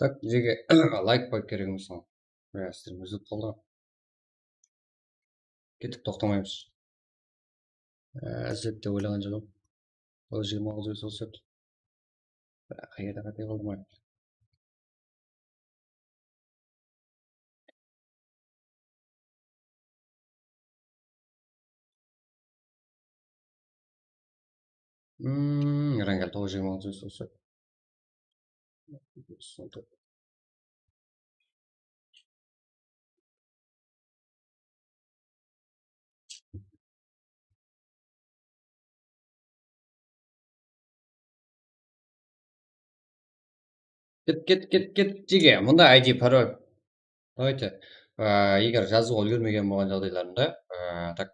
Так, жерге лайк қойып керек емес оған. Стрим үзіліп қалды ғой. Кеттік, тоқтамаймыз. Әзірет деп ойлаған жоқ. Ол 29 бес осы. Бірақ қайда қате қалдым ғой. Рангель 926 бес осы. Кет, жеге. Мұнда ID пароль. Давайте. Егер жазуға үлгермеген болған жағдайларында, так.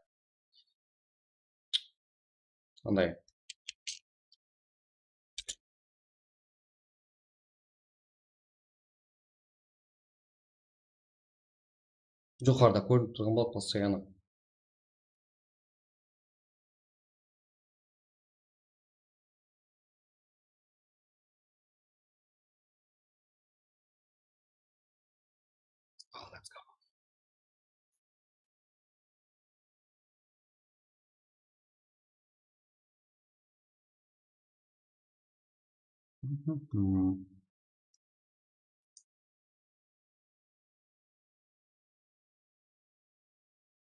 Андай. Жоғарыда көрініп тұрған болады постоянно. Let's go.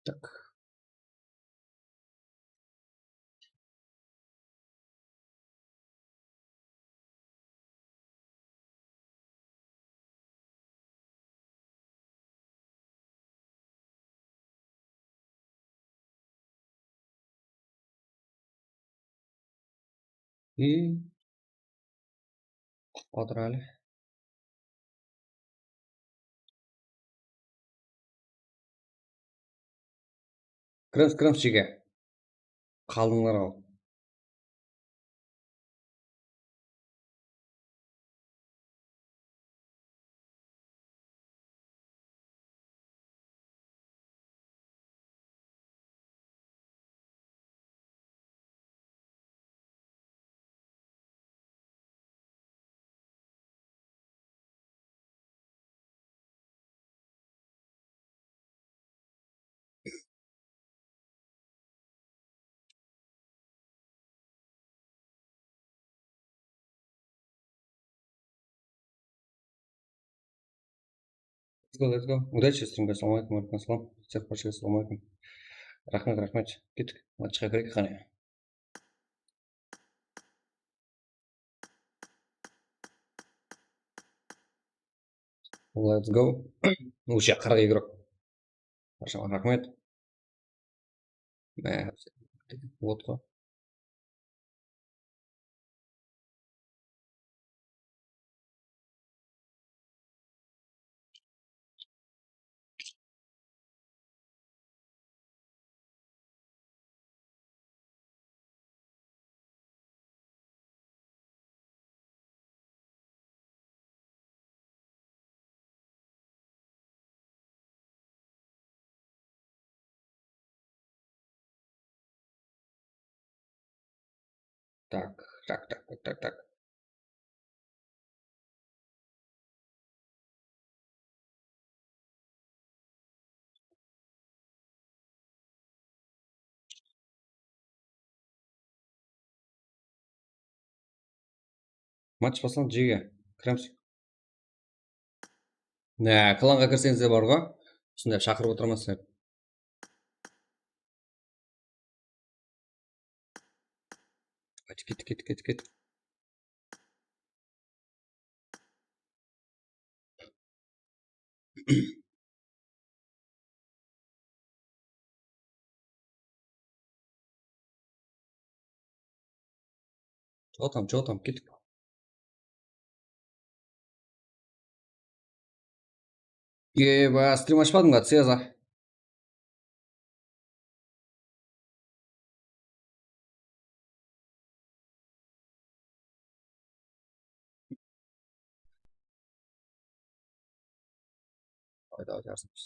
Так. И отыралы. Кіреміз жеге. Қалдыңдар ау. Let's go. Удачи, стримге. Ассалаумалейкум, алейкум ассалам. Всех большое, ассалаумалейкум. Рахмет. Кеттік. Матчқа кірейік қане. Let's go. Уже 40 игрок. Баршама рахмет. Вот қой. Так. Матч басталды жеге. Кіреміз. Кланға кірсеңіздер бар ғой. Сондай шақырып отырмасыздар. Кет. Чего там, кеттік. Стрим ашпадың ба, Цеза? Давай, жарысымыз.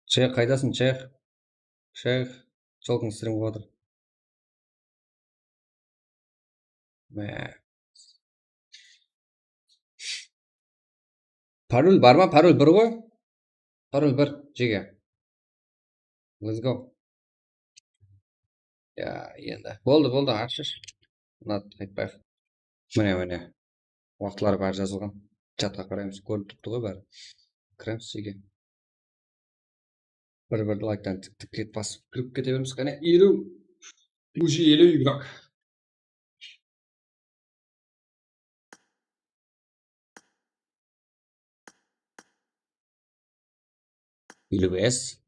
Шейх, қайдасың, Шейх, жолдың стрим қылып жатыр. Mә. Пароль бар ма? Пароль бір ғой. Пароль бір. Жеге. Let's go. Я, енді. Болды, ашыш. Айтпайық. Міне. Уақытлар бәрі жазылған. Чатқа қараймыз. Көріп тұрды ғой бәрі. Кіреміз жеге. Бір лайктан тік басып кіріп кете береміз. Қане, 50. Уже 50 игрок. Или ВС.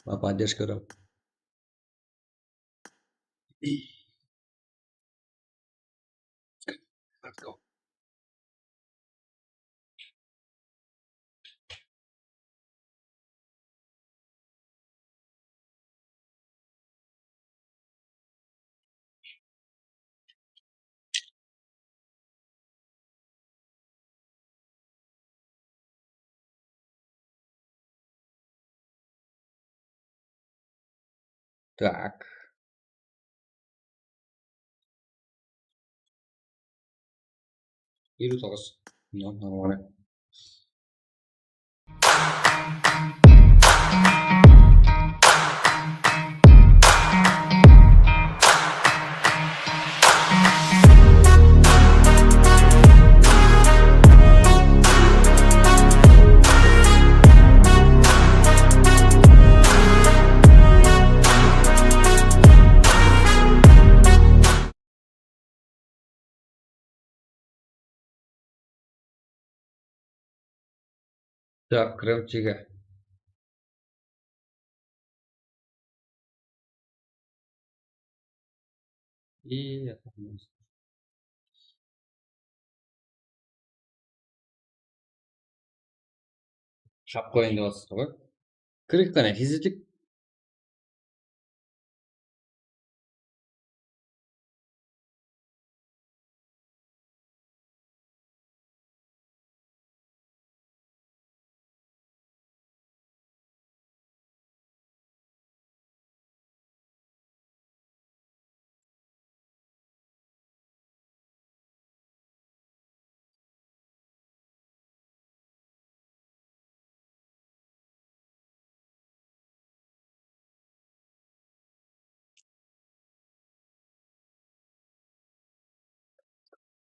Поддержка. Let's go. Так. Елу тоғыз. Нормально. Так, кірем жеге. И шап қойын деп жатсыз ғой. Кірік қане, физитик.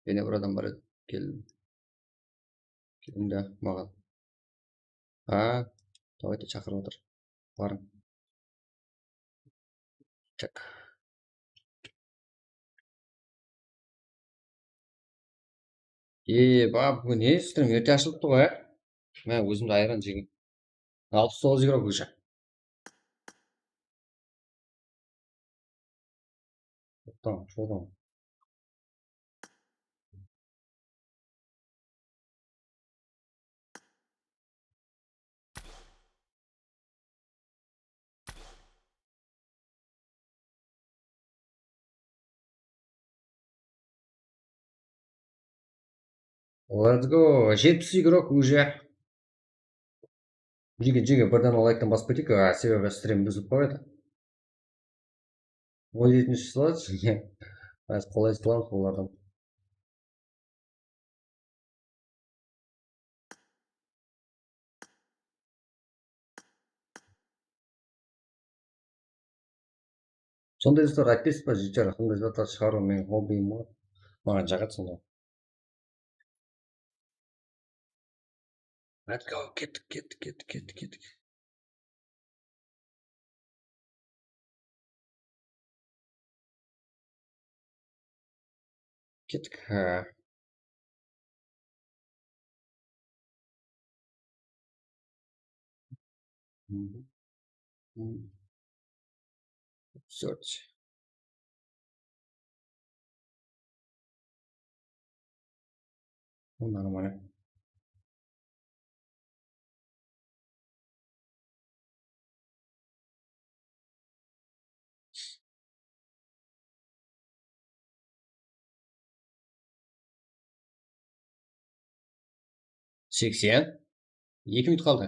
Және бір адам бар еді. Келіңді маған. Давайте шақырып отыр. Барың. Так. Бүгін не стрим ерте ашылыпты ғой, Мә, өзімді айран жеген. 69 игрок уже. Что там? Let's go. 70 игрок уже. Жеге, бірден лайктан басып кетейік, себебі стрим бұзылып қояды. 17-ші салады. Аз қолай саламыз олардан. Сондай заттар айтпайсыз ба, житер? Сондай заттар шығару менің хоббиім ғой. Маған жағады сонда. Let's go. Кеттік. Кеттік. Search. Нормально. Сексен. 2 минут қалды.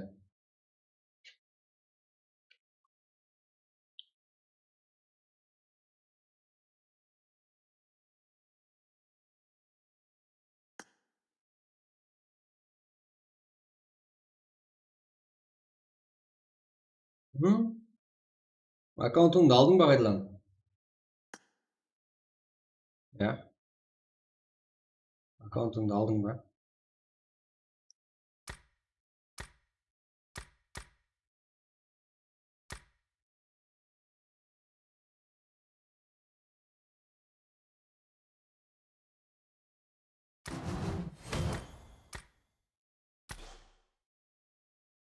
Аккаунтыңды алдың ба қайтадан? Иә. Аккаунтыңды алдың ба?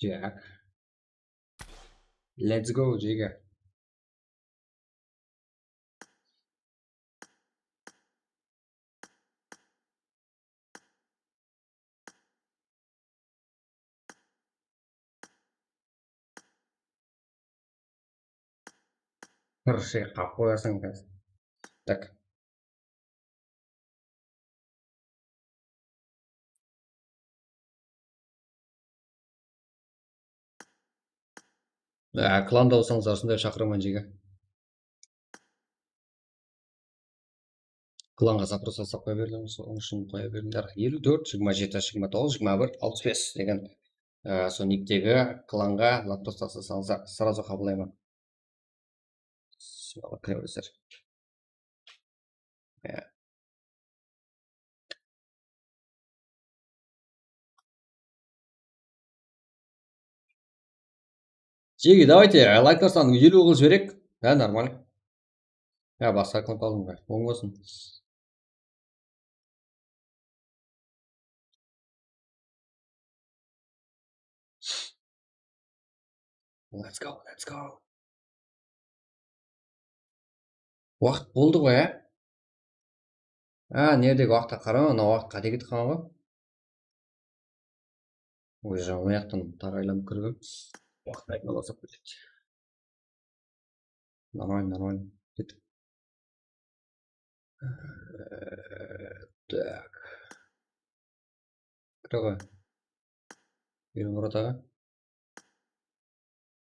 Jack. Let's go, Jigga. Хорошо, қоясың қазір. Так. Кланда болсаңыз осындай шақырамын Jigga. Кланға запрос жасап қоя бердім, соның үшін қоя беріңдер. 54, 27, 29, 21, 65 деген сол никтегі кланға запрос жасасаңыздар сразу қабылдаймын. Кіре беріңіздер. Jigga, давайте лайктар санын 50 қылып жіберейік. Да, нормально. Басқа клан қалдым ба? Оң болсын. Let's go, let's go. Уақыт болды ғой, Нередегі уақытқа қарама, мына уақыт қате кетіп қалған ғой. Ой, жаңа жақтан тағайланып кіргім. Уақыт айтына басып кетеді. Нормально. Кеттік. Так. Кіре ғой. Ермұрат аға.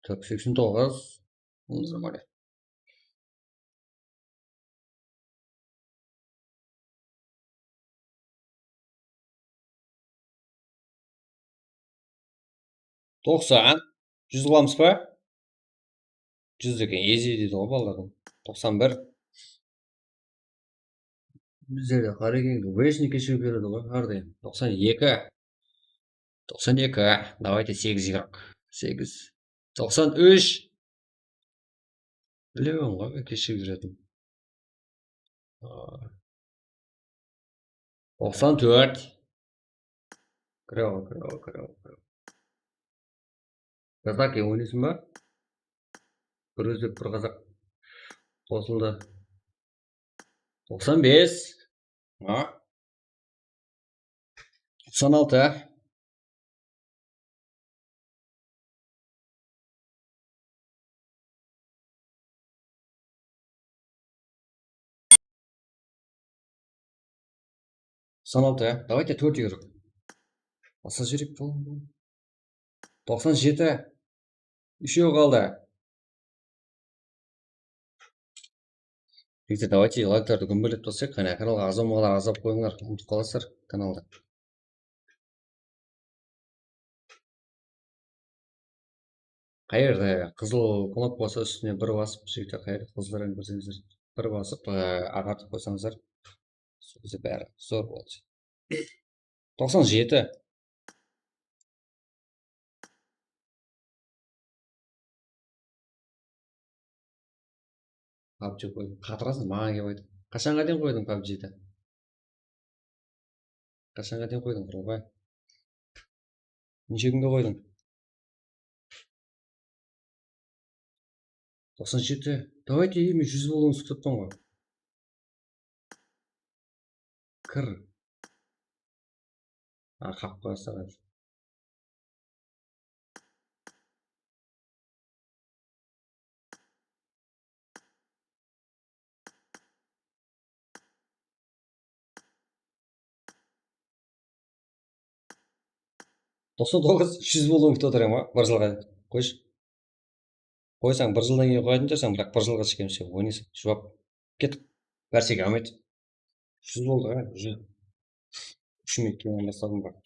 Так, 89. Нормально. Тоқсан. 100 қыламыз ба? 100 деген ези дейді ғой балалардың. 91. Біздерде қарекеңді вечный кешігіп береді ғой, әрдайым. 92. 92. Давайте 8 игрок. 8. 93. Білемін ғой, кешігіп жүретін. 94. Кіре ғой. Казаки ойнайсың ба? Бір өзбек, бір қазақ қосылды. 95. 96. 96. Давайте 4 игрок. Баса жіберейік болын. 97. Үшеу қалды. Давайте лайктарды күнбелеп тосайық. Каналға азамалар азап қойыңдар. Ұмытып қаласыздар каналда. Қайырды қызыл кнопка болса үстіне бір басып, жігіттер қайыр қызылдармен көрсеңіздер. Бір басып ағартып қойсаңыздар. Сөзі бәрі зор болды. 97. PUBG қойдым. Қатырасың, маған кеп айтып. Қашанға дейін қойдың PUBG-ді? Қашанға дейін қойдың, Құрылбай? Неше күнге қойдың? 97. Давайте мен 100 болуыңыз күтіп ғой. Кір. Қап қойсаға. 99, 100 болуың күтіп отырамын ма? Бір жылға. Қойшы. Қойсаң, бір жылдан кейін қоятын жарсаң, бірақ бір жылға шекемсе ойнайсың. Жуап. Кеттік. Бәрсеге алмайды. 100 болды, уже. 3 минуттен бастадым ба.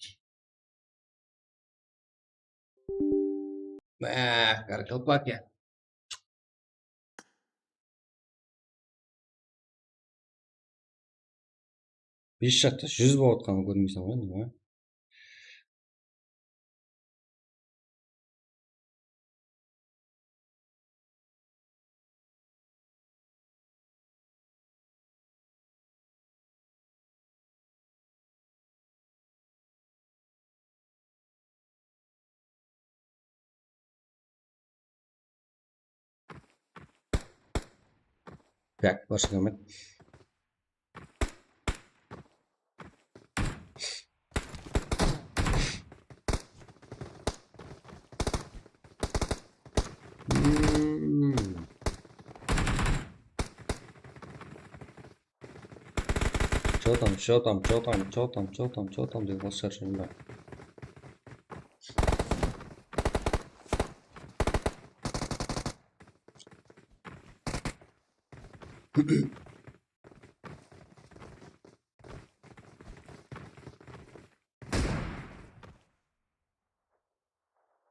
Каракалпакия. 5 жақта 100 болып отқанын көрмейсің ғой неме? Так, больше келмеді. Что там деген осы шығар ба?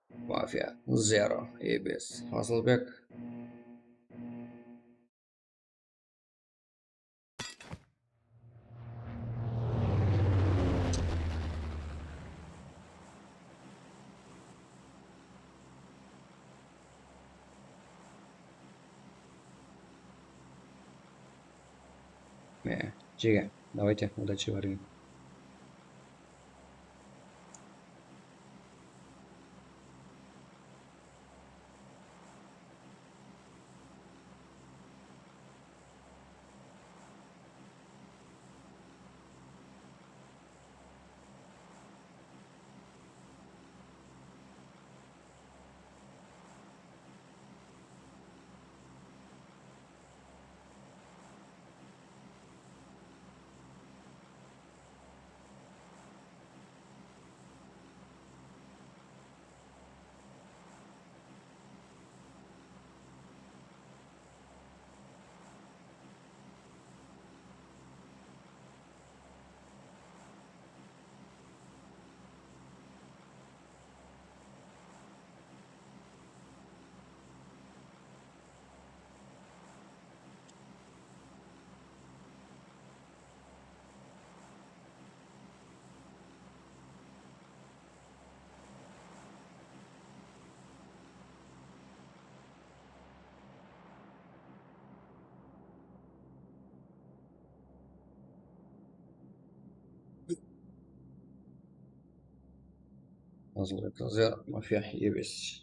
Мафия Zero ебес. Асылбек. Чига, давайте, удачи варим. Асылбек Zero, мафия ебес.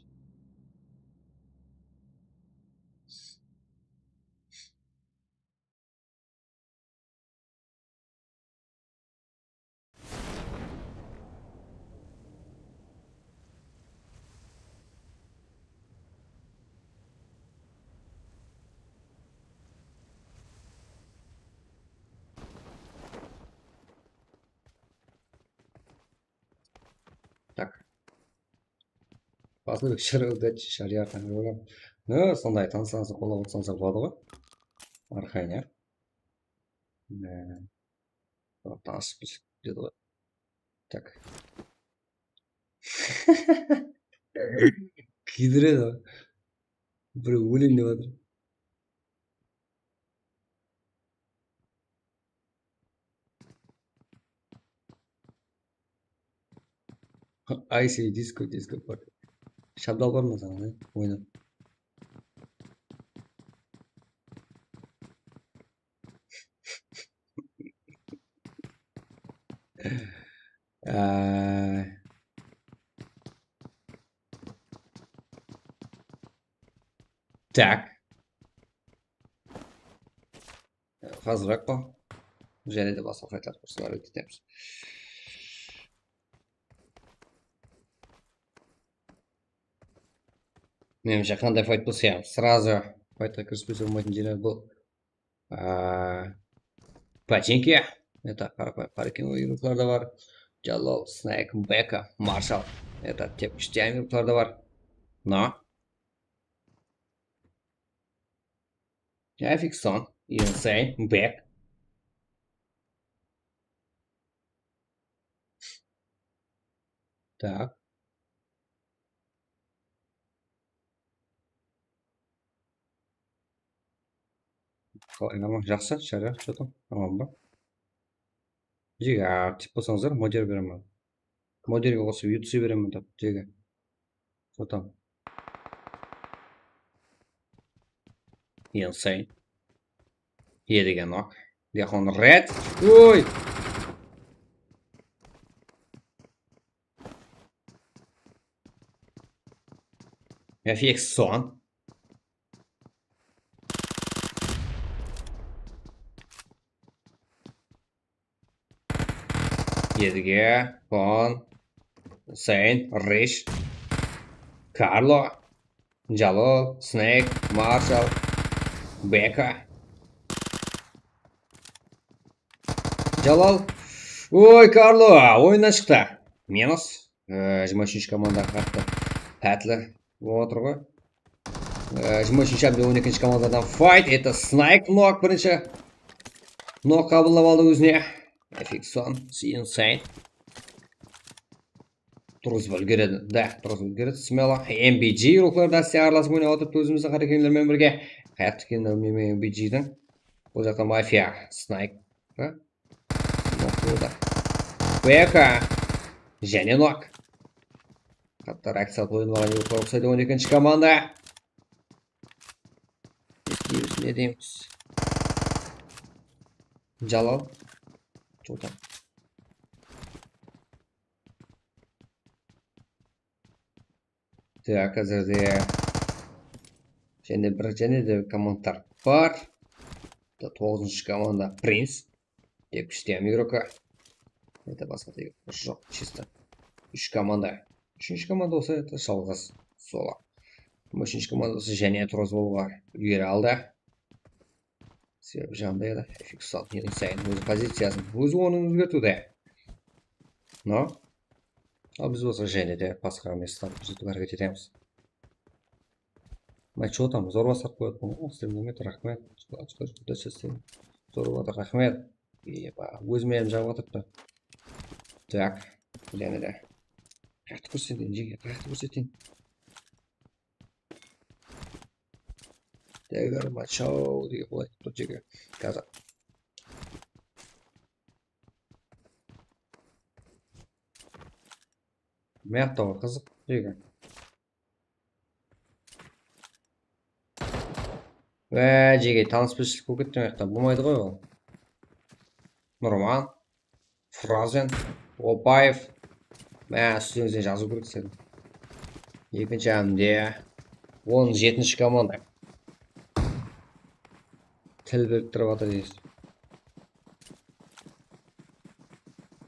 Так. Асылбек шыр удачи шариғат қойған. Сондай танысаңыз қолап отырсаңыз болады ғой. Архайня. Таныспыз деді ғой. Так. Күйдіреді ғой. Біреу өлейін деп жатыр. Айси диско бар. Шабдал бар ма саған, ойнап? Так. Қазір-ақ па? Және де басқа файлар курсылар өтетеміз. Меніңше қандай файт болса, сразу файтқа кіріспесе болмайтын жері бұл. Починки. Это паркинг игрушалар да бар. Джаллоу, Снейк, Бека, Маршал. Это тепкіштен игрушалар да бар. Но. Афиксон, Инсейн, Бек. Так. Қалай, жақсы, шариғат, что там? Аман ба? Жеге актив болсаңыздар модер беремін. Модерге қосып ютусе беремін деп жеге. Что там? Insane. Едіген нок. Диахон ред. Ой! Я fick сон. Едіге, Фон, Сейн, Риш, Карло, Джалол, Снейк, Маршал, Бека. Джалал. Ой, Карло, ойыннан шықты. Минус. 23 команда қатты. Пәтлі отыр ғой. 23 әмде 12 командадан файт. Это Снайк нок бірінші. Нок қабылдап алды өзіне. Фиксон, Insane. Тұрғыз үлгереді. Да, тұрғыз үлгереді. Смело. MBG рухларда сиарласып ойнап отырып өзіміздің қарекеңдермен бірге. Қаяқты кеңдермен MBG-дің. Бұл жақта мафия. Снайк. Бека. Және нок. Қатты реакциялы ойын болған еуқлар ұқсайды 12-ші команда. Не дейміз? Жалал. Что-то. Так, қазірде және де командтар бар. 9-ші команда Принц. 2-штем игрока. Это басқа да жоқ, чисто. 3 команда. 3-ші команда осы, это жалғыз сола. 3-ші команда осы және тұрғыз болуға үлгере алды. Себебі жағында еді. Фиксон, Insane өз позициясын өзі оның өзгертуде. Но, ал біз осы және де басқа местан көрсетіп әрекет етеміз. Что там, зор басып қояды ғой, стримдемет, рахмет. Зор батыр, рахмет. Өзіме әлім жауып атыпты. Так, және де. Қақты көрсетейін, жеге, қақты көрсетейін. Дәгір мачау деген болайды, тұр жеге. Қазір. Мәқтауы қызық, жеге. Жеге, таныспешілік болып кетті мәқта. Болмайды ғой ол. Нұрман, Фразен, Опаев. Үстіңізден жазу керек сен. Екінші әмде 17-ші команда. Тіл біріктіріп атыр дейсіз.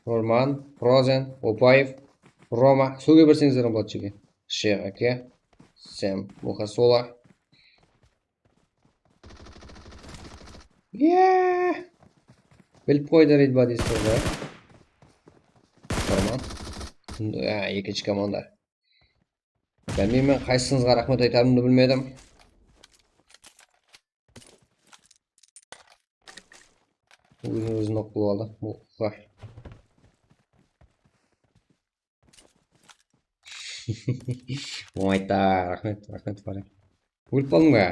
Нұрман, Фразен, Опаев, Рома. Сөге берсеңіздер болады жеге. Шеғаке, Сэм, Мухасола. Біліп қойды рейдба дейсіз ғой. Нұрман. Екінші команда. Білмеймін, қайсыңызға рахмет айтарымды білмедім. Өзін оқ бұл алды. Оңайта, рахмет бар. Өліп қалдың ба?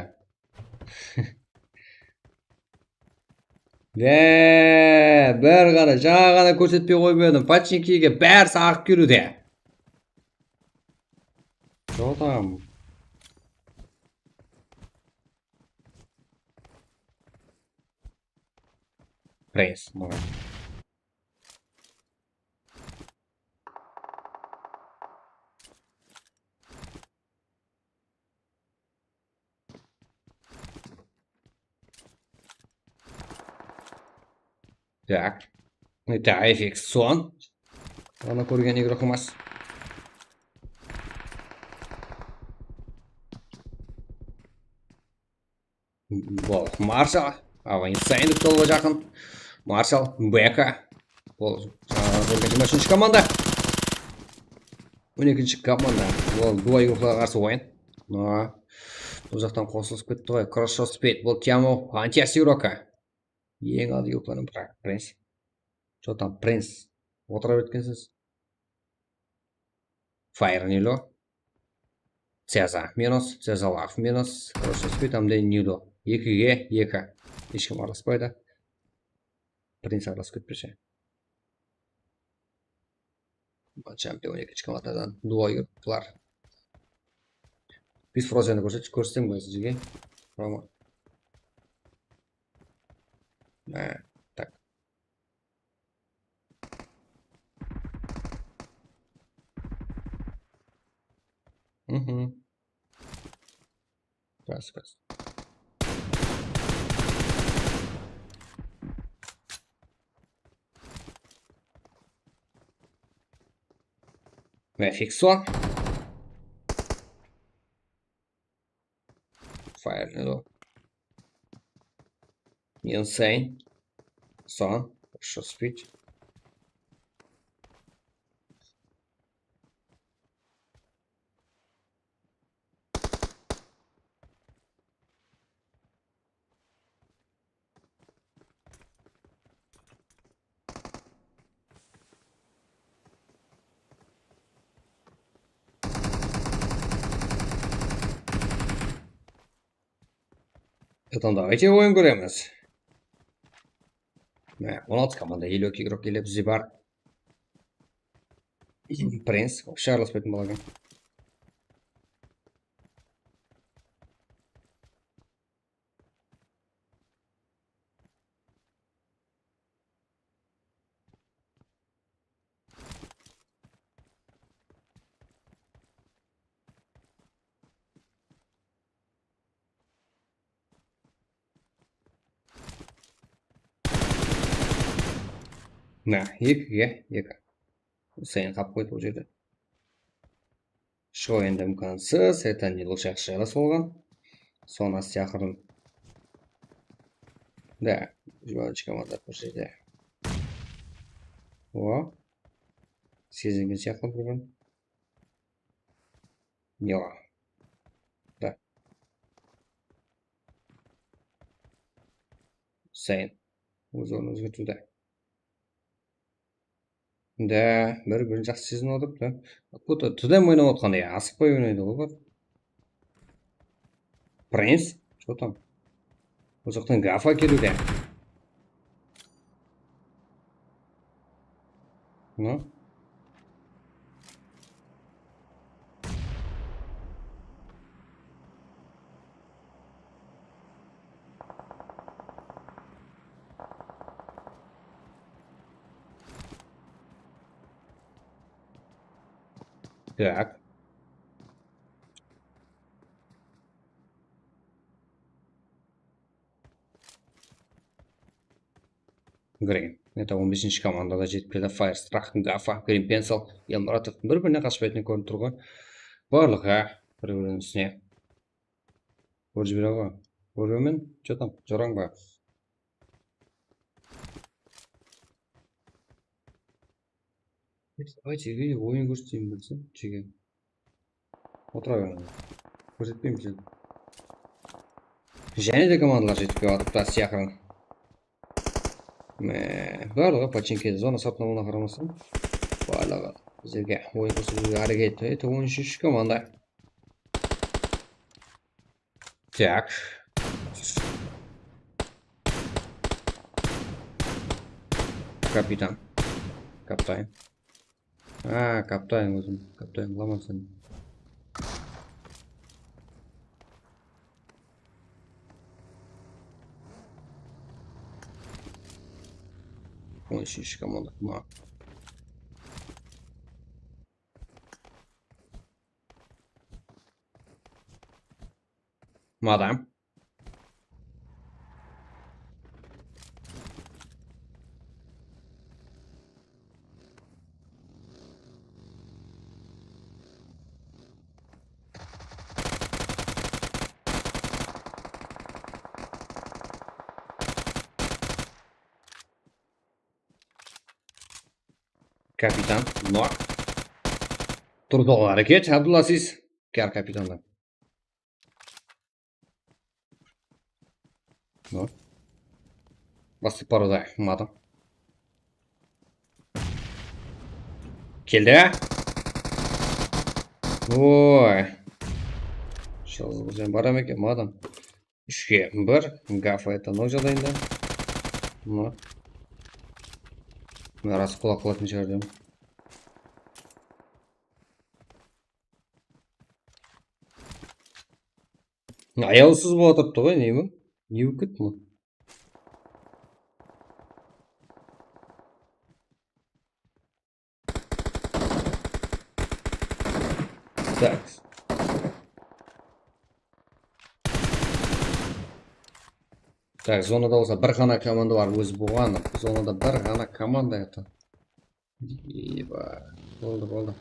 Бір ғана, жаңа ғана көрсетпей қойып едім. Пачникиге бәрі сағып келуде. Что там? Пресс, маған. Так. Это Фиксон. Ана көрген игрок емес. Бұл Маршал. Insane деп толуға жақын. Маршал, Бека. Бұл 12-ші команда. 12-ші команда. Бұл дуа игрокларға қарсы ойын. Бұл жақтан қосылып кетті ғой. Кросшо спейт. Бұл Тямо антияс игрока. Ең алды игрокларын бірақ. Принц. Что там, Принц? Отырып өткенсіз. Файр нило. Цеза минус. Цезалав минус. Кросшо спейт амде нило. 2-ге 2. Ешкім араласпайды. Принц араласып кетпесе. Чемпион 2 командадан дуо йұрттылар. Біз Фрозияны көрсетсем ғой сізге. Рома. Так. Раз. Фиксо. Fire нету. Insane. Son. Хорошо спить. Давайте ойын көреміз. 16 команда, 52 игрок келіп бізде бар. Принц, вообще араласпайтын бала екен. Екі. Сайын қап қойды бұл жерде. Шығу енді мүмкінсіз. Это не лучше жақсы болған. Соны ақырын. Да, 12 команда бұл жерде. О. Сезінген сияқты тұрған. Неға. Да. Сайын. Өз орнын өзгертуді. Да, бір жақсы сезін отырып, да. Откуда түдем ойнап отқан, асықпай ойнайды ғой. Принц? Что там? Бұл жақтан гафа келуде. Ну? Так. Грейн. Это 15-ші командада жетіп келді. Fire, Страхтың Гафа, Грейн Пенсел, Елмұратов. Бір-біріне қашпайтын көрініп тұр ғой. Барлығы бір-бірінің үстіне. Көріп жібере ғой. Көрімен, что там? Жораң ба? Давайте ойын көрсетейін білсем. Чеге. Отыра беремін. Көрсетпеймін білсем. Және де командалар жетіп келіп атып та сияқырын. Барлығы починкеді. Зона сапнауына қарамасын. Барлығы біздерге ойын көрсетуге әрекет. Это 13-ші команда. Так. Капитан. Каптайн. Каптайн өзім. Каптайн ламасын. Он үшінші команда. Мадам. Капитан. Нок. Тұрдығы әрекет. Абдуласис. Кәр капитанда. Нок. Басты парада. Мадам. Келді. Ой. Шалыз бұзен барам екен. Мадам. 3-ке 1. Гафа это 0 жағдайында. Нок. Рас құлақ қылатын шығар деймін. Аяусыз бола тұрыпты ғой, не болып кетті мұ? Так. Так, зонада болса бір ғана команда бар, өзі бұғаны. Зонада бір ғана команда это. Еба, болды.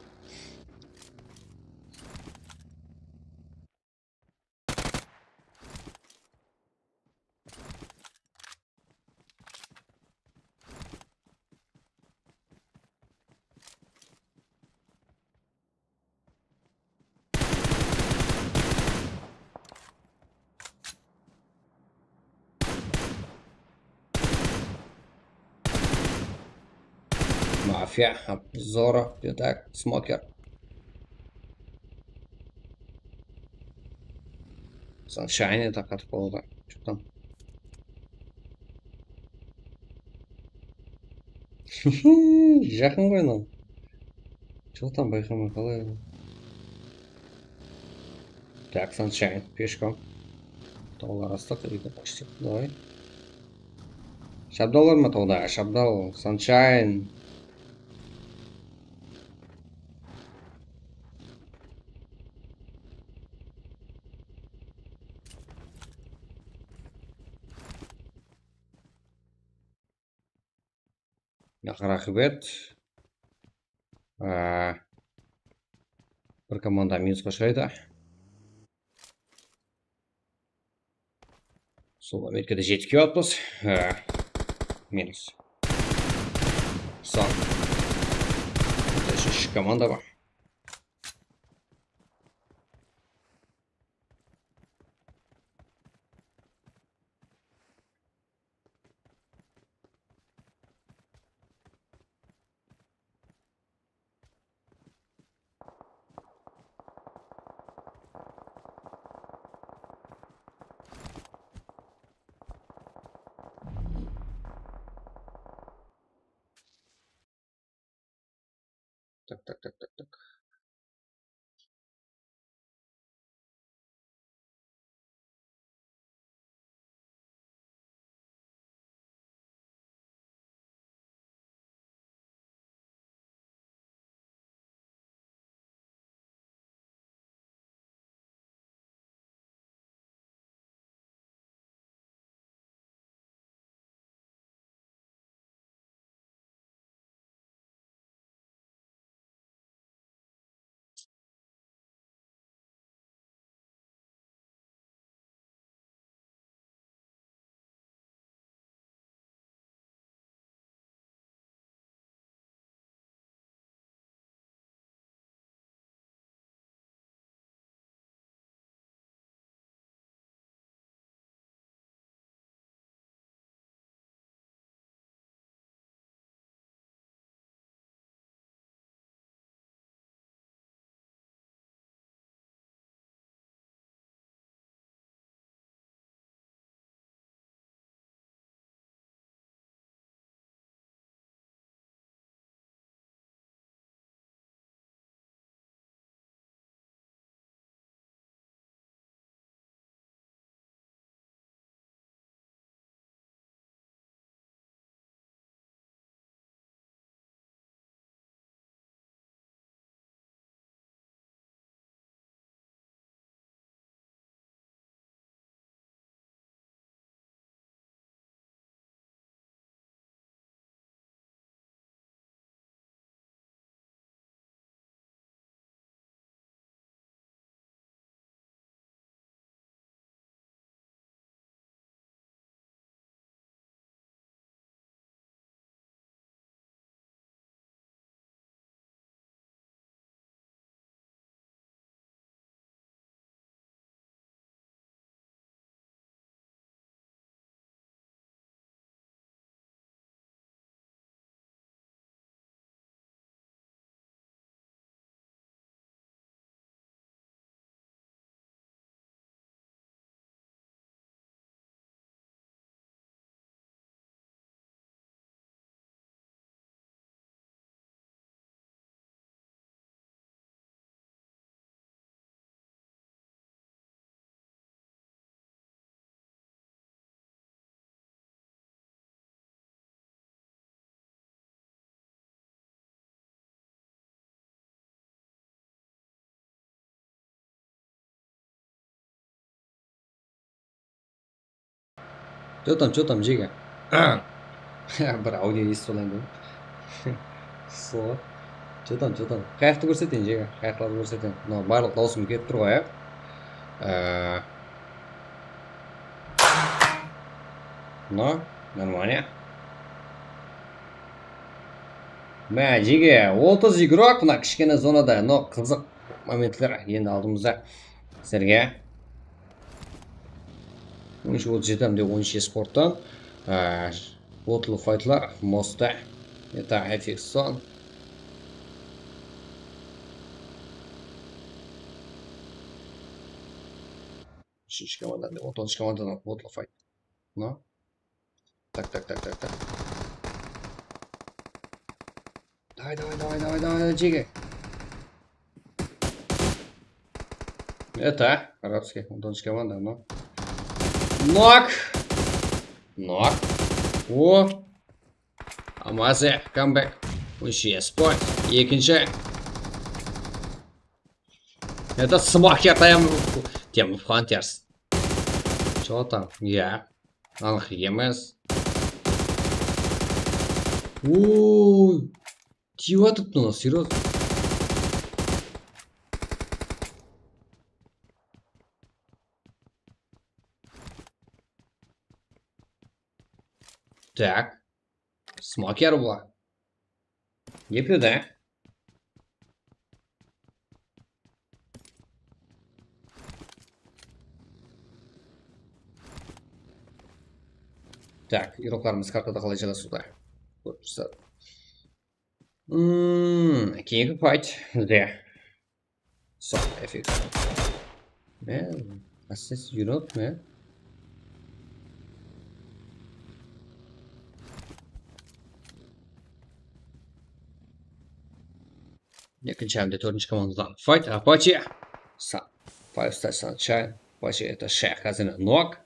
Мафия, Зоро, так, Смокер. Sunshine это қатып болды. Что там? Жақын ғой мынау. Что там байқамай қалай? Так, Sunshine, пешком. Таулар астық, үйді почти. Давай. Шабдалар ма тауда? Шабдал, Sunshine. Рахмет. Бір команда минусқа ұшырайды. Сол Америкада жетіп келіппіз. Минус. Сан. Дальше үш команда бар. Так. Что там, Жига? Bir audio естіп алайын дедім. Сол. Что там? Қаяқты көрсетейін, Жига? Қаяқтарды көрсетейін. Мынау барлық дауысым кетіп тұр ғой, иә? Но, нормально. Мә, Жига, 30 игрок мына кішкене зонада, но қызық моменттер енді алдымызда сіздерге. 37 деп 13 спорттан. Ботлы файтлар, моста. Это FX-сон. Үшінші командадан, 19 командадан ботлы файт. Но. Так. Давай, Жига. Это арабский, 19 команда, но. Нок. О. Амазе, камбэк. Еще спорт. Екінші. Это смахер тем Хантерс. Что там? Я. Анх емес. Ой. Тиwa тут у нас, серьезно. Так. Смокер была. Епи, да? Так, игрокларымыз картада қалай жалғасуда. Көріп тұрсыздар. Кейінгі файт бізде. Сол, FX. Ассес Europe, Екінші әмде 4-ші командадан файт. Апачи. Five Stars Sunshine. Апачи это шах қазір нок.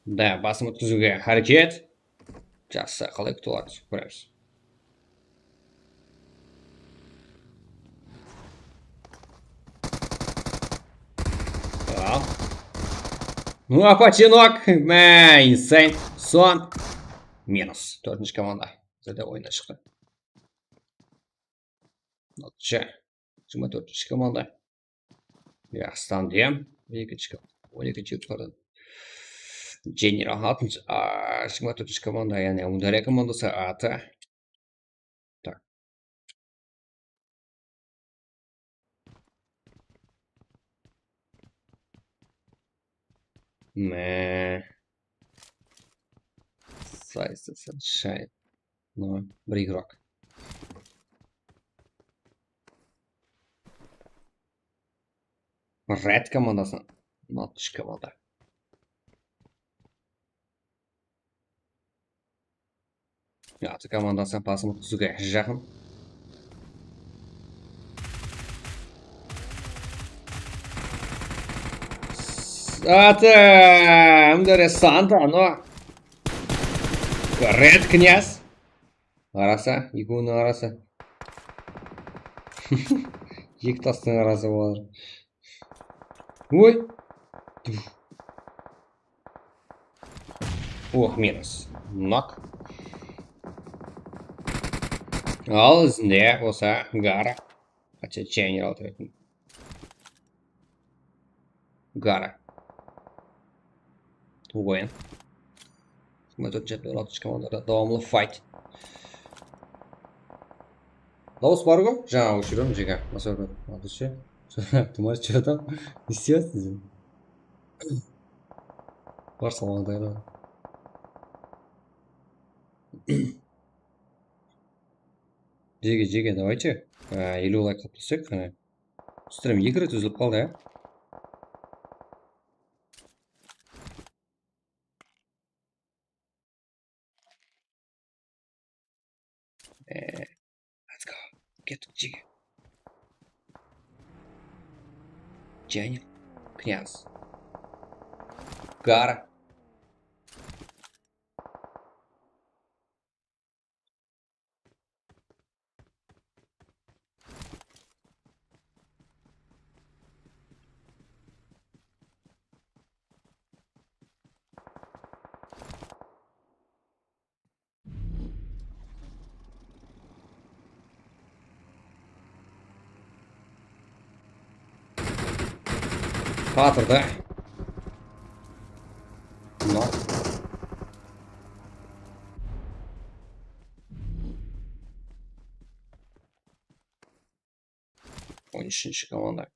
Да, басым өткізуге әрекет. Жақсы, қалай күтілады, көреміз. Ну, Апачи нок. Инсейн. Сон. Минус. 4-ші команда. Зәді ойына шықты. Нотча. 24-ші команда. Яқстан дем. 12-ші команда. General Hattens. 24-ші команда. Яғни Ундария командасы аты. Так. Сайсы Sunshine. Ну, бір игрок. Red командасы. Нотч команда. Аты командасы басым өткізуге жақын. Аты Ундария Санта, но Red князь. Арасы, екеуінің арасы. Екі тастың арасы болады. Ой. Ох, минус. Нок. Ал ізінде болса Гара. Хотя General тұратын. Гара. Ойын. 16 командада давамлы файт. Дауыс бар ғой? Жаңа өшірем, Жига. Масырға. Аты ше. Тумар, что там? Не істейсіз? Бар салмағдайда. Жига, давайте. 50 лайк қаптысек. Стрим 2 рет үзіліп қалды, иә? Let's go. Кеттік, Жига. General. Князь. Гара. Қатырды. Мына. 13-ші команда.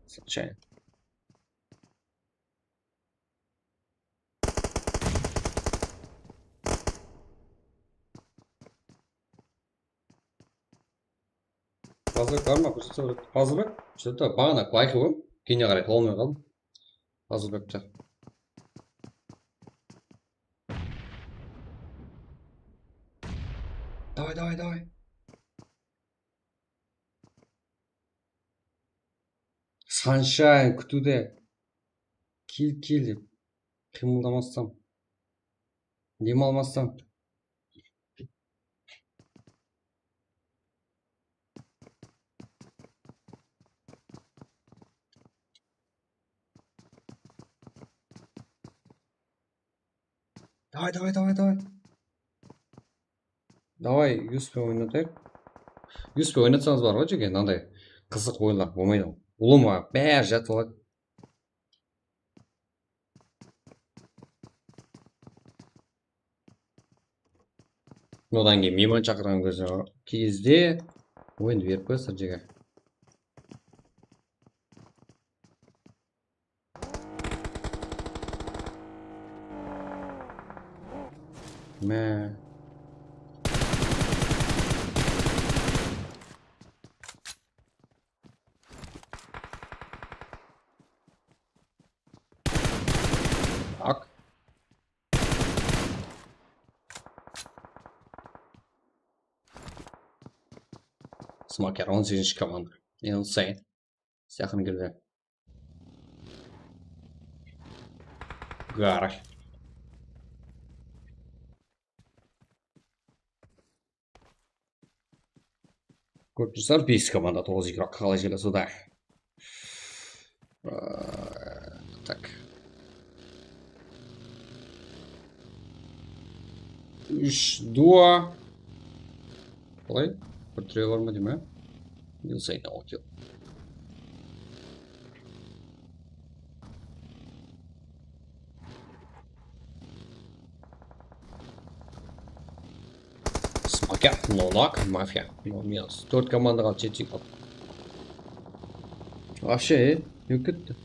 Случайно. Қазір қарма көрсетсе болады. Қазірбек что-то бағана лайкы ғой. Кейінге қарай қолмай қалдым. Қазірбекті. Давай. Саншайн күтуде. Кел деп. Қимылдамастан. Демалмастан. Давай. Давай, Юспен ойнатайық. Юспен ойнатсаңыз бар ғой жеке, мынандай қызық ойлар болмайды ғой. Ұлыма бәрі жатып алады. Одан кейін мейман шақырған кезде ойынды беріп қойсыздар жеке. Мә. Так. Смокер 18-ші команда. Insane. Сияқын келді. Гара. Көріп тұрсыздар, 5 команда 9 игрок қалай желесуда. Так. 3-2. Қалай? Bir trailer mı değil mi? Insane all kill. Smoker, no knock, mafya, no minus. 4 komanda kaldı, çiçek kaldı. Вообще, yok etti.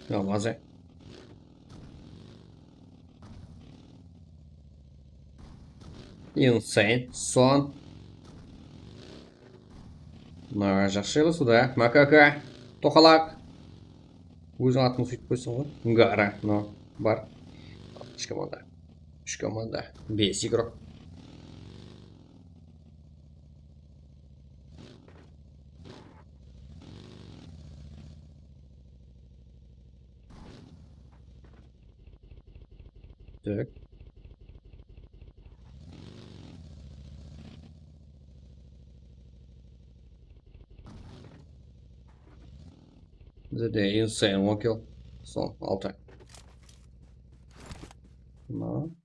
Ya bazen. Insane, son. Мына жақсы сюда. Макака, тоқалақ. Өзің атын сөйтіп қойсың ғой. Гара, но бар. 3 команда. 3 команда. 5 игрок. Так. The Insane one kill. Son 6. Tamam.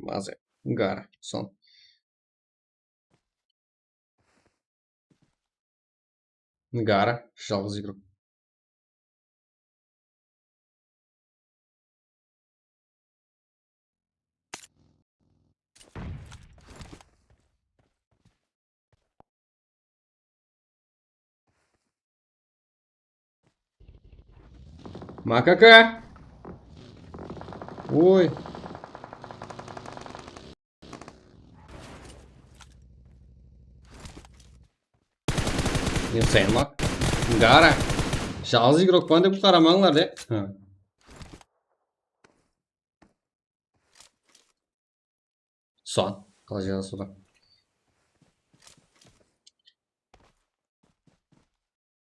Maze. Gara. Son. Gara. Жалғыз игрок. Макака! Ой! Insane ма? Гара! Жалғыз игрок па деп қарамаңдар де. Son. Қалай жазасуда.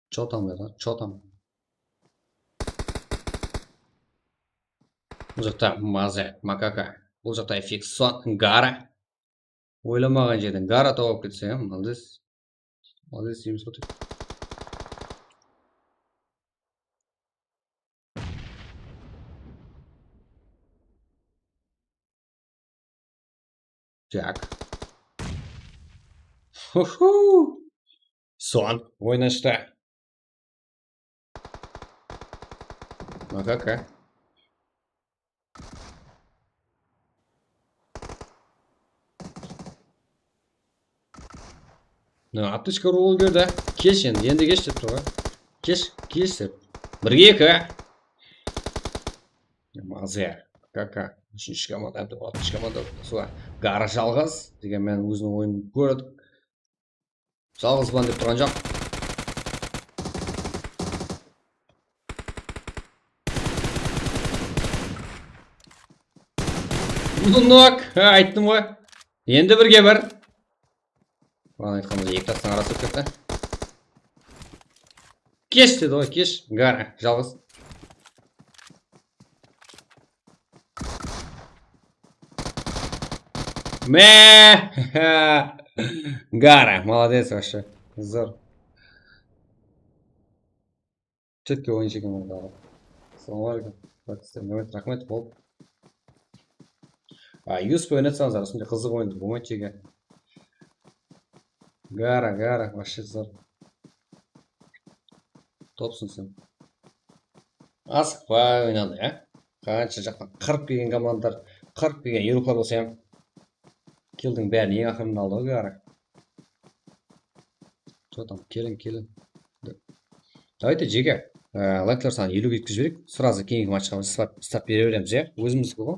Чо там беді? Чо там? Бұл жақта Мазе, Макака. Бұл жақта FX Гара. Ойламаған жерден Гара тауып кетсе, молодец. Молодец дейміз ғой. Так. Ху-ху. Сон. Ойнашты. Ну как? Аптечка рол берді. Кеш енді кеш деп тұр ғой. Кеш деп. 1-2. Мазия. Кака. Үшінші команда, алтыншы команда. Солай. Гара жалғыз. Деген мен өзінің ойын көрдік. Жалғызбан деп тұрған жоқ. Нок. Айттым ғой. Енді бірге бір. Маған айтқанымда екі тастың арасы өтіп кетті. Кеш деді ғой, кеш. Гара, жалғыз. Гара, молодец вообще. Зор. Четкий ойыншы екен ол. Ассалаумағалейкум. Рахмет болып. Юспе ойнатсаңыздар, осындай қызық ойындар болмайды жеге. Гара, вообще зор. Топсың сен. Асықпай ойнады, ә? Қанша жақтан 40 келген командар, 40 келген еуропар болса ем. Келдің бәрін ең ақырында алды ғой Гара. Что там, келін. Давайте жеге. Лайклар саны 50 кеткізіп жіберейік. Сразу кейінгі матчқа стап бере береміз, иә? Өзіміздікі ғой.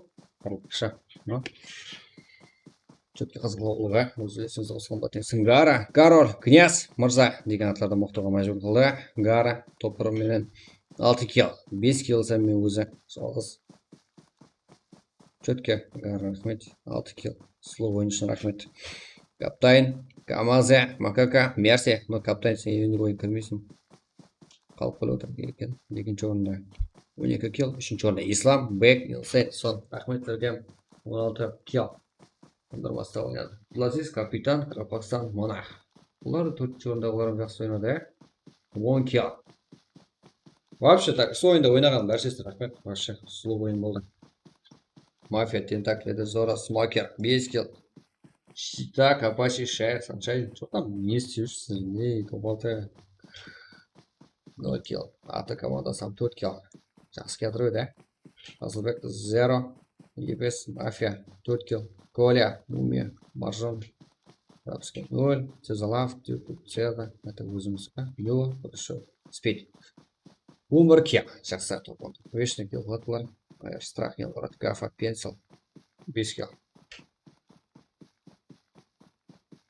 Ша. Четкий қызғылығы, өзілесіңізді қосылғанда теңсің. Гара, Король, князь, мырза деген атларды мұқтыға мәжбүр қылды. Гара, топырымен 6 килл, 5 килл сәмен өзі. Жалғыз. Четкий, Гара, рахмет, 6 килл. Сұлу ойыншын, рахмет. Каптайн, Камазе, Макака, Мерси. Но каптайн сен евендер ойын кірмейсің. Қалып қол отыр екен. Екінші орында 12 килл. Үшінші орында Ислам, Бек, Илсен, Сон. Рахмет сіздерге 16 килл. Бұлар басталған. Блазис, Капитан, Крапакстан, Монах. Бұлар 4-ші орындағыларым жақсы ойнады, ә? 10 килл. Вообще так, сол ойында ойнаған бәршесті, рахмет. Вообще, сұлу ойын болды. Мафия, Тентакледі, Зора, Смокер, 5 килл. Щитак, Апачи, Шер, Санчай. Что там не стишься? Не, толбалты. 0 килл. Ата команда сам 4 килл. Жақсы кетіру, да? Асылбек, 0. Епес, Мафия, 4 килл. Коля, Мумия, Маржон, Рабский 0, Цезалав, Цеза, это өзімізді, Юла, хорошо, спеть. Умар килл, жақсы топ. Вечный килл, Латлар, Страх, Елорат, Гафа, Пенсил, 5 килл.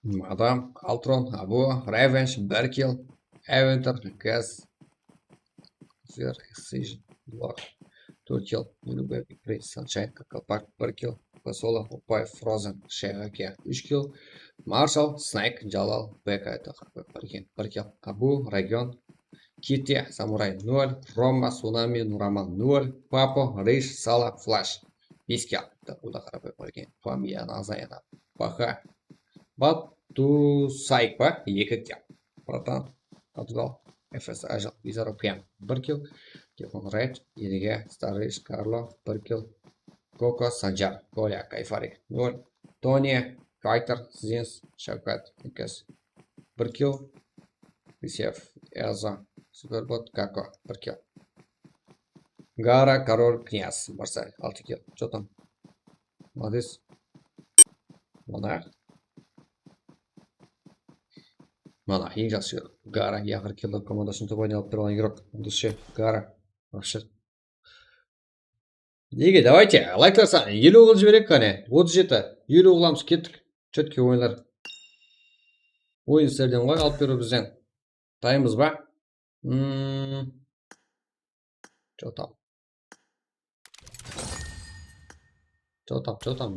Мадам, Алтрон, Абу, Ревенш, 1 килл, Эвентер, Газ, Зер, Эксижн, 2, 4 килл, Любэ, Прейс, Саншайн, Какалпак, 1 килл. Басола, Упай, Фрозен, Шегаке, 3 килл. Маршал, Снайк, Джалал, Бека, это 1 килл. Абу, Регион, Кити, Самурай 0, Рома, Сунами, Нураман 0, Папо, Риш, Сала, Флаш, 5 килл. Это куда харапы парген. Фамия, Назаяна, Паха, Бату, Сайкпа, 2 килл. Братан, Атгал, ФС, Ажал, Визару, Пьям, 1 килл. Телефон Рейд, Едиге, Старыш, Карло, 1 килл. Коко, Санджар, Коля, Кайфари, 0. Тони, Кайтер, Зинс, Шавкат, Никас, 1 килл. Присев, Эза, Супербот, Како, 1 килл. Гара, Король, Князь, Марсель, 6 килл. Что там? Молодец. Монах. Монах, ең жақсы Гара, яғыр килл командасын топ ойналып тұрған игрок. Душе, Гара, вообще. Неге, давайте, лайкларсан, 50 қылып жіберек қане, 37, 50 қыламыз, кеттік, четкий ойындар. Ойын сіздерден ғой, алып беру бізден. Дайынбыз ба? Что там?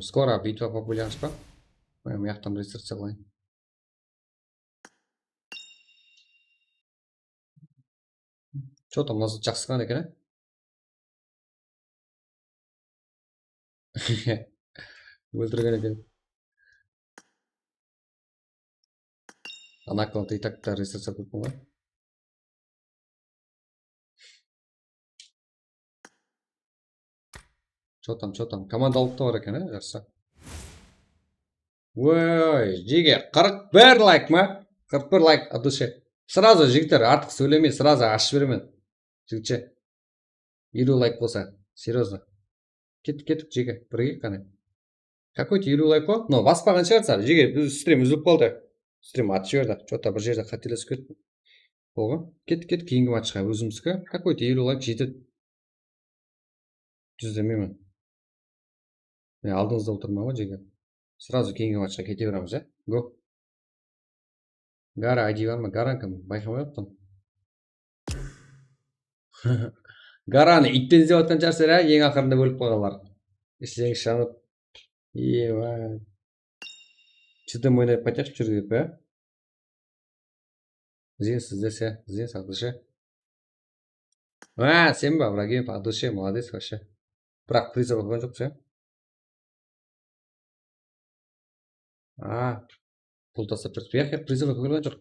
Скоро битва по Булянск па? Я там ресурс целый. Что там, у нас жақсы қана екен, ә? өлтірген екен. Ана аккаунтты и так та ресурс алыппын ғой. Чо там? Командалықта бар екен, жақсы. Ой, жеге 41 лайк ма? 41 лайк от души. Сразу жігіттер артық сөйлемей, сразу ашып беремен. Жігітше. 50 лайк болса, серьезно. Кеттік жеге, бірге қане. Какой-то 50 лайк қой? Но баспаған шығарсар, жеге стрим үзіліп қалды. Стрим аты жіберді. Чо-то бір жерде қателесіп кетті. Болған. Кеттік кейінгі матчқа өзімізге. Какой-то 50 лайк жетеді. Жүздемеймін. Мен алдыңызда отырмын ғой жеге. Сразу кейінгі матчқа кете береміз, Го. Гара айди бар ма? Гаран кім? Байқамай оттым. Гараны итпен іздеп отқан шығарсыздар, ең ақырында бөліп қойғанлар. Есеңіз шанып. Ема. Чудом ойнап қайтайық жүріп, Здесь от души. Сен ба, враги, от души, молодец вообще. Бірақ приза қойған жоқсың, Пұл тастап тұрып. Яқ, приза қойған жоқ.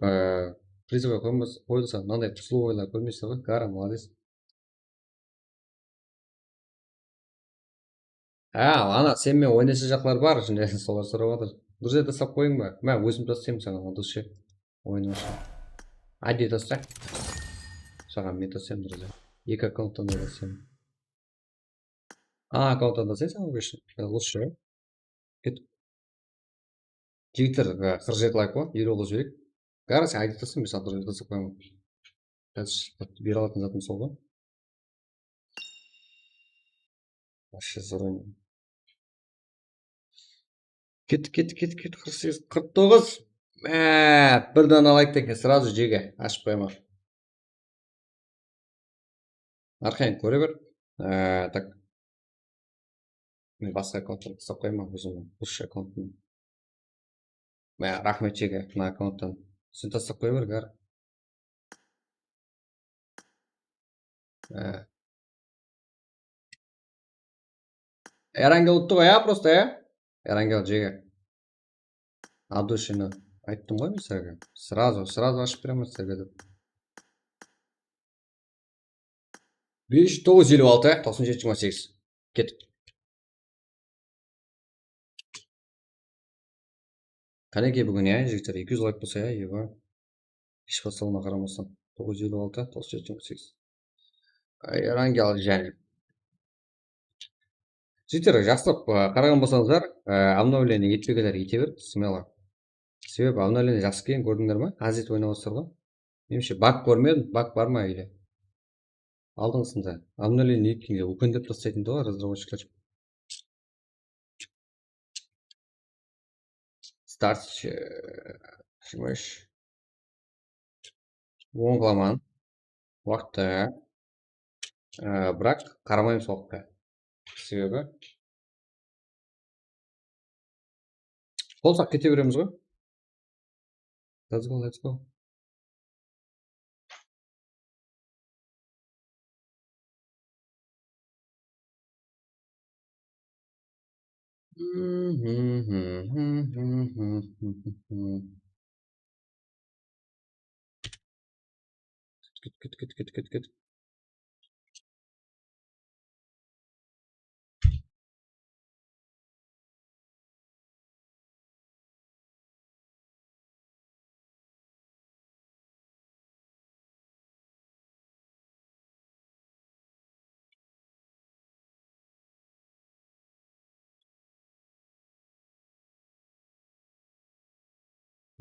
Приза қойылса, мынандай сұлу ойлар көрмейсіз ғой. Гара, молодец. Ана сенмен ойнаса жақлар бар, және солар сұрап отыр. Друзья тастап қойың ба? Мен өзім тастаймын саған, от души. Ойнашы. Айди таста. Саған мен тастаймын, друзья. Екі аккаунттан да тастаймын. Аккаунттан тастайсың ғой, лучше. Кет. Жігіттер 47 лайк қой, 50 қыз жіберейік. Гара, сен айди тастайын, мен саған друзья тастап қоямын. Қазір бере алатын затым сол ғой. Вообще заранее. Кеттік. 48, 49. Бір дана лайк текен сразу жеге ашып қойма. Арқайын көре бер. Так. Мен басқа аккаунттан тастап қойма өзімнің. Лучше аккаунтын. Рахмет жеге мына аккаунттан. Сен тастап қоя бер, Гар. Эрангел ұтты ғой, просто, Эрангел жеге. Абдушины айттым ғой мен сізге. Сразу ашып беремін сізге деп. 5,956, 97,28. Кеттік. Қанеке бүгін, жігіттер, 200 лайк болса, ева. Еш басылына қарамастан. 956, 97,28. Эрангел және. Жігіттер, жақсылап қараған болсаңыздар, обновление етпегелер ете берді, смело. Себебі обновление жақсы кейін көрдіңдер ма? Азет ойнауыстыр ғой. Немше баг көрмедім, баг бар ма или? Алдыңысында обновление еткенге өкіндеп тастайтын ғой разработчиклар. Старт жұмыш. Оң қыламан. Уақытта. Бірақ қарамаймыз уақытта. Себебі болсақ кете береміз ғой. Let's go.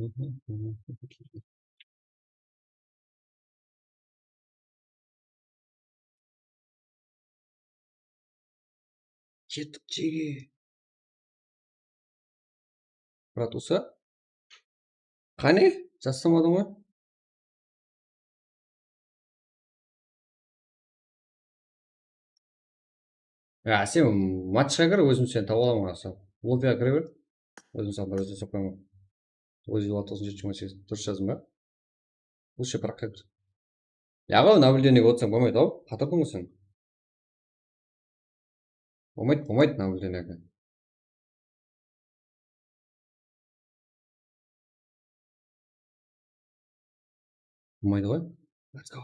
Кет. Кеттік жеге. Брат, осы? Қане? Жастамадың ғой? Сен матчқа кір, өзім сені тауып аламын ғаса. Лоббиға кіре бер. Өзім саған бір жасап қоймын. 9,97,28. Дұрыс жаздым ба? Лучше бірақ кір. Яғы наблюдениеге отырсаң болмайды ау? Қатырдың ғой сен? Болмайды наблюдениеге. болмайды ғой. Let's go.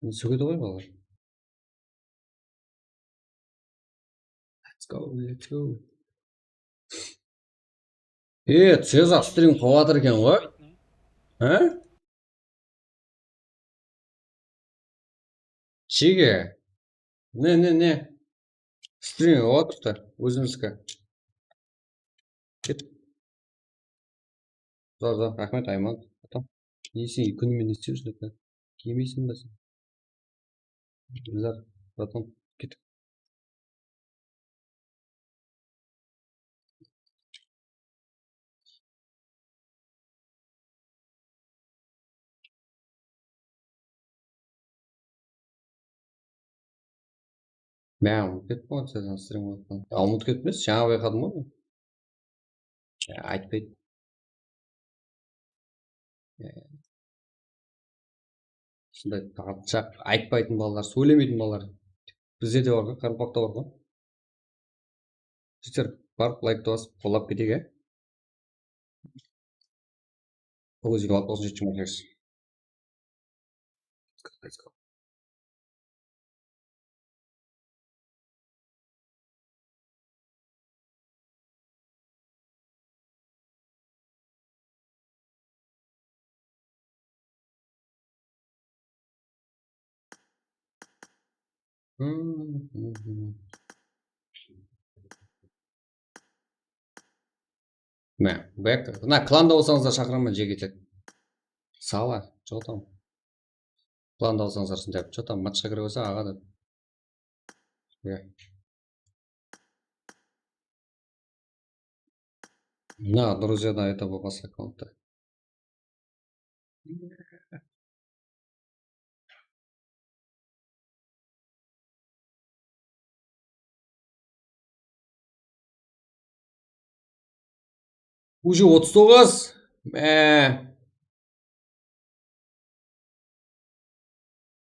Сөгеді ғой балалар. Let's go, let's go. Цезар стрим қойып жатыр екен ғой. Чиге? Не. Стрим қойып жатыр да, өзіміздікі. Кет. Зор, рахмет Айман. Не сен күнімен не істеп жүрсің? Кимейсің ба сен? Зар, братан, кет. Мә, ұмытып кетіп қалған сен стрим қойып жатқан. Ұмытып кетіп емес, жаңа байқадым ғой. Айтпайды. Сондай тартшақ айтпайтын балалар, сөйлемейтін балалар. Бізде де бар ғой, қарақалпақта бар ғой. Сөйтер, барып лайкты басып, қолдап кетейік, Бұл өзіге 67 жұмыр керсін. Let's go. Мә, бәк. Мына кланда болсаңыздар шақырамын, жеге кетеді. Сала, что там? Кланда болсаңыздар сондай, что там, матчқа кіре қойса, аға деп. На, друзья, да, это был вас аккаунта. Уже 39. Мә.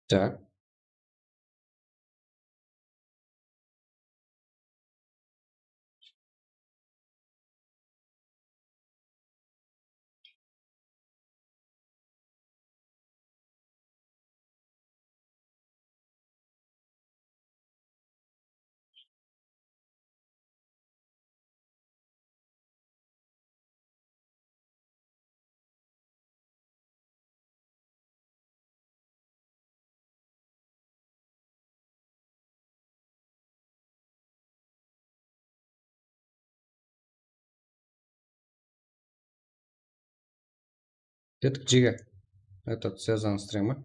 Так. Кеттік жеге. Этот связан стрима.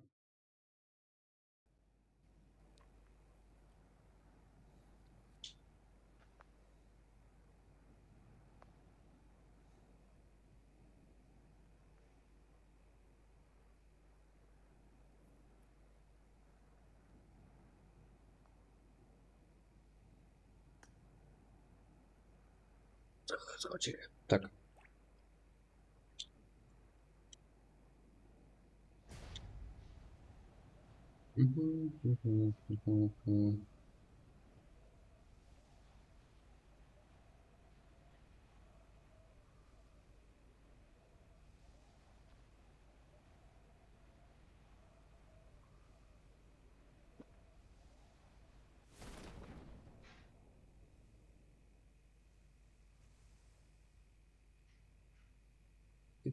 Так.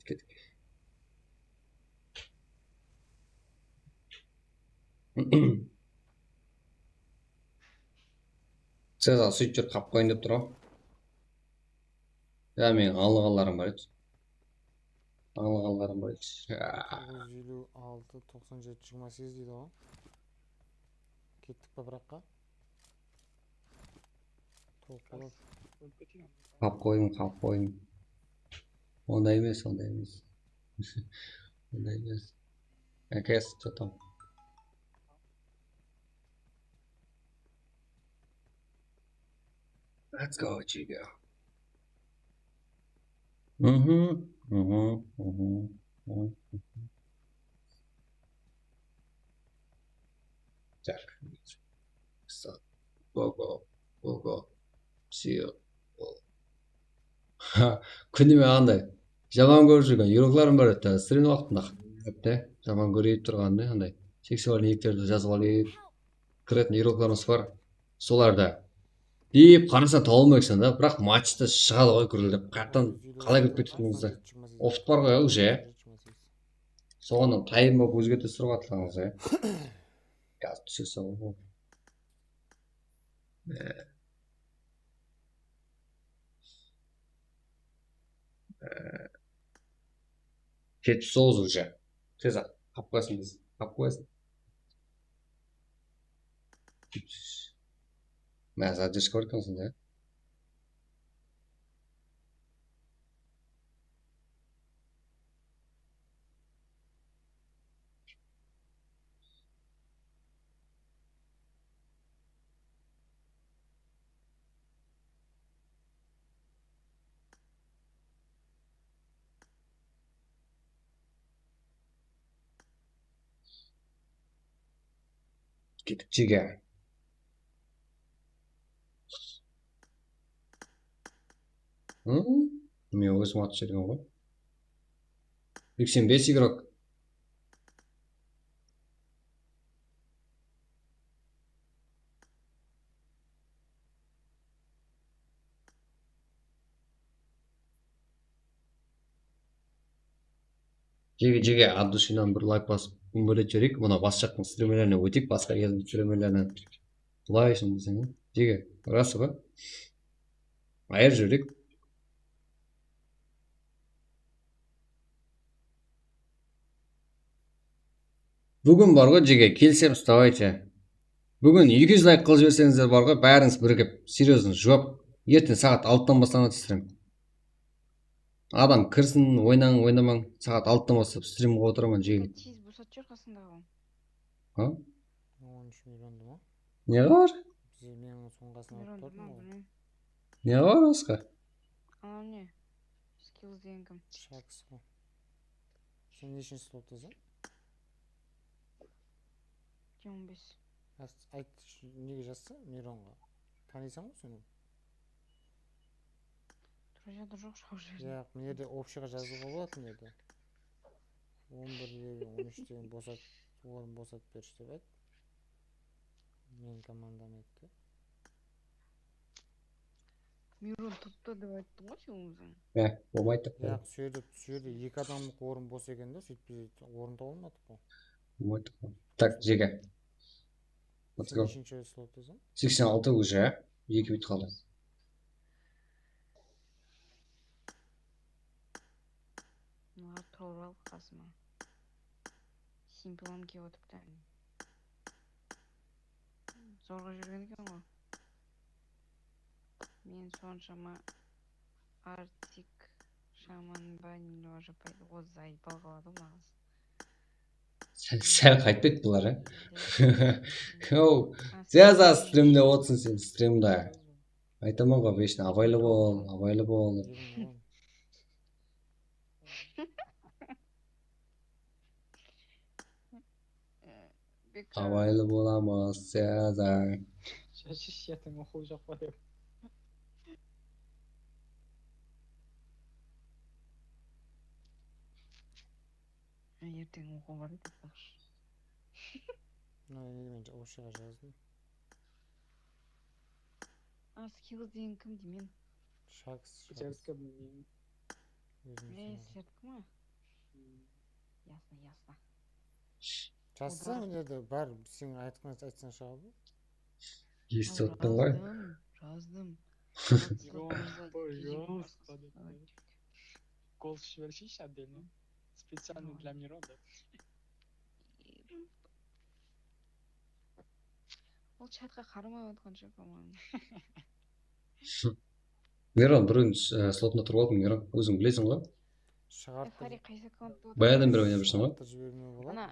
Кет. Цезар сөйтіп жүріп қап қойын деп тұр ғой. Ja, менің алғанларым бар еді. Алғанларым бар еді. 156, 97, 28 дейді ғой. Кеттік па біраққа? Қап қойын. Ондай емес. Ондай емес. Әкес, что там? Let's go, Chigo. Так. Го. Сио. Күніме андай. Жаман көріп жүрген еурокларым бар еді стрим уақытында әпте жаман көріп тұрғанда андай сексуал ниеттерді жазып алып кіретін еурокларымыз бар соларды деп қараса таба алмайсың да бірақ матчта шығады ғой гүрілдеп қаяқтан қалай кіріп кететініңізді офт бар ғой уже соған тайым болып өзгерте тұрып жатырсаңыз қазір түсе салу ғой жетпіс тоғыз уже тез ақ алып қоясың біз алып қоясың мә задержка бар екен сонда кеттік жеге мен өзім атып жіберген ғой 85 игрок жеге от душидан бір лайк басып үмбілет жіберейік мына бас жақтың стримерлеріне өтейік басқа елдің стримерлерінен былай үшін десең жеге расы ба айыр жіберейік бүгін бар ғой жеге келісеміз давайте бүгін 200 лайк қылып жіберсеңіздер бар ғой бәріңіз бірігіп серьезно жуап ертең сағат 6-тан басталады стрим адам кірсін ойнамаң сағат 6-тан бастап стримге отырамын жеге тез босатып жібер қасындағы а 13 миллионды ма не бар біз менің соңғасын алып миллионды тұрдым ма ғой білмеймін не бар басқа анау не скиллз деген кім шакс ғой сен нешінші слоттасың 15 айт неге жазса миронға танисың ғой сені тұра жатыр жоқ шауып жібердім жоқ мына жерде общийға жазуға болады мына жерде 11-дегі 13-тен орын босатып берші деп айт менің командам айтты мирон топта деп айттың ғой сен өзің болмайды деп жоқ сол жерде 2 адамдық орын бос екен да сөйтіп орын таба алмадық қой болмайды так жеге сен нешінші слоттасың 86 уже 2 бит қалды мына тұрып ал қасыма симплан келіп отырыпты зорға жүрген екен ғой мен соншама артик шаман ба не ажапайды о заебал қалады ғой маған сәл қайтпайды бұлар оу жаза стримде отырсың сен стримда айтамын ғой вечно available абайлы боламыз жаза ертең оқу жоқ па деп ертең оқу бар еді айтпақшы мен общийға жаздым скиллз деген кім деймін шакс сердце білмеймін сердка ма ясно жазса мына жерде бар сен айтсаң шығады естіп отырдың ғой жаздым пожалуйста голос жіберсейші отдельно специально для мирода ол чатқа қарамай отқан шығар по-моему мирон біреудің слотына тұрып алдым мирон өзің білесің ғой хари қайсы аккаунтта баяғыдан бері ойнап жүрсің ғой жібермеу болады ана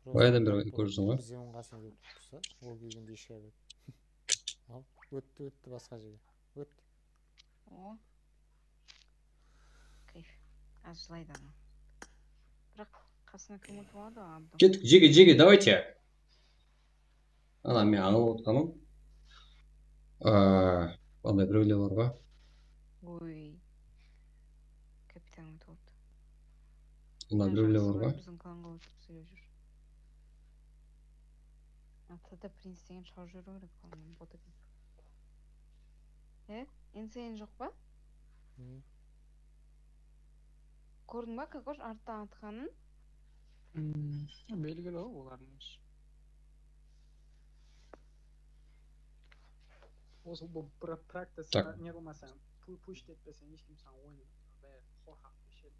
баяғыдан бері ойнап көріп жүрсің ғой бізде оңғасын деп тұрса ол келгенде ешке ал өтті басқа жерге өтті о кайф аз жылайды ана бірақ қасына кім отырып алады ғой абдым кеттік жеге давайте ана мен аңылып отқаным андай біреулер бар ғой ой айтсаң да болды. Мына біреулер бар ғой. Біздің кланға өтіп сөйлеп жүр. Атада принц деген шығарып жүру керек оның бот екен. Инсейн жоқ па? Көрдің ба, Кокош арттан атқанын? Белгілі ғой олардың өзі. Осы бұл практис не қылмасаң, пуш етпесең, ешкім саған ойнайды. Бәрі қорқақ кешеді.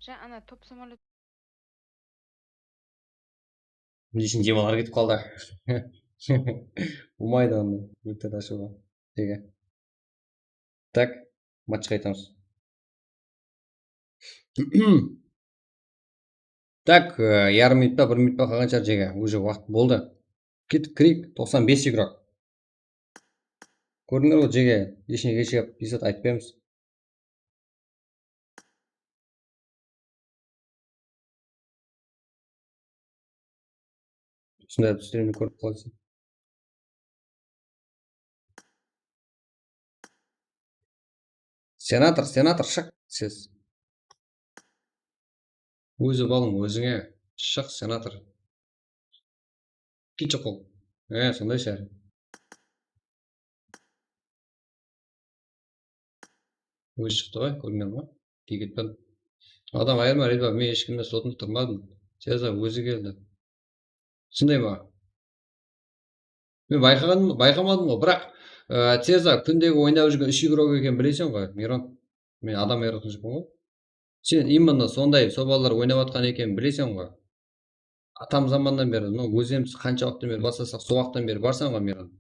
Жа, ана топ самолет. Мен үшін демалар кетіп қалды. Болмайды оны өлтір ашуға. Теге. Так, матчқа айтамыз. Так, ярым минут па, 1 минут па қалған шығар жеге. Уже уақыт болды. Кеттік кірейік, 95 игрок. Көрдіңдер ғой жеге, ешіне кешігіп, бесат айтпаймыз. Сондай түстерімді көріп қалайсың. Сенатор, шық, сіз. Өзі балың өзіңе, шық, сенатор. Кетші қол. Сондай шәрі. Өзі шықты ғой, көрінген ғой. Кегетпен. Адам айырма, редба, мен ешкімде сотында тұрмадым. Сеза өзі келді. Сындай ма? Мен байқамадым ғой, бірақ Сеза күндегі ойнап жүрген 3 игрок екен білесің ғой, Мирон. Мен адам айыратын жүрмін ғой. Сен именно сондай собалар ойнап атқан екен білесің ғой. Атам заманнан бері, өзіміз қанша уақыттан бері басасақ, сол уақыттан бері барсаң ғой, Мирон.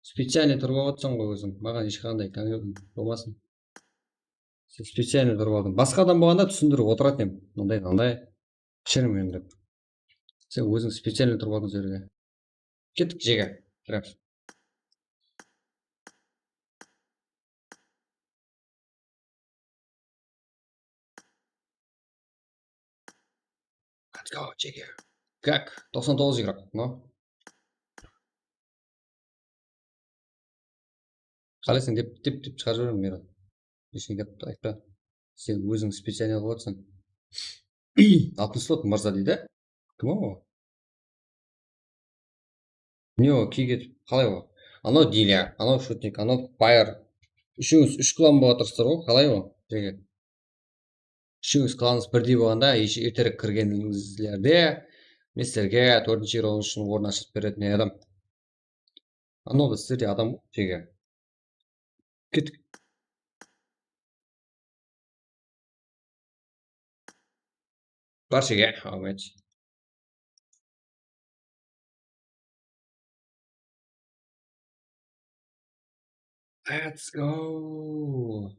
Специально тұрып алғансың ғой өзің. Маған ешқандай көңілім болмасын. Сен специально тұрып алдың. Басқа адам болғанда түсіндіріп отыратын едім. Мындай. Шермен деп. Сен өзің специально тұрып алдың жерге. Кеттік жеге. Кіреміз. Let's go, жеге. Как? 99 игрок, Қалайсың деп шығарып жүрмін, Мирон. Ешіне кеп айтпа. Сен өзің специально қылып отырсың. Алтын слот мырза дейді. Кім о? Не о, кетіп, қалай о? Анау Диля, анау Шутник, анау Пайер. Үшіңіз 3 клан болға тұрсыздар ғой, қалай о? Жеге. Үшіңіз кланыңыз бірдей болғанда, ертерек кіргеніңіздерде мен сіздерге 4-ші раунд үшін орын ашып беретін адам. Анау да сіздерде адам ғой, жеге. Кеттік. Бар жеге, алмайды. Let's go.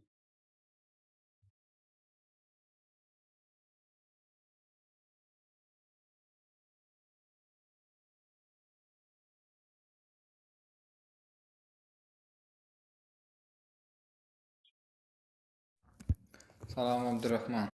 Салам, Абдурахман.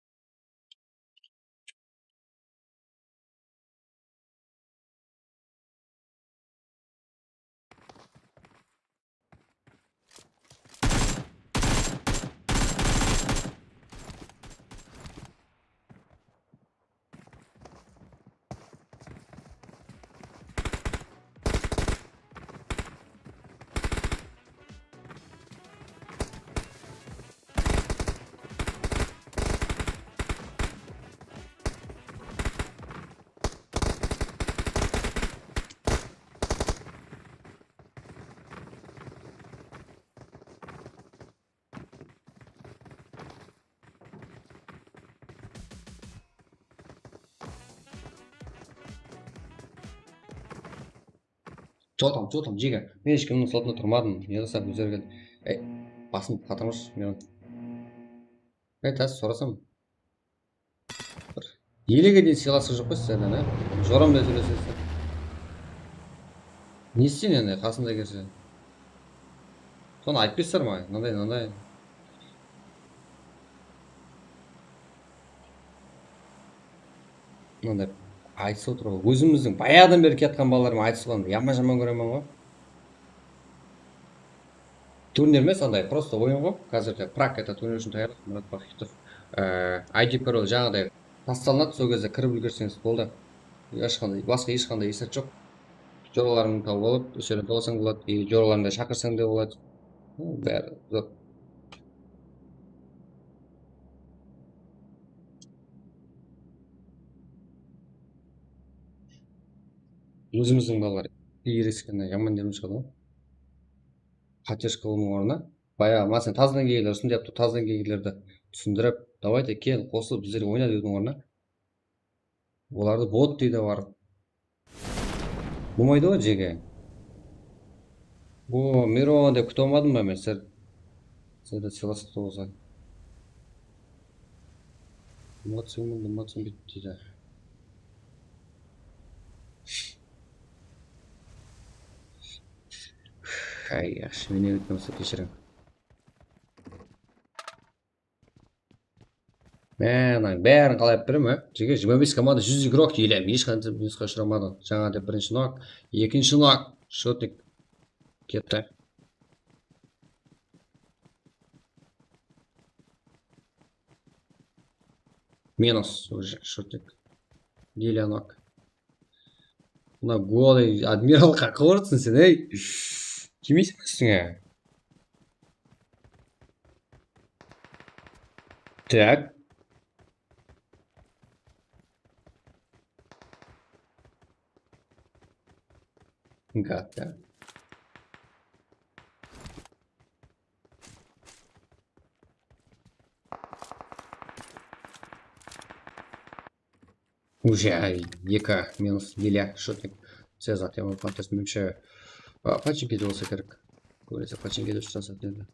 Жотам, жеге. Мен ешкімнің сотында тұрмадым. Не қылсам өздері келді. Басым қатырмаш, Мирон. Тәсі сорасам. Елеге дейін сыйласы жоқ қой сіздерден, Жорам да сөйлесесіздер. Не істейін енді, қасында келсе? Соны айтпайсыздар ма? Мынандай. Мынандай айтысып отыр ғой. Өзіміздің баяғыдан бері кеткен балалармен айтысып қалғанды жаман көремін ғой. Турнир емес, андай просто ойын ғой. Қазір прак это турнир үшін даярлық, Мұрат Бахитов ID пароль жаңағыдай тасталынады, сол кезде кіріп үлгерсеңіз болды. Басқа ешқандай есеп жоқ. Жораларыңды тауып алып, осы жерден тоғысаң болады, жораларыңды шақырсаң да болады. Бәрі зор. Өзіміздің балалар ерескені жаман демін шығады ғой. Поддержка болмау орнына баяғы мәселен таздан келгендер осындай деп таздан келгендерді түсіндіріп, давайте кел қосылып біздерге ойна деудің орнына оларды бот дейді барып. Болмайды ғой жеке. О, Мирон деп күте алмадым ба мен сіздерді сыйластық болса. Эмоцияң бітті дейді. Ай, yaxshi, мен өткен болса кешірім. Мен бәрін қалап берем, жеке 25 команда 100 игрок елем, ешқандай минусқа ұшырамады. Жаңа деп бірінші нок, екінші нок, шотник кетті. Минус уже шотник. Деля нок. Мына голый адмирал қақы ұрсың сен, ей. Кемейсің үстіңе. Так. Гад, да. Уже екі минус Деля шотник. Сезат, я фантаст менше патчинг болса керек. Говорится, патчинг жасап деді.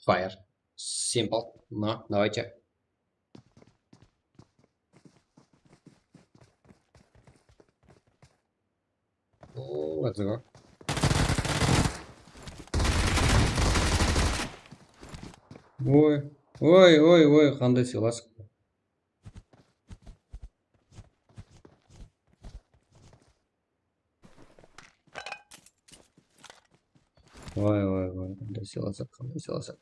Fire. Simple. Но, давайте. Let's go. Ой, қандай сыйластық. Ой, қандай сыйластық.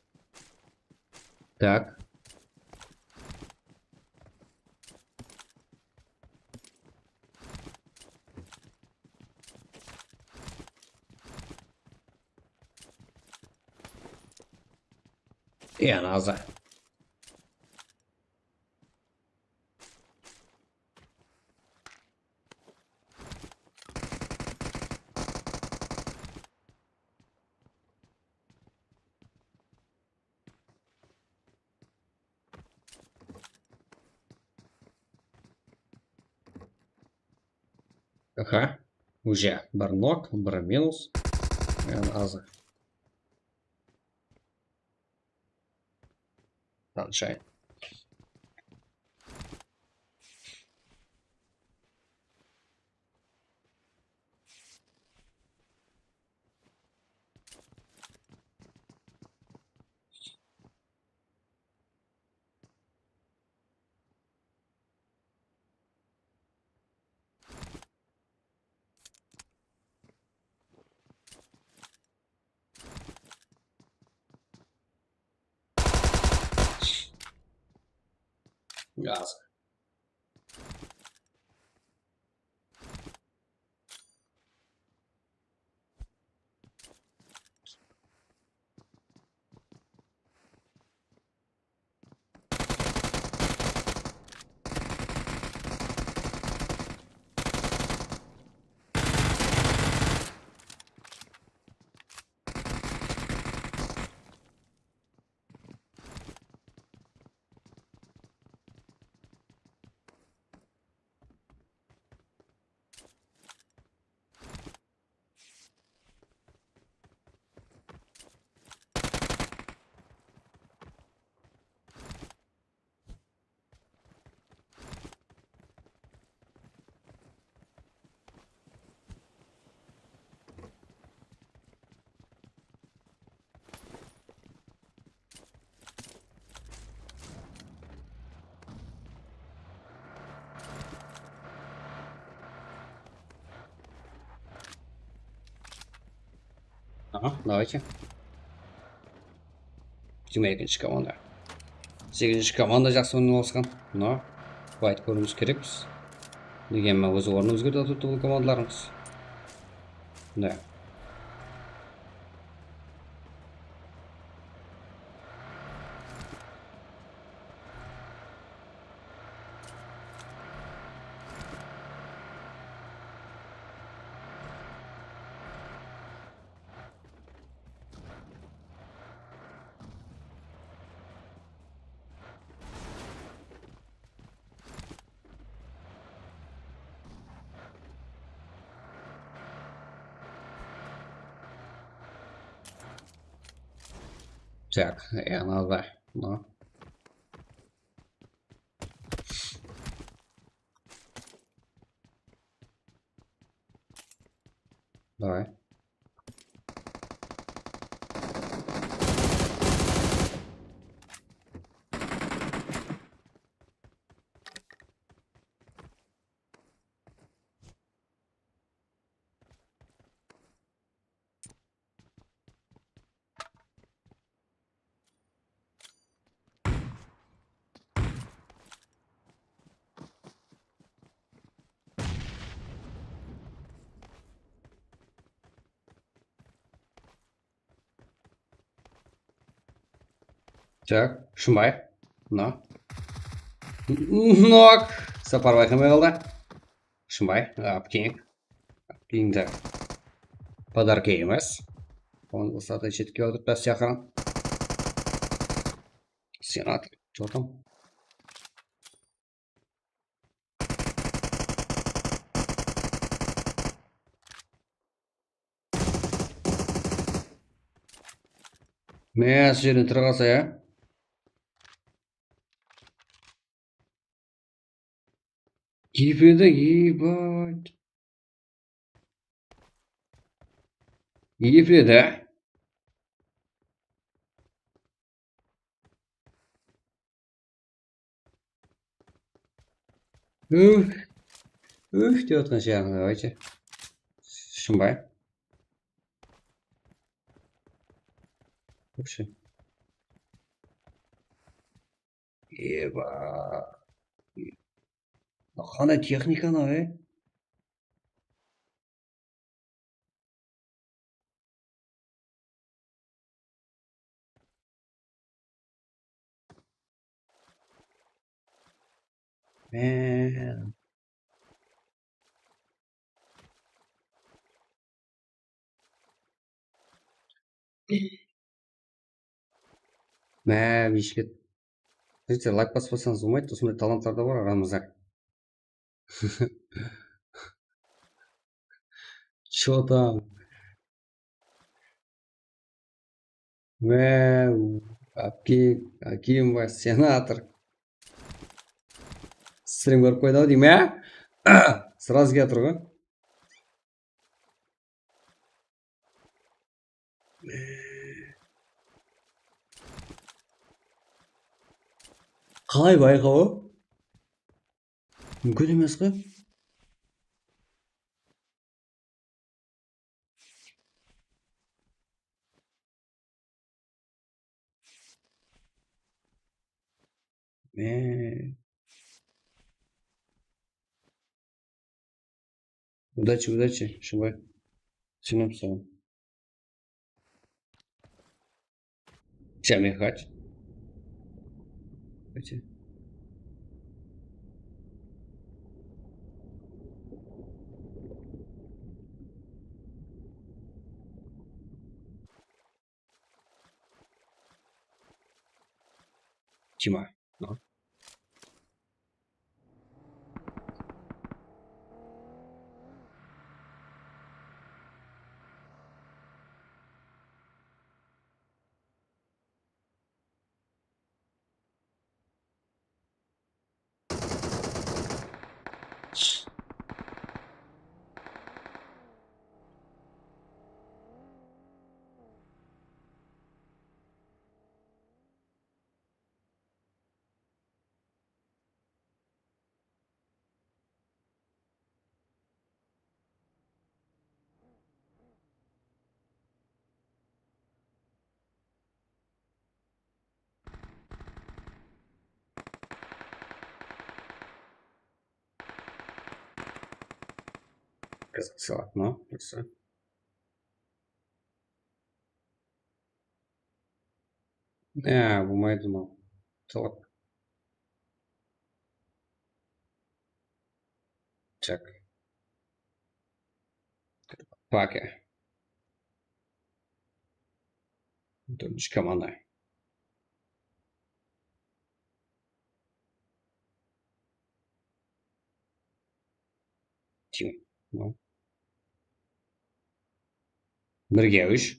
Так. И она за. Ага, уже барнок, минус. И она за. Sunshine. Газ. Ага, давайте. 22-ші команда. 8-ші команда жақсы орналасқан. Мына байт көруіміз керекпіз. Дегенмен өз орнын өзгертіп отыр бұл командаларымыз. Да. Так, надо. Ну. Давай. Так, Шымбай. Мына. Нок. Сапар байқамай қалды. Шымбай. Апкинг. Апкингді. Подарки емес. Он высоты четке отырып та сияқырын. Сенатор. Что там? Мәз жерден тұрғаса, я? Ебеді, ебать. Ебеді. Деп отқан сияқын, давайте. Шымбай. Вообще. Еба. Қандай техника анау, Man. Мә, бешкет. Знаете, лайк баспасаңыз болмайды, осындай таланттар да бар арамызда. Чё там? Мә, Аким ба, сенатор. Стрим көріп қойды ау деймін, ә? Сразу келіп тұр ғой. Қалай байқауы? Мүмкін емес қой. Удачи, Шыбай. Сенем саған. Чамехать. Тима. Ну. Казак салат, но жақсы. Болмайды мынау. Салат. Так. Паке. Төртінші команда. Тим. Ну. Бірге үш.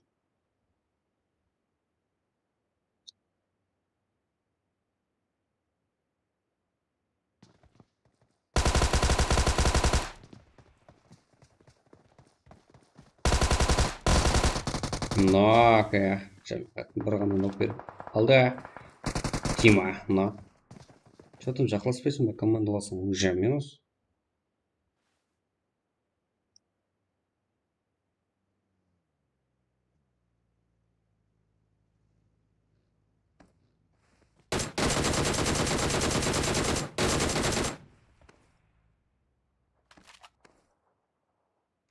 Но, бір ғана нок беріп алды. Тима, но. Что там жақласпайсың ба командаласың? Уже минус.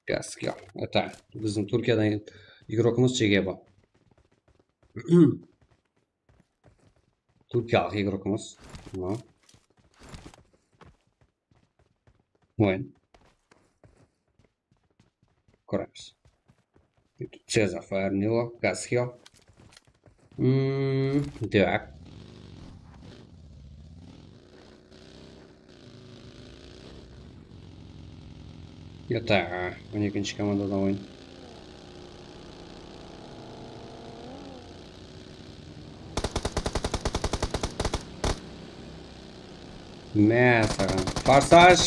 Gaskill. Это біздің Түркиядан игрокымыз Чегеба. Түркиялық игрокымыз. Но. Ойын. Көреміз. Цезар Файернило, Gaskill. Так. Это 12-ші командада ойын. Мә саған. Форсаж!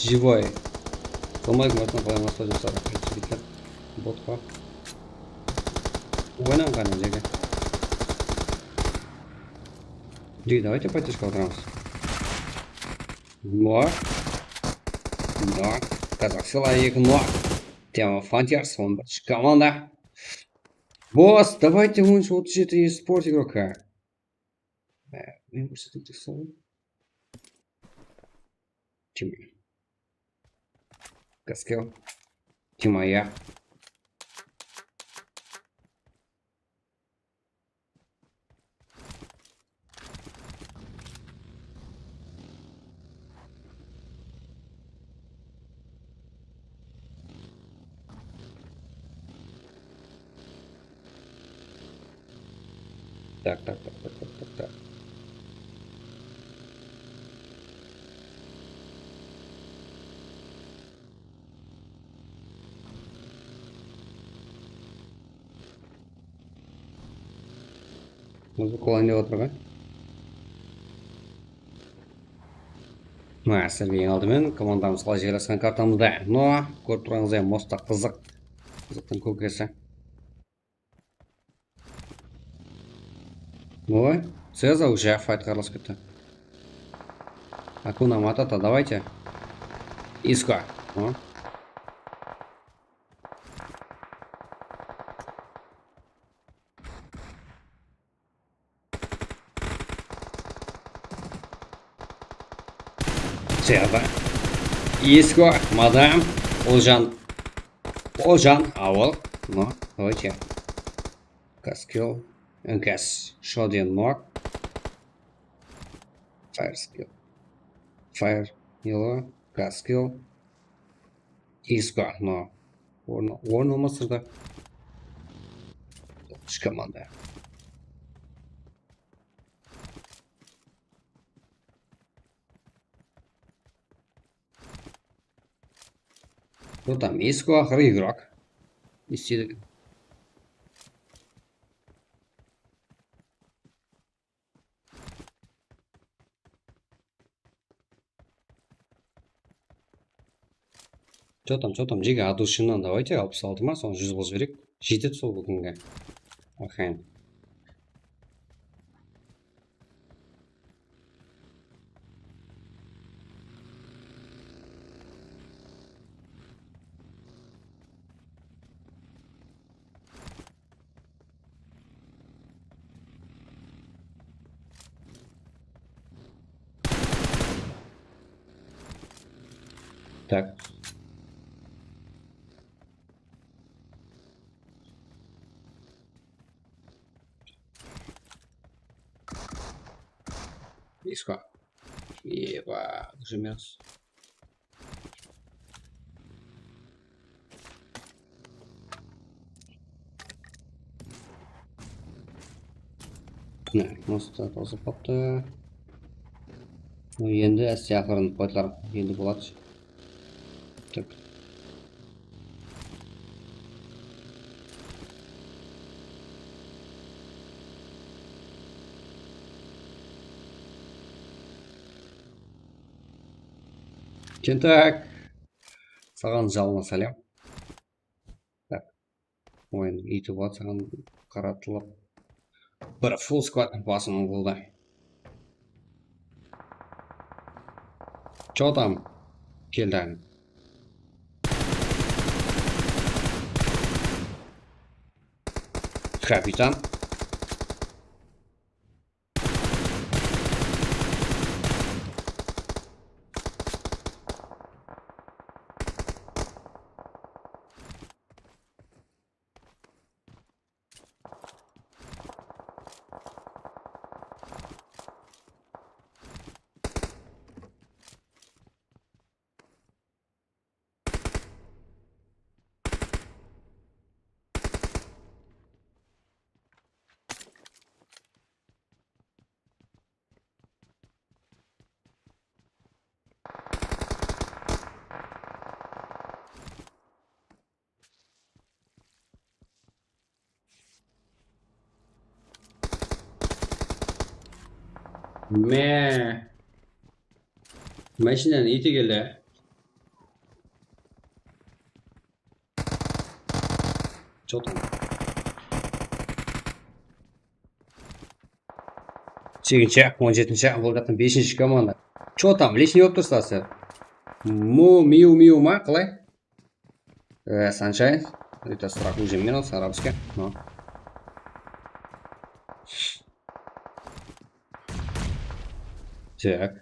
Живой. Қылмайдың артына қалай массаж жасар. Ботқа. Ойнам ғана жеге. Жеге, давайте поддержка отырамыз. Но. Казак силовик, но. Тема Фантьерс, он команда. Босс, давайте лучше вот это и спорт игрока. Мне кажется, ты слово. Тима. Gaskill. Тима я. Так. Музыка ойнап отыр ғой. Сіздерге ең алдымен командамызға жайласқан картамызда. Но, көріп тұрғаныңыздай моста қызық. Қызықтың көкесі. Ой, Цеза уже файтқа араласып кетті. Акуна Матата, давайте. Иско. Цеза. Иско, мадам. Олжан, ауыл. Ну, давайте. Gaskill. НКС. Шодин нок. Файернило. Gaskill. Иско, но. Орын olmasa da. Команда. Ну там Иско, ахыры игрок. Истедік. Что там, жеге от душиннан давайте 66 ма, соны 100 қылып жіберейік. Жетеді сол бүгінге. Ахайын. Так. Иска. Еба, жмёс. Моста тосып қапты. Енді әсте ақырын қойдылар. Енді болады. Так. Кентак. Саған жалына сәлем. Так. Ойын иті болады саған қаратылып. Бір фулл сквад басымың болды. Чё там? Келді. Капитан. Мә. Машинаның иті келді. Чё там? 8-ші, 17-ші, бұл жақтың 5-ші команда. Чё там? Лишний болып тұрсыздар сіздер? Миу ма? Қалай? Sunshine. Это страх уже минус, арабский. Но. Так.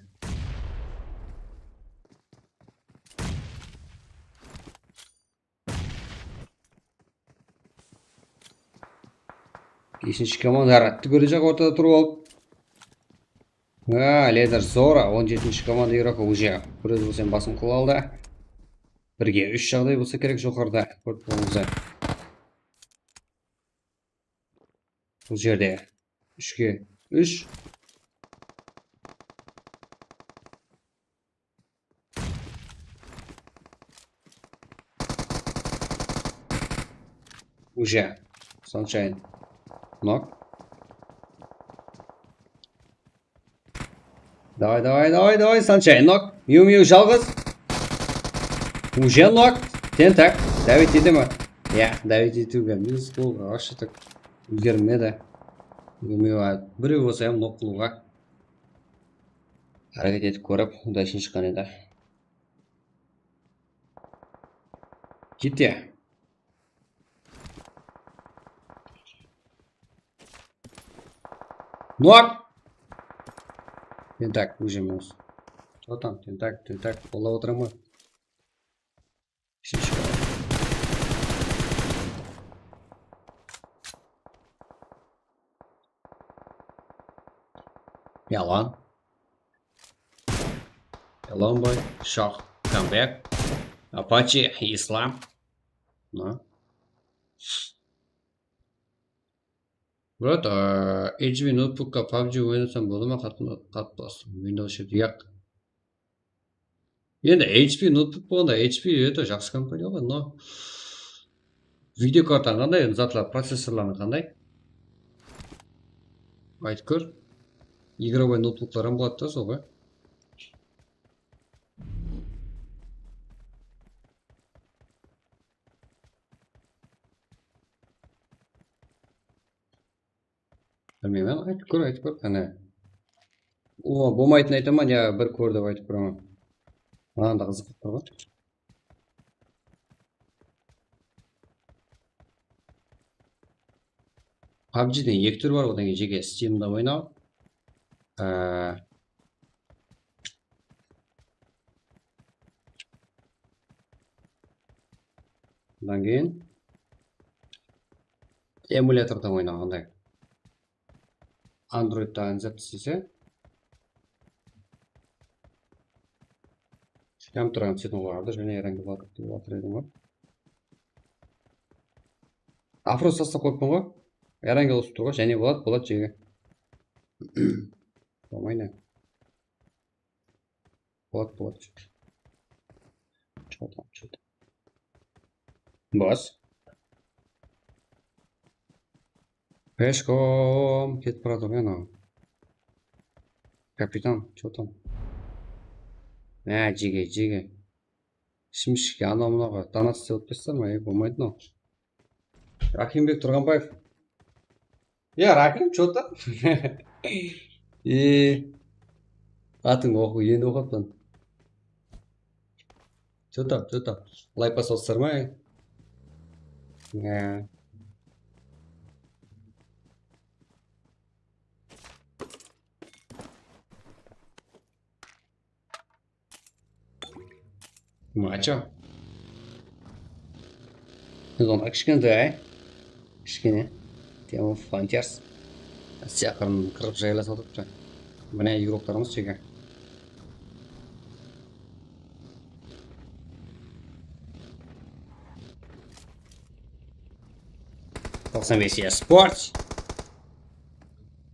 Бесінші команда аратты көре жақ ортада тұрып алып. Ледер Зора, 17-ші команда игрокі уже көреді болсам басым қыл алды. Бірге 3 жағдай болса керек жоғарда. Көріп болыңыздар. Бұл жерде 3-ке 3. Уже. Sunshine. Нок. Давай, Sunshine, нок. Миу, жалғыз. Уже нок. Тентак. Давид еді ма? Давид етуге. Минус қолға ашытық. Үлгермеді. Біреу болса нок қылуға. Әрекет етіп көріп, удачын шыққан еді. Кетте. Нок! Тентак, уже минус. Что там? Тентак, пола отырамы? Ялан бой. Шах. Камбэк. Апачи. Ислам. На. Брат, HP ноутбукқа PUBG ойнасам болды ма? Қатпас. Windows шепті яқ. Енді HP ноутбук болғанда HP өте жақсы компания ғой, но видеокартаң қандай, затлар процессорларың қандай? Айтып көр. Игровой ноутбуктарым болады да сол ғой. Білмеймін, айтып көр, қане. Болмайтын айтаман, я бір көр деп айтып көремін. Маған да қызық тұр ғой. PUBG-ден 2 түр бар, одан кейін жеке Steam-да ойнау. Одан кейін эмуляторда ойнағандай. Android'da NZ істесе компьютерге сигналдарды және herhangi bir деп жатыр едім ғой. Опрос тастап қойыппын ғой. Herhangi olsun тұр ғой, және болады жеге. Болмайды. Болады. Что-то. Бас. Пешком кетіп бара жатыр ғой. Капитан, что там? Жеге. Шимшікке анау-мынауға донат істеп отпайсыздар ма? Болмайды мынау. Рахимбек Тұрғанбаев. Рахим, что там? Атың оқу, енді оқыптын. Что там? Лайк басасыздар ма? Мачо. Сонда кішкентай. Кішкене. Тема фантияс. Сияқырын қырып жайласа отырыпты. Міне игроктарымыз жеге. Тоқсан бес спорт.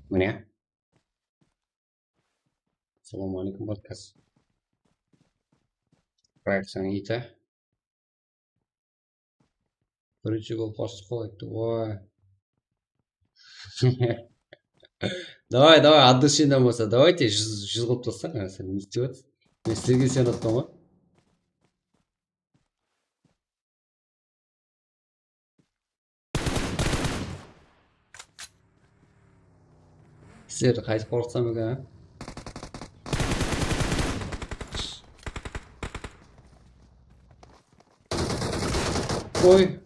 Міне. Ассалаумағалейкум подкаст. Проекцияның иті. Бірінші гол пасты қойыпты. Ой. Давай, от души болса. Давайте 100 қылып тастаң. Сен не істеп отырсың? Мен сіздерге сен отқан ғой. Сіздерді қайтып қорқытсам екен, Ой.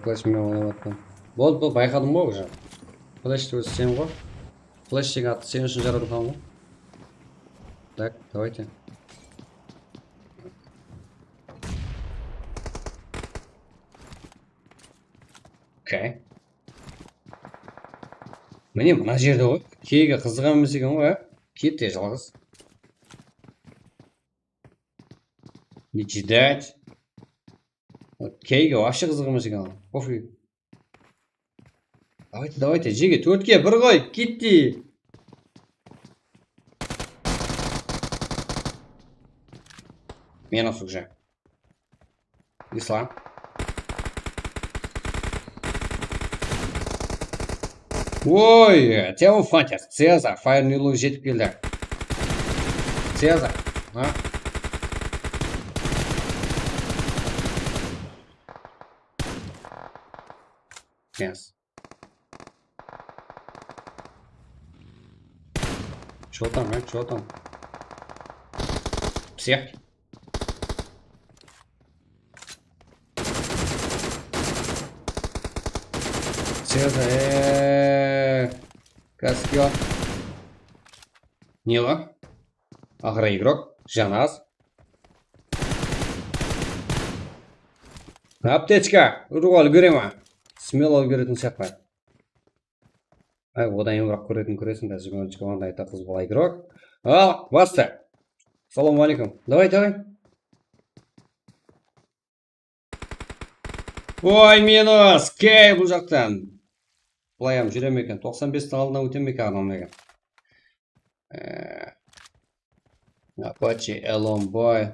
Флешмен ойнаватқан. Болды, байқадым ғой уже. Флешті өзі сен ғой. Флеш деген атты сен үшін жаратылған ғой. Так, давайте. Окей. Міне мына жерде ғой. Кейге қызыған емес екен ғой, Кетте жалғыз. Не ждать. Кейге вообще қызық емес екен. Пофиг. Давайте, жеге, 4-ке 1 ғой, кетті. Минус уже. Ислам. Ой, тема фантас. Цезар, файрный луз жетіп келді. Цезар, Yes. Что там? Всех? Цезарь. Каскё. Нила. Агроигрок. Жаназ. Аптечка. Ұрып үлгере ма? Смело үлгеретін сияқты. Одан емірақ көресің, да жүгінші команда айта қыз бала игрок. Ал, басты. Ассалаумағалейкум. Давай. Ой, минус. Кей бұл жақтан. Бұлайам жүрем екен. 95-тің алдынан өтем екен арнам екен. Apache, Elon Boy.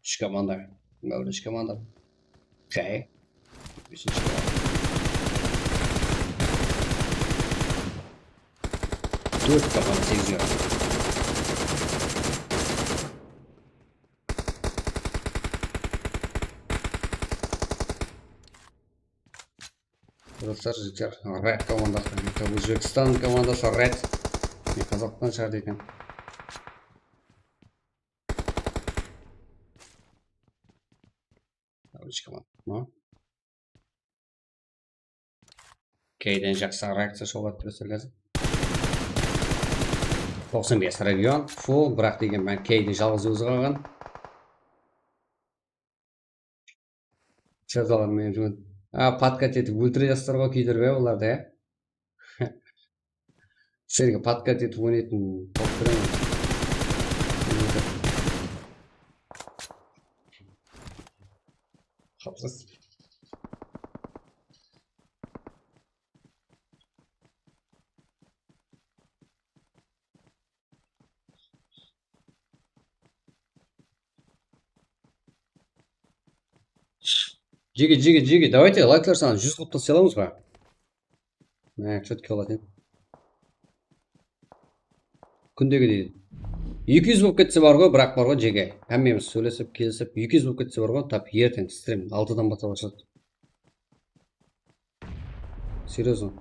3 команда. Böyle 3 команда. Окей. 5-ші команда. 4 команда 8 жер. достар, жігіттер, Red командасы, Өзбекстан командасы Red. Қазақстан шығарды екен. Кейден жақсы реакция шолады достар қазір. 95 регион, фул, бірақ деген мен кейде жалғыз өзі қалған. Жазалар мен жүмін. Подкат етіп өлтіре жастар ғой кейдерге оларды, Сенге подкат етіп ойнайтын тоқтырамын. Қапсыз. Жеге, давайте лайклар саны 100 қылып тастайламыз ба? Четке алатын. Күндегі дейді. 200 болып кетсе бар ғой, бірақ бар ғой жеге. Әммеміз сөйлесіп, келісіп, 200 болып кетсе бар ғой, тап ертең стрим 6-дан бата башылады. Серьезно.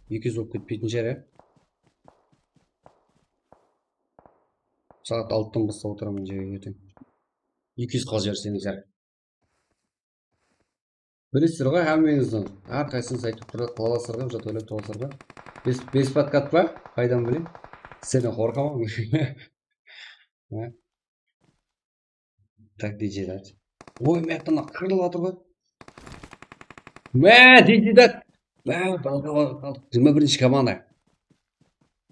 200 болып кетпейтін жер, Сағат 6-дан бастап отырамын жеге ертең. 200 қал жіберсеңіздер. Білесіздер ғой, әммеңіздің әрқайсыңыз айтып тұрады, қаласырға, жат ойлап тоғысырға. Бес подкат па? Қайдан білейін? Сені қорқамам. Так, дежидат. Ой, мәттіні қырылып атыр ғой. Дежидат. 21-ші команда.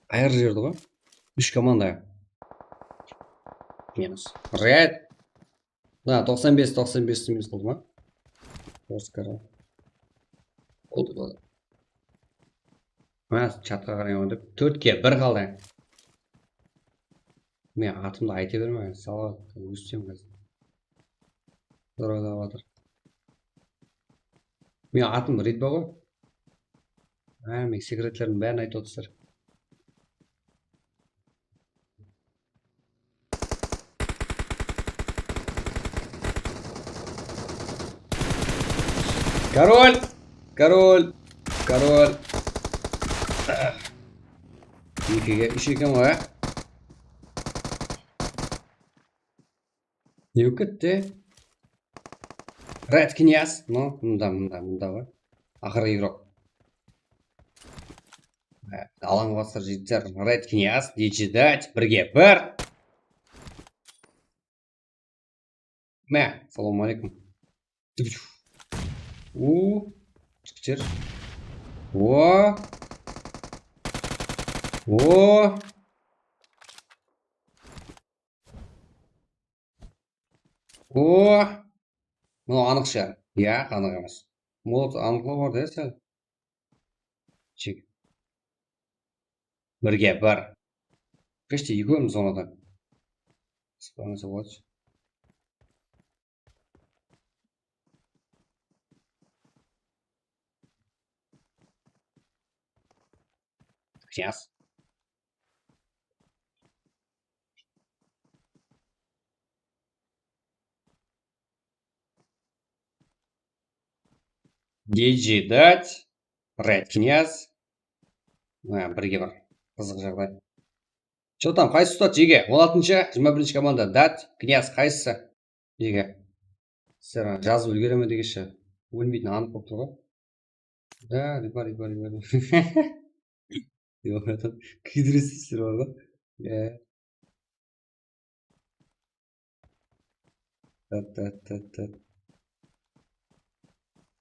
Айыр жерді ғой. 3 команда. Минус. Ряд. 95 минус болды ма? Оскара. Oldu bu. Çatқа қарай өндіп. 4-ке 1 қалды. Мен атымды айта берме. Сала өстем қазір. Дұрада батыр. Мен атым ритба ғой. Мен секретлердің бәрін айтып отырсыздар. Король. Екеге 3 екен ғой, Не болып кетті? Ред князь. Мұнда ғой. Ақыры игрок. Алаңғы бастар жеттер. Ред князь. Дечидать. 1-1. Салам алейкум. Çıkır. Bunu anıq şey. Ya, anıq емес. Молот анықлау бар да сәл. Чек. 1-1. Почти екеуміз зонада. Спаңызы болады. Сейчас. Дежидать. Ред князь. Бірге бар. Қызық жағдай. Что там, қайсы ұстады жеге? 16-шы, 21-ші команда. Дат, князь қайсысы? Жеге. Сіздер жазып үлгереме дегеші. Өлмейтін анық болып тұр ғой. Да, бар. Күйдіресіздер бар ғой.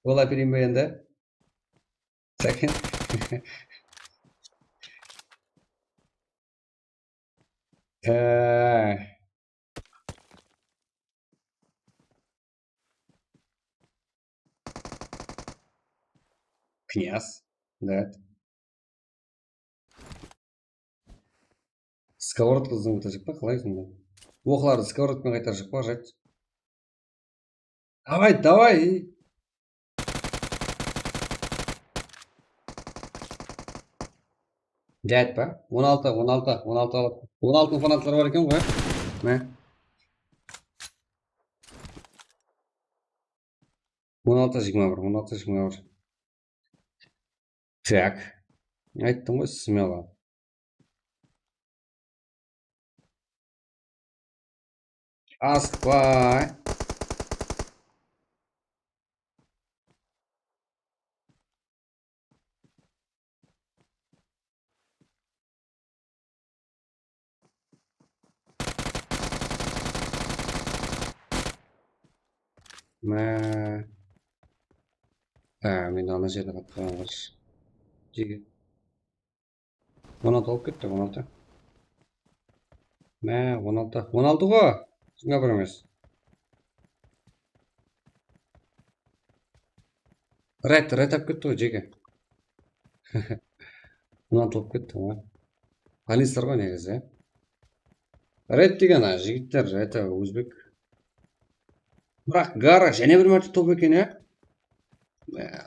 Олай берейін бе енді? Сәкен. Князь. Да. Сковородка қызың қайтаржық па? Қалай сонда? Оқыларды сковородкамен қайтаржық па? Жайт. Давай. Жайт па? 16 алып. 16 фанатлар бар екен ғой? 16-21. Так. Айттым ғой смело. Асықпай. Мә. Мен ана жерде қалып қалған қарсы. Жеге. 16 алып кетті, 16. Мә, 16. 16 ғой. Сыңа бір емес. Рәт алып кетті ғой, жеге. 16 алып кетті ғой. Полистер ғой негізі. Рәт деген жігіттер, это өзбек. Бірақ Гара және бір мәрте топ екен,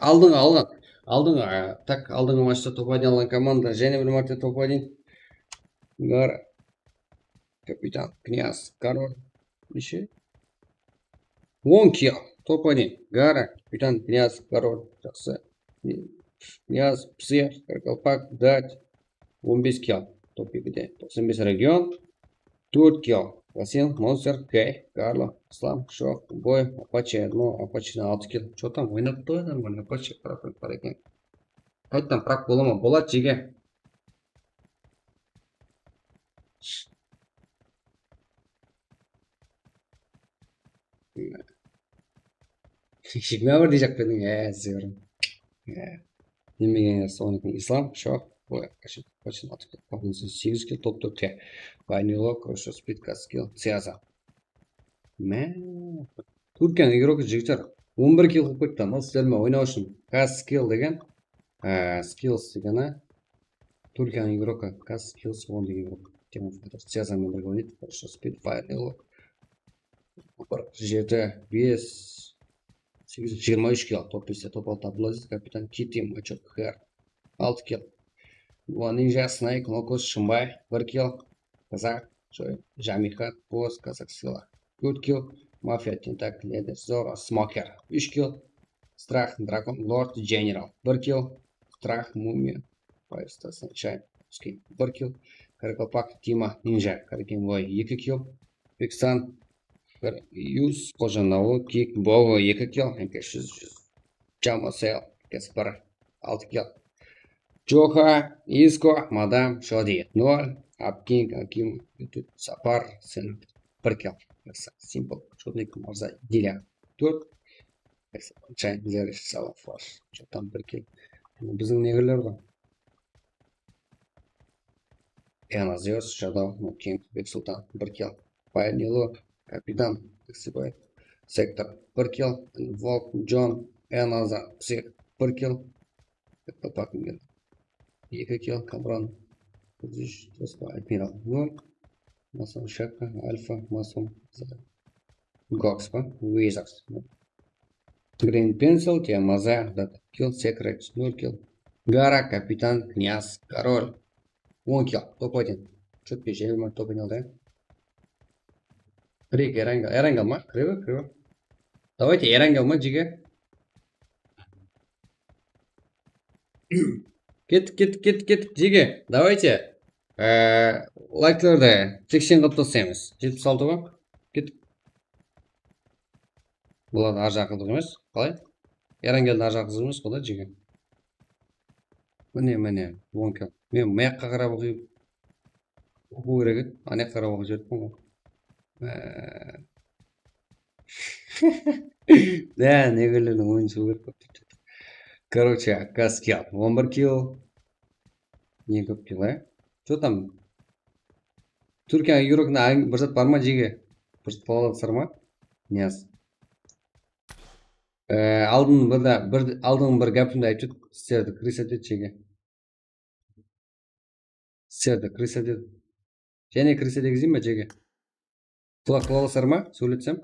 Алдыңа алған. Алдыңа матчта топ-1 алған команда және бір мәрте топ-1. Гара. Капитан, князь, король. Неше? 10 килл. Топ-1. Гара, капитан, князь, король. Жақсы. Князь, псих, колпак, дать. 15 килл. Топ-2-де. 95 регион. 4 килл. Васил, Монстер, Кей, Карло, Ислам, Шок, Бой, Апачи, Апачи 6 килл. Что там? Ойнап қойған ғой, Апачи бар екен. Қайттан прак бола ма? Болады, жеге. Жигма бір дей жақ бедің, зерім. Немеген соғын Ислам, Шок, Бой, Апачи 6 килл. Папынсын 8 килл, топ-4-те. Вайнило, Крошо, Спид, Каскил, Цеза. Мә. Түркияның игрокі жігіттер 11 килл қылып кетті. Бұл сіздермен ойнау үшін Каскил деген Skills дегені Түркияның игрокі Каскилс 10 деген игрок. Цезамен бірге ойнайды. Крошо, Спид, Вайнило. 7, 5, 8, 23 килл. Топ-5-те, топ-6 Абдулазиз, капитан Кити, Мачок, Хэр. 6 килл. Нинжа, Снайк, Локос, Шымбай, 1 килл. Казак, Жамиха, Бос, Казак Сила. 4 килл. Мафия, Тентак, Ледер, Зора, Смокер. 3 килл. Страх, Дракон, Лорд, Дженерал. 1 килл. Страх, Мумия. Пайста, Санчай, 1 килл. Каракалпак, Тима, Нинжа, Каракимбой, 2 килл. Пикстан, Юз, Кожанауы, Кик, Бова, 2 килл. Чама, Сел, Кеспар, 6 килл. Джоха, Иско, Мадам, Шоди, 0. Апкинг, Аким, Сапар, Сен, 1 килл. Simple, Чудник, Марза, Диля, 4. Чай, Зериш, Сала, Флаш. Что там 1 килл. Біздің негрлер ғой. Эназиос, Шадау, Кинг, Бексултан, 1 килл. Пайнило, Капитан, Тексибай, Сектор, 1 килл. Волк, Джон, Эназа, Псих, 1 килл. Это так, 2 килл. Кабран, Адмирал, 0. Масон, Шепка, Альфа, Масон, Гокс, Визакс. Грин Пенсил, Тиамаза, Дат, Килл, Секрет, 0 килл. Гара, Капитан, Князь, Король, 10 килл. Топ-1. Что-то печально, топ-1, да? Крик, Эренгел, ма? Криво. Давайте Эренгел, ма, жиге. Кет, жиге. Давайте. Лайкларды 80 қылып тастаймыз. 76 ғой. Кет. Бұлар ар жақ қызық емес. Қалай? Эренгелдің ар жақ қызық емес қой да, жиге. Міне, 10 килл. Мен маяққа қарап оқу керек еді. Ана қарап оқып жіберіппін ғой. Да, негрлердің ойын шығу керек көп. Короче, Каскил 11 килл. Не көп килл, Что там? Түркия игрокна бір зат бар ма, жеге? Бір зат қаладатсыр ма? Нияз. Алдың бір гәпімді айтып жүр. Сіздерді крыс етеді, жеге. Сіздерді крыс етеді. Және крыс едегізейін ба, жеге? Құлақ қаладатсыр ма? Сөйлетсем?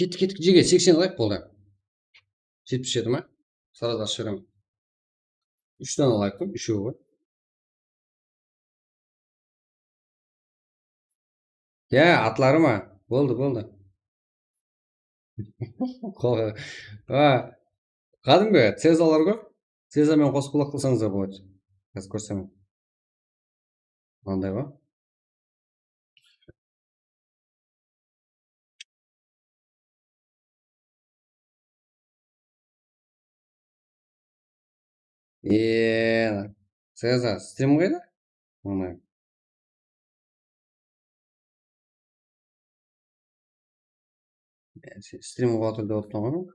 Кеттік, жеге, 80 лайк болды. 77 ма? Сразу ашып жіберемін. 3 дана лайк қой, 3-еу ғой. Атлары ма? Болды. Кәдімгі цезалар ғой. Цезамен қосып құлақ қылсаңыздар болады. Қазір көрсем. Мынандай ғой. Цеза, стрим қайда? Мына. Стрим қылып отыр деп отырмын ғой.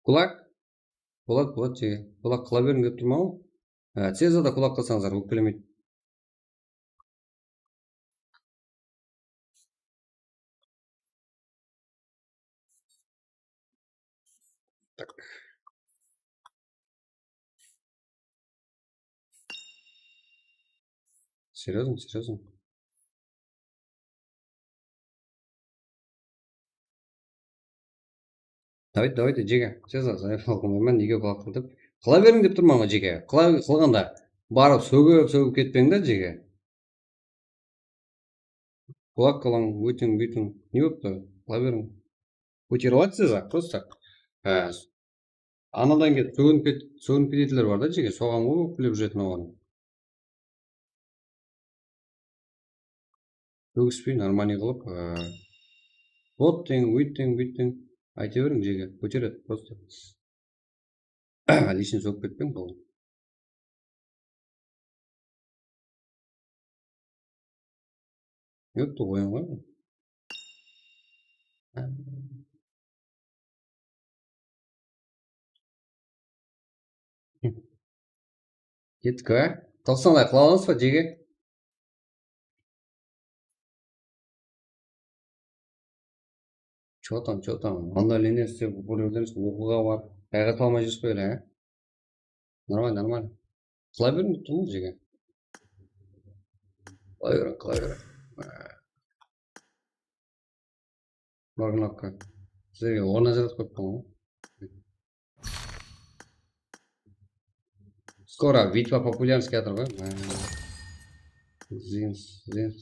Құлақ? Болады жеге. Құлақ қыла берің деп тұрмын ғой. Цезада құлақ қылсаңыздар өкпелемейді. Так. Серьезно? Давайте, жеге. Цеза, мен неге құлақ қыл деп. Қыла берің деп тұрмын ғой жеге. Қылғанда барып сөгіп кетпеңдер жеге. Құлақ қылың, өйтің, бүйтің. Не болыпты? Қыла берің. Көтеріп Цеза, просто. Анадан кетіп сөгініп кететілер бар да жеге. Соған ғой өкпелеп жүретін оған. Өгіспей нормальный қылып. Оттың, өйттің. Айта берің жеге. Көтереді просто. Лишний сөгіп кетпең бұл. Өтті ойын ғой. Кеттік, Тылсаңлай қылалыңыз ба жеге? Чё там? Анда ленес деп көрердіңіз, оқуға бар. Қайға қалмай жүрсіз бе, Нормально. Қыла берің деп тұрмын жеге. Қыла берің. Бар кнопка. Сізге орнына жатып қойып ғой. Скоро битва популярность жатыр ғой. Зинс,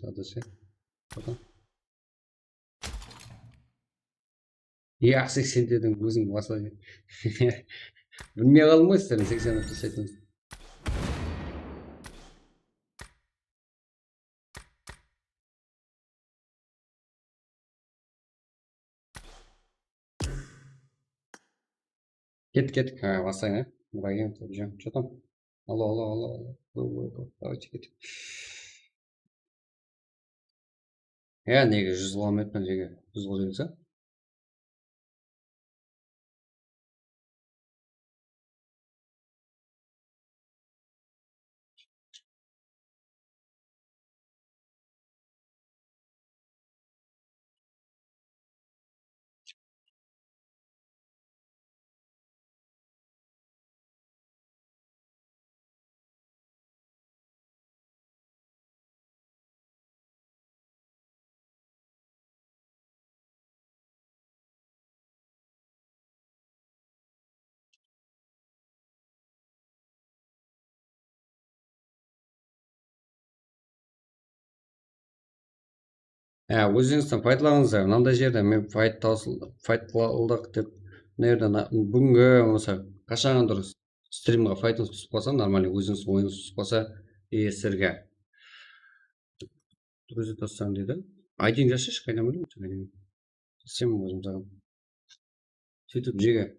адасы. Потом. 80 дедің өзің басылай. Білмей қалдым ғой сіздердің 80 жасайтыңыз. Кеттік. Басайын, Мұғайын, Что там? Алло. Давайте кеттік. Неге 100 километрден жеге 100 қылжелса? Өзіңізден пайдаланыңыздар. Мынандай жерде мен файтлалдық деп мына жерде бүгінгі болмаса қашан дұрыс стримға файтыңыз түсіп қалса, нормально өзіңіз ойыңыз түсіп қалса, сіздерге өзі тоссаң дейді. Айдин жасашы, қайдан білемін? Сен өзім саған. Сөйтіп жеге.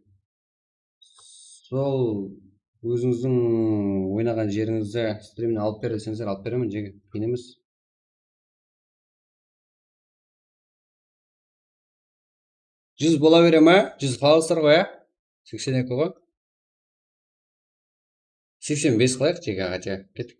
Сол өзіңіздің ойнаған жеріңізді стриміне алып бер десеңіздер, алып беремін жеге. Қиын емес. 100 бола бере ма? 100 қаласыздар ғой, 82 ғой. 85 қылайық жеге ағача. Кеттік.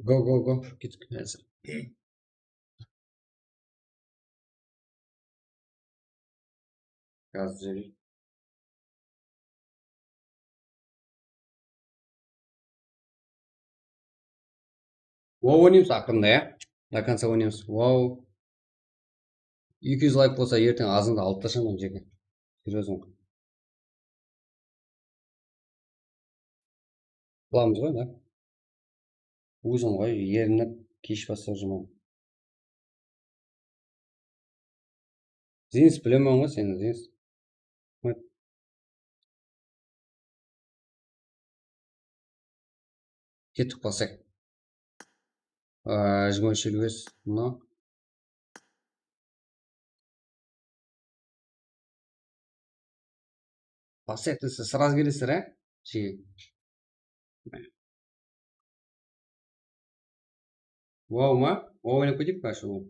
Go. Кеттік. Газ жеге. Ойнаймыз ақырында, До конца ойнаймыз. 200 лайк болса ертең азыңды алып тастамайын жеке. Серьезно. Қыламыз ғой, да? Өзім ғой ерініп кеш бастап жүрмін. Зинс білемін ғой сені, Зинс. Кетіп қалсақ. Жмочилвес, но. Қалсақ десе сразу келесіздер, ә? Жеге. Вау ма? Вау ойнап кетейік па шу?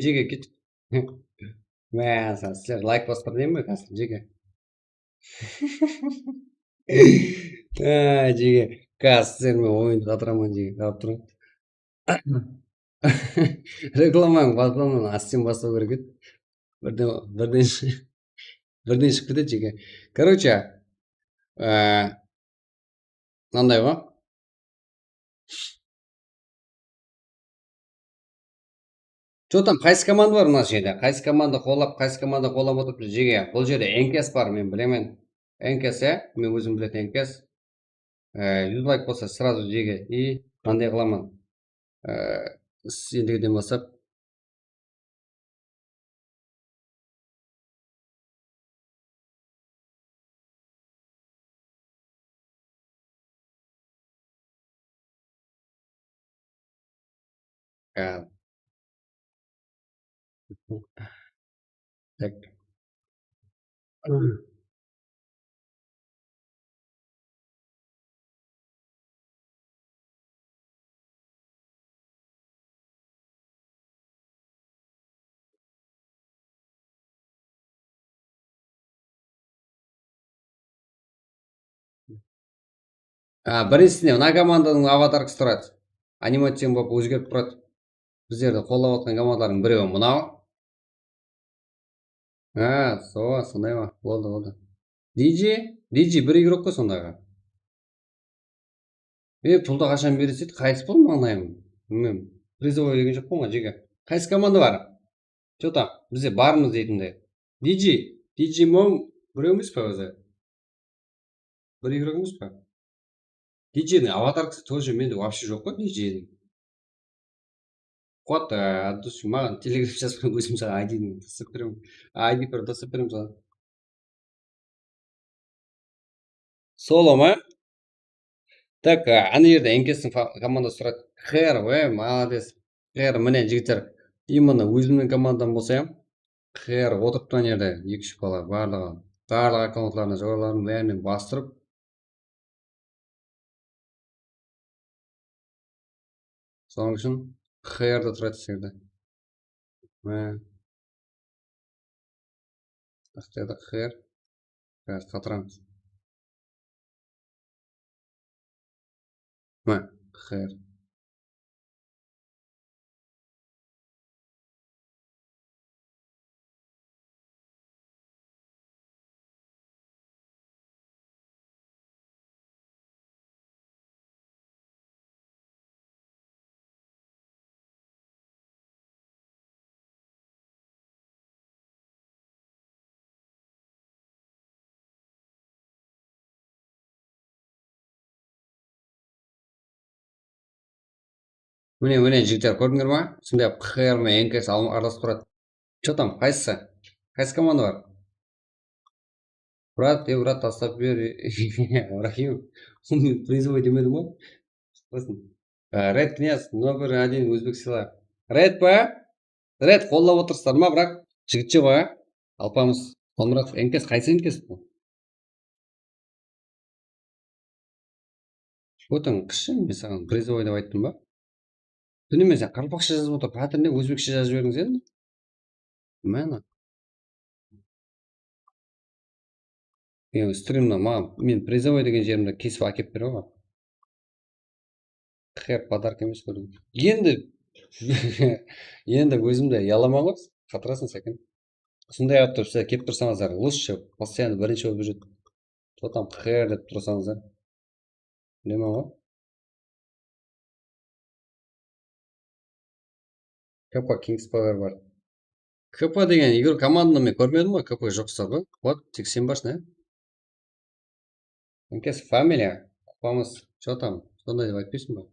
Жеге кет. Мә, сіздер лайк баспар деймін бе қазір, жеге. Жеге, қазір сіздермен ойынды қатырамын, жеге, қарап тұрмын. Рекламаң баспамын, астен бастау керек еді. Бірден шығып кетеді, жеге. Короче, мынандай ғой. Что там, қайсы команда бар мына жерде? Қайсы команда қолап отыр жеге? Бұл жерде Энкес бар, мен білемін. Энкес, мен өзім білетін Энкес. 100 лайк болса сразу жеге. И қандай қыламын? Ендігіден бастап. Так. Біріншісіне мына команданың аватаркасы тұрады. Анимациям болып өзгеріп тұрады. Біздерді қолдап отқан командалардың біреуі мынау. Сондай ма? Болды. DJ бір игрок қой сондағы. Пұлды қашан береседі? Қайтыс болды ма анайым? Білмеймін. Призовой деген жоқ қой ма жеге? Қайсы команда бар? Что там? Бізде бармыз дейтінде. DJ мом біреу емес па өзі? Бір игрок емес па? DJ-ның аватаркасы тоже менде вообще жоқ қой DJ-ның. Қуат, маған телеграм жазып өзім саған ID-ні тастап беремін. ID бір тастап беремін саған. Соло ма? Так, ана жерде Энкестің командасы тұрады. Хэр, молодец. Хэр, міне жігіттер. Именно өзімнің командам болса, Хэр отырып ана жерде 2-3 бала барлық аккаунтларына жоғарыларын бәрінен бастырып. Соның үшін Хэрді тұрады жерде. Ақтеді Хэр. Қазір қатырамыз. Хэр. міне жігіттер көрдіңдер ма? Сондай ПХР мен НКС араласып тұрады. Че там, қайсысы? Қайсы команда бар? Брат, брат, тастап бер. Рахим, призовой демедің ғой? Сосын. Ред князь, номер 1 өзбек сыйлар. Ред па? Ред қолдап отырсыздар ма, бірақ жігітше ғой, а? Алпамыс, Қоңыратов, НКС, қайсы НКС бұл? Отың кіші, мен саған призовой деп айттым ба? Түнімен сен қарпақша жазып отыр, пәтіріне өзбекше жазып жіберіңіз енді. Мәні. Стримна мен призовой деген жерімді кесіп әкеп бере ғой. Хер подарка емес көрдім. Енді өзімді яламаңыз, қатырасың сәкен. Сондай ап тұрып сіздер кеп тұрсаңыздар, лучше постоянно бірінші болып жүреді. То там хер деп тұрсаңыздар. Білемін ғой. КП Kings Power бар. КП деген игру команданы мен көрмедім ғой, КП жоқсыздар ғой. Вот, тек сен барсың, ә? НКС фамилия, Алпамыс, что там? Сондай деп айтпайсың ба?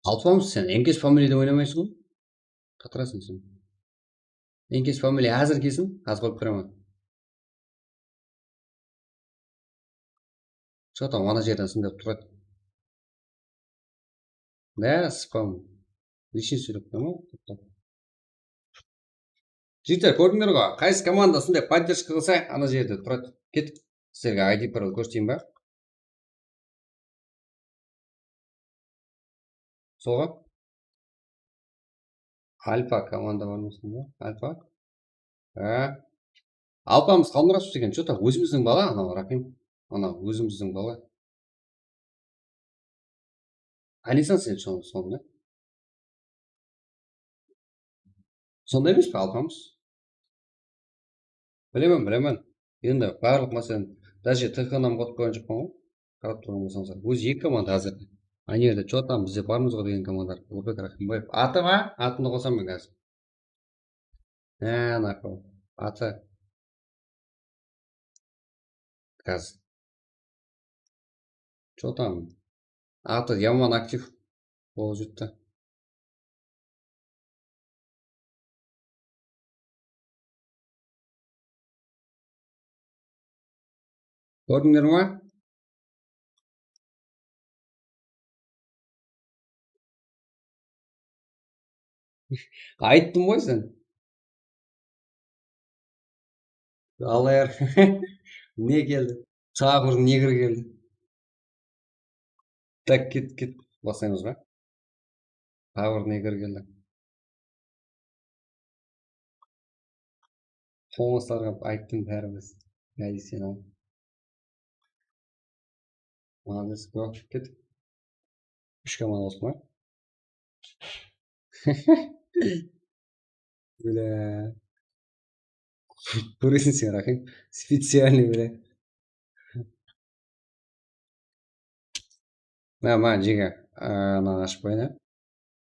Алпамыс, сен НКС фамилияда ойнамайсың ғой? Қатырасың сен. НКС фамилия әзір келсін, аз қойып қырамын. Что там, ана жерден сындап тұрады. Да, спам. Лишний сөйлеп қойма. Жігіттер, көрдіңдер ғой, қайсы команда сондай поддержка қылса, ана жерде тұрады. Кеттік. Сіздерге ID пароль көрсетейін ба? Солға? Альфа команда бар мысын ба? Альфа? Алпамыс Қоңыратов деген, что-то өзіміздің бала, анау Рахим. Анау өзіміздің бала. Алисан сен сонда? Сонда емес пе Алпамыс? Білемін. Енді барлық мәселен, даже ТХ-нам қотып қойған жоқпын ғой. Қарап тұрған болсаңыздар. Өзі екі команда әзірде. Ана жерде что там бізде бармыз ғой деген командар. Ұлбек Рахимбаев. Аты ма? Атымды қосам мен қазір. Нақыл. Аты. Қазір. Что там? Аты Яман актив болып жетті. Көрдіңдер ма? Айттым ғой сен. Алайыр. Не келді? Тағы бір негр келді. Так, кет. Басаймыз ба? Тағы бір негр келді. Қоңыстарға айттым бәріміз. Әй сен ал. Молодец, go. Кет. Үш команда болсын ба? Бля. Көресің сен, Рахим. Специальный, бля. Маған жеге. Мынаны ашып қойын, ә?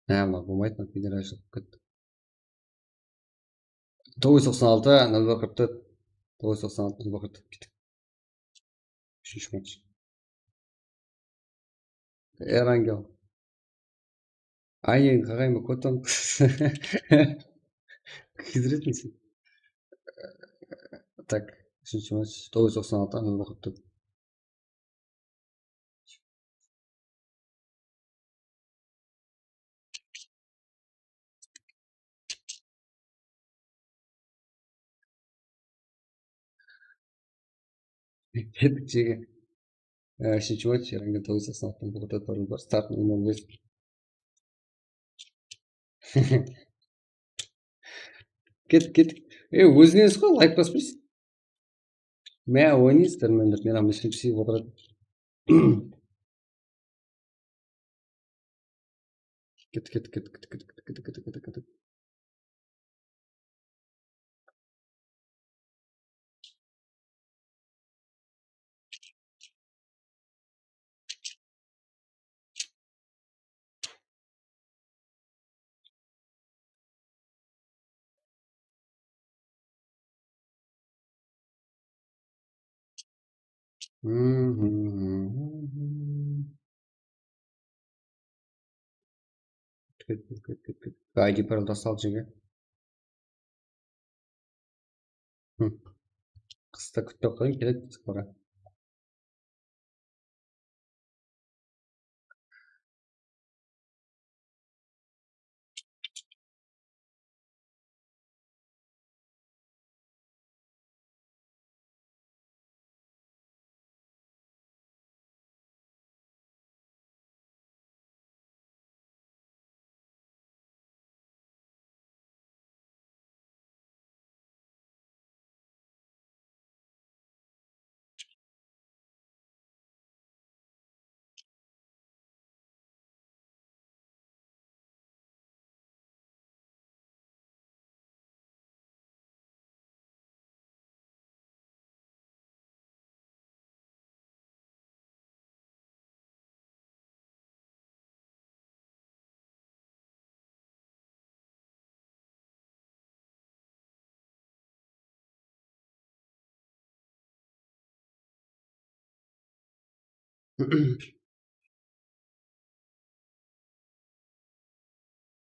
Мына болмайды, пидор ашып кетті. 996, 044. 996, 044. Кеттік. Үшінші матч. Эрангел. Айын қағай ма көтім? Кідіретін сен. Так, үшінші матч. 996, 044. Кеттік жеге. Үшінші матч. Эрангел 996, 044 бар. Старт 0-5. Кеттік. Өзіңіз ғой, лайк баспайсың. Мә ойнайсыздар мендер, мен амышын сүйіп отырады. Кет. кет. ID паролды салып жерге. Қыста күтіп қалайын, келеді скоро.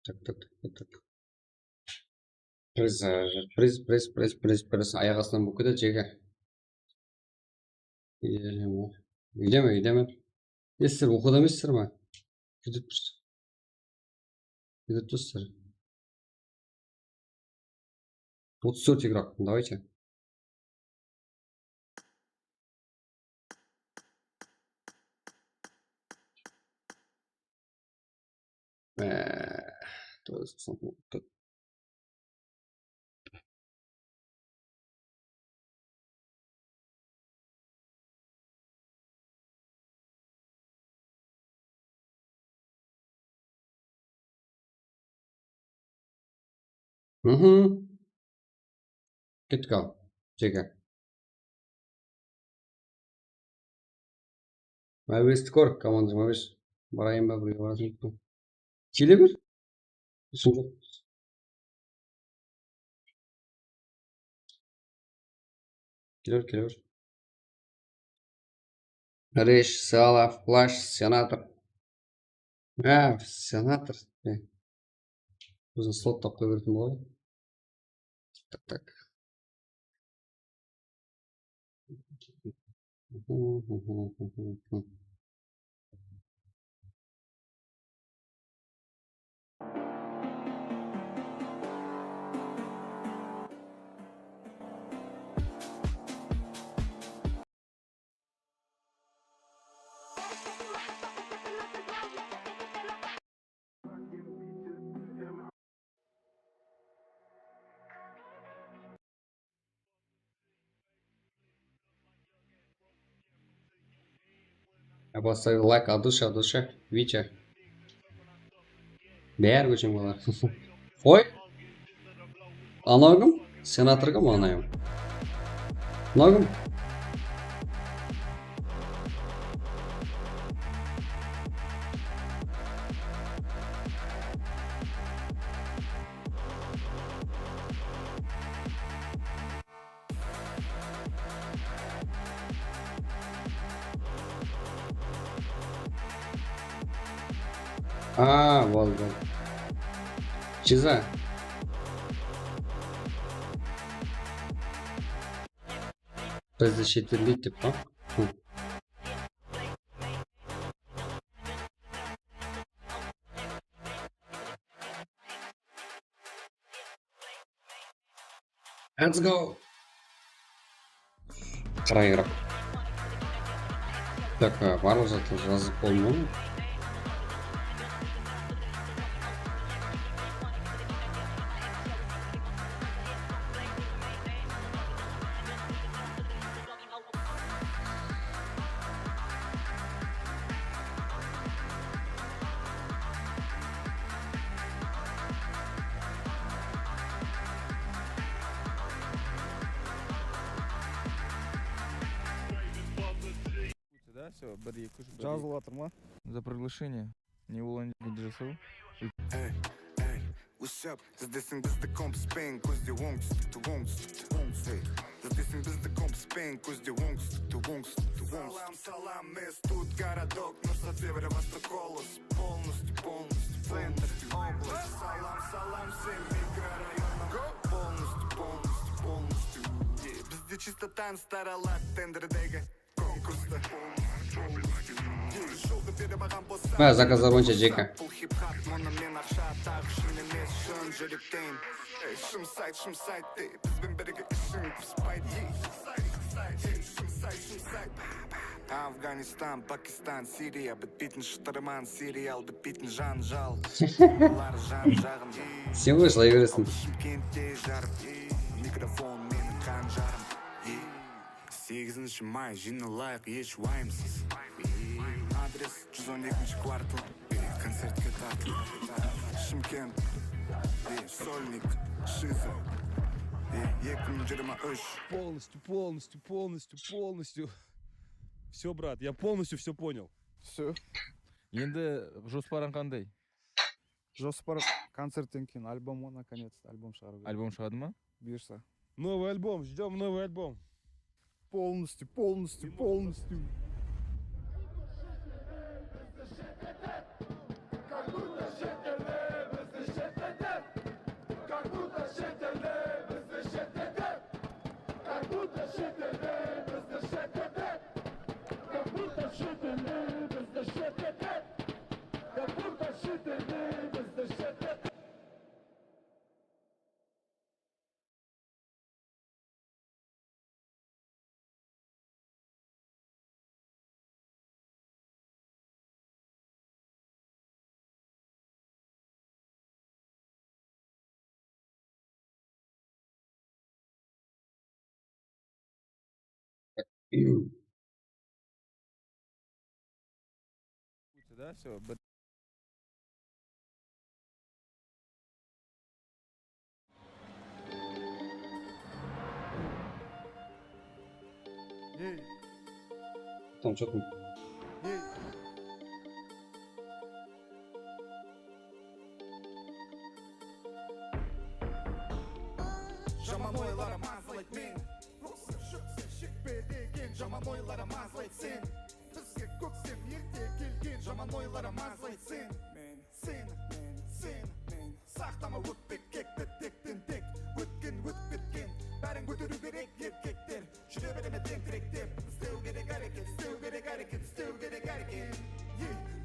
Так. Пресс. Аяқ астынан болып кетеді жеге. Үйде ме? Сіздер оқуда емессіздер ма? Кетіп тұрсыздар. 34 игрок, давайте. Кеттік ал, жеге. Мәбесті көр, команда мәбес. Барайын ба, біреу барасын. Келе бер. Келе бер. Реш, Сала, Флаш, Сенатор. Сенатор. Өзін слот таптай беретін ғой. Так. Поставил лайк от души. Витя. Бәрі көшем қалар. Ой. Анау кім? Сенатор кім анау? Анау кім? Болды. Чиза. Бізді шетелдейді деп па? Let's go. Қара игрок. Так, барлық заты жазып болмау. Да, все, бір-екі үш Жазылып жатыр ма? за приглашение. Не уланды жасау. What's up? Is this in this the comp Spain? Cause they won't. іздесең бізді компаспен көзде оңтүстікті салам мес тут городок нұр север восток голос полностью центр область салам всем микрорайонам полностью бізде чисто таныстар алады тендердегі конкурста заказдар бойынша жека. бұл хип-хап мұны мен ақша тағы шын емес шын жүректен шымсайт бізбен бірге ішің піспайды Афганистан, Пакистан, Сирия бітпейтін шытырман сериал бітпейтін жанжал олар жан жағым Сен ғой бересің. Шымкентте жарып микрофон менің қанжарым 8 май жиналайық еш уайымсыз адрес 112 квартал концертке тартыл Шымкент Сольник Шиза 2023 полностью. Все, брат, я полностью все понял. Все. Енді жоспарың қандай? Жоспар концерттен кейін альбомы наконец-то альбом шығару керек. Альбом шығады ма? Бұйырса. Новый альбом, ждем новый альбом. Полностью. Да, все. Там что там? Жаман ойлары мазалайды мен осы жүксе шекпе деген жаман ойлары мазалайды сен бізге көктем ерте келген жаман ойлары мазалайды сен сақтама өтпек кекті тектен тек өткен өтіп кеткен бәрін көтеру керек еркектер жүре береме тентіректеп істеу керек әрекет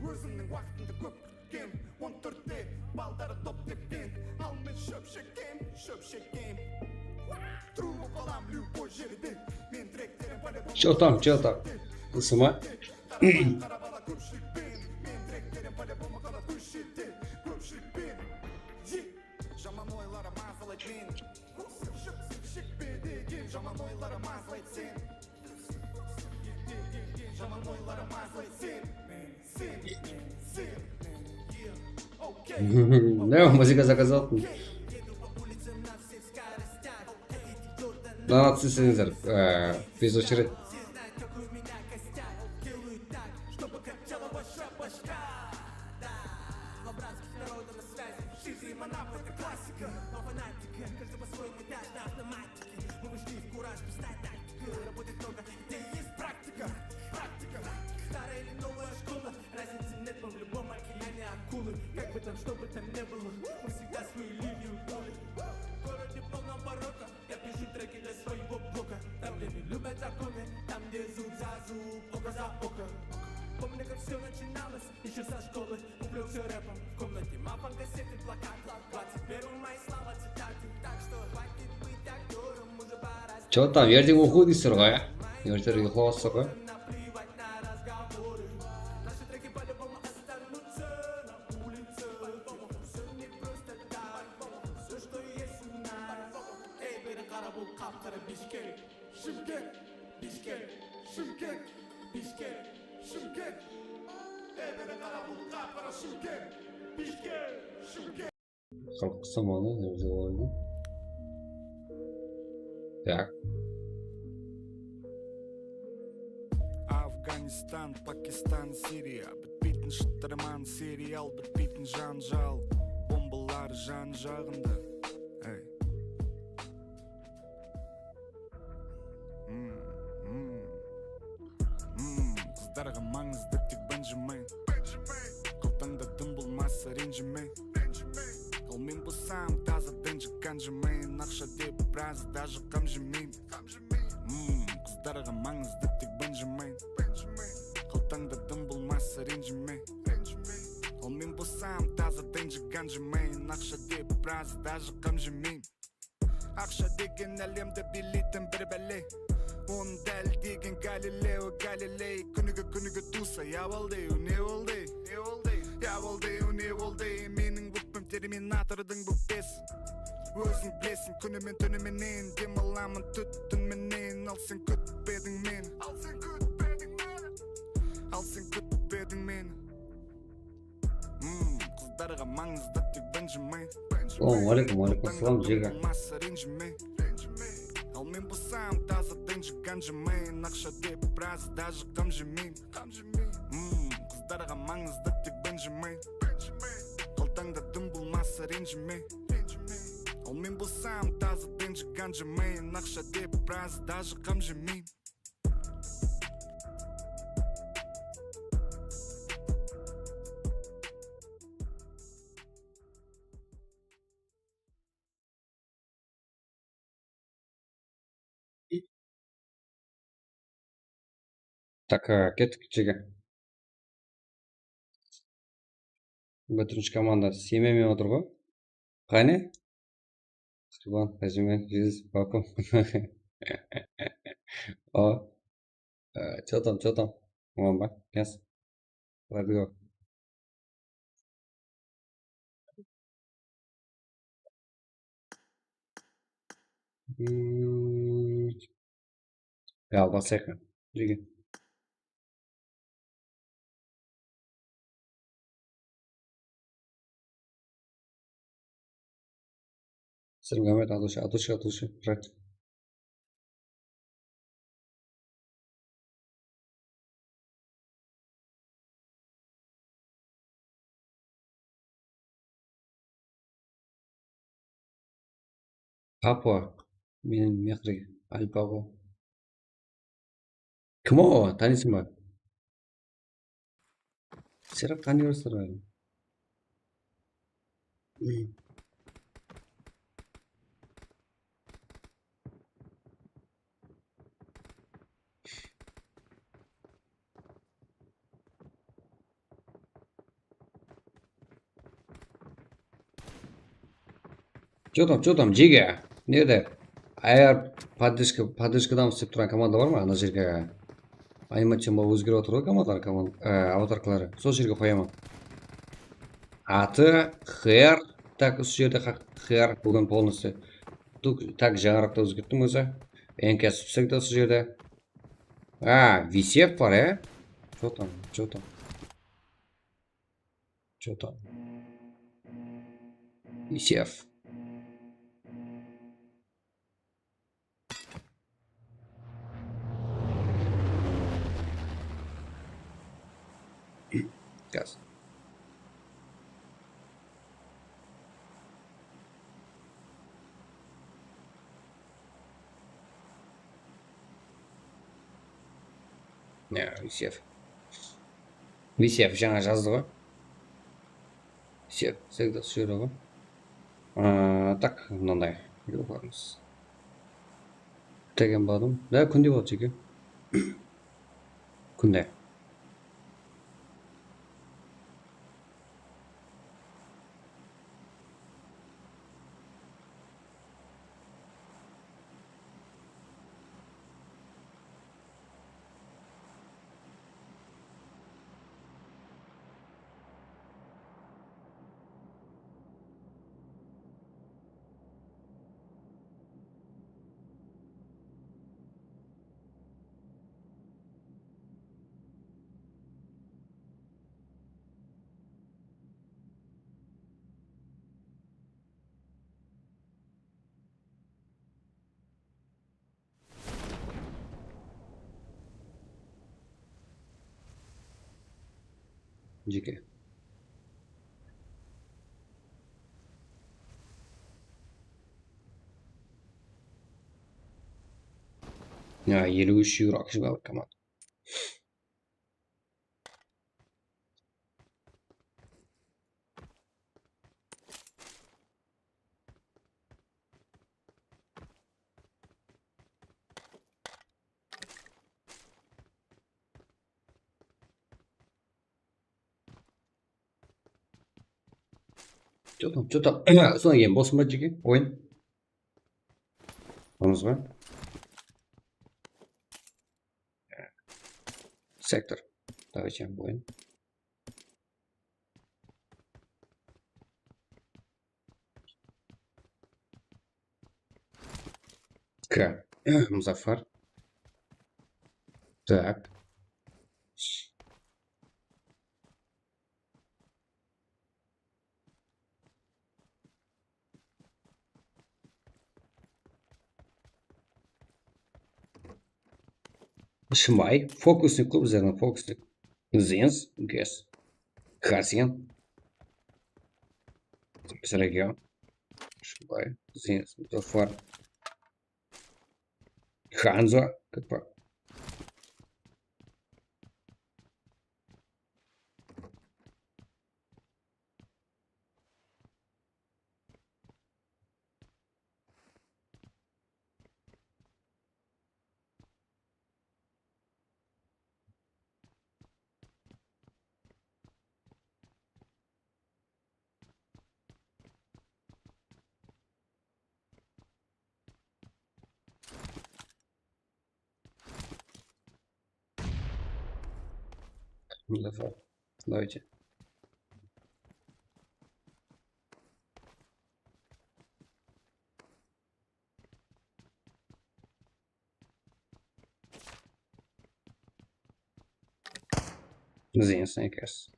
өзімнің уақытымды көп күткен 14-те балдары топ тепкен ал мен шөп шеккем тру қалам любой жерде мен тректерім по-любому Че там? С ума? қарабала көпшілікпен мен тректерім по-любому қалады көшеде көпшілікпен жаман ойлары мазалайды мен осы жүксіп шекпе деген жаман ойлары мазалайды сен жаман ойлары мазалайды сен Да, музыка заказал. Донат істесеңіздер, без очередь. Че там, ертең оқу дейсіздер ғой, ертең ұйқылап жатсыздар ғой. Халық саманы өзі олайды. Так. Афганистан, Пакистан, Сирия бітпейтін шытырман сериал бітпейтін жанжал бомбалар жан жағында Қыздарға маңызды тек бенджамин Қалтаңда дым болмаса ренжіме Ал мен болсам тазадан шыққан жымайын Ақша деп біраз даже қам жемеймін Қыздарға маңызды тек бенджамин Қалтаңда дым болмаса ренжіме Ал мен болсам тазадан шыққан жымайын Ақша деп біраз даже қам жемеймін Ақша деген әлемді билейтін бір бәле Оны дәлдеген Галилео Галилей Күніге туса я болдеу не болды Я болдеу не болды Менің бүкпім терминатордың бүкпес Өзің білесің күнімен түніменен Дем аламын түттінменен Ал сен күтпедің мені Ал сен күтпедің мені Қыздарға маңызды тек бенджамин Алейкум ассалам жега. Ал мен болсам тазадан шыққан жымайын Ақша деп біраз даже қам жемеймін Қыздарға маңызды тек бенджамин Қалтаңда дым болмаса ренжіме Ал мен болсам тазадан шыққан жымайын Ақша деп біраз даже қам жемеймін Так, кеттік жега. Бітірінші команда семьямен отыр ғой. Қане? Скрибан, Казимен, Жиз, Бакум. О, что там? Вон, ба, yes. Let's go. Ja, wat zeggen. Жеге. Сыргамет, атушы, right. Папуа, менің мекірге, Альпаго. Кім о, танисың ба? Сирап тани көрсіздер ғой. Что там, жеге? Nerede? Eğer поддержкадан істеп тұрған команда бар ма? Ана жерге анимация өзгеріп отыр ғой аватаркалары. Сол жерге қоямын. Аты Хэр. Так, осы жерде Хэр бүгін полностью. Так, жаңарақта өзгерттім өзі. Энкес всегда осы жерде. Висев бар, Что там? Висев. Газ. Висев жаңа жазды ғой. Висев, всегда осы жерде ғой. Так, мынандай. Деген бадым. Да, күнде болады жеке. Күнде. Жеке. €53 команда. Что там? Содан кейін болсын ба жеке? Ойын? Болмыз ба? Сектор. Давайте ойын. К. Музафар. Так. Шмай. Фокусный клуб, зерно фокусный. Зенс. Гэс. Хасен. Срагел. Шмай. Зенс. Музафар. Ханзо. Как по... Музафар. Давайте. Зенс, мне кажется.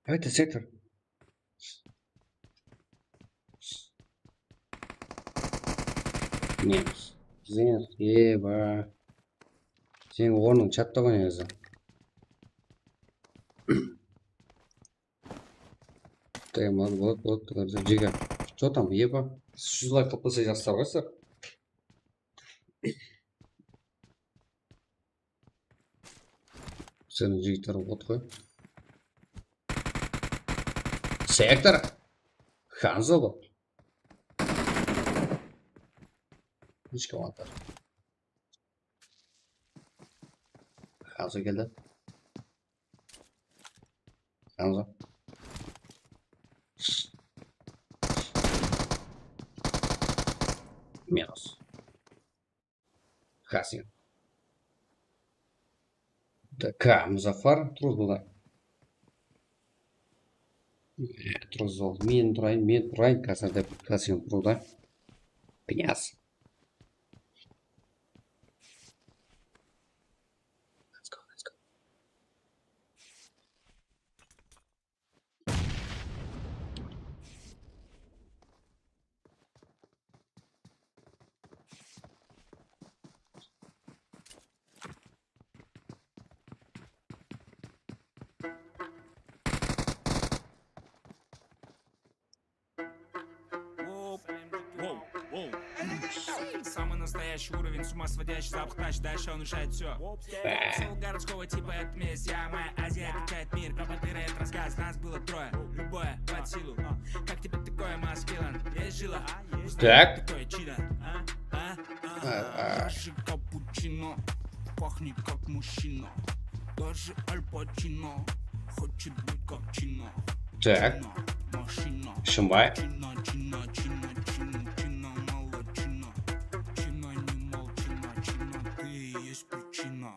А это сектор. Нет. Зенс. Еба. Сен орның чатта ғой негізі. Так, вот, жега. Что там, еба? 100 лайк қылып жастар қойсыздар. Сенің жігіттер от қой. Сектор. Ханзо бұл. Ешкі вантар. Ханзо келді. Ханзо. Минус. Хасин. Так, Музафар. Тұрыз бұл да. Тұрыз ол. Мен тұрайын. Қазір деп Хасин тұру да. Князь. Самый настоящий уровень, с ума сводящий запах тач, дальше он решает все. Сел городского типа это месть, я моя Азия качает мир, пропадырает рассказ, нас было трое, любое под силу. Как тебе такое, маскилан? Есть жила? Так. Такое чидо, Даже капучино, пахнет как мужчина. Даже Аль Пачино хочет быть как Чино. Так. Машина. Шумбай. Чина, мало чина. Чина, не молчина, чина, ты и есть причина.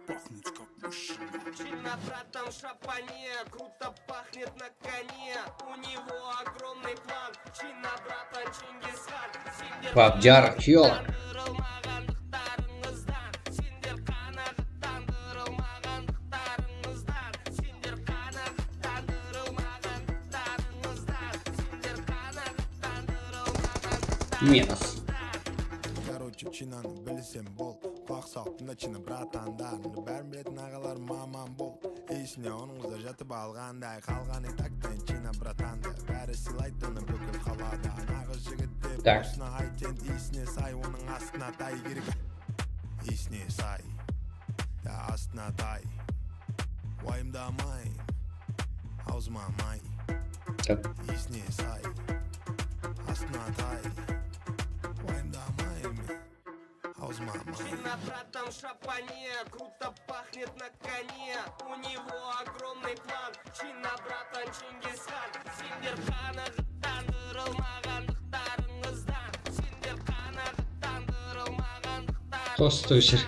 Пахнуть как мужчина. Чина, братан, в шапане, круто пахнет на коне. У него огромный план. Чина, братан, Чингисхан. Пабджар Хьола. Минус. Короче, чинаны білсем бол. Құлақ салып тыңдачыны братандарымды бәрін білетін ағалар мамам бол. Есіне оныңызда жатып алғандай қалған тактен чина братанды. Бәрі сыйлайды оны бүкіл қалада. Нағыз жігітте башына айтен есіне сай, оның астына тай керек. Есіне сай, астына тай. Уайымдамай, аузыма май. Есіне сай, астына тай. When the Чина братом шапане, круто пахнет на коне. У него огромный план. Чина братан Чингисхан. Сендер қанағаттандырылмағандықтарыңыздан. Сендер қанағаттандырылмағандықтарыңыздан. Тосты өшір.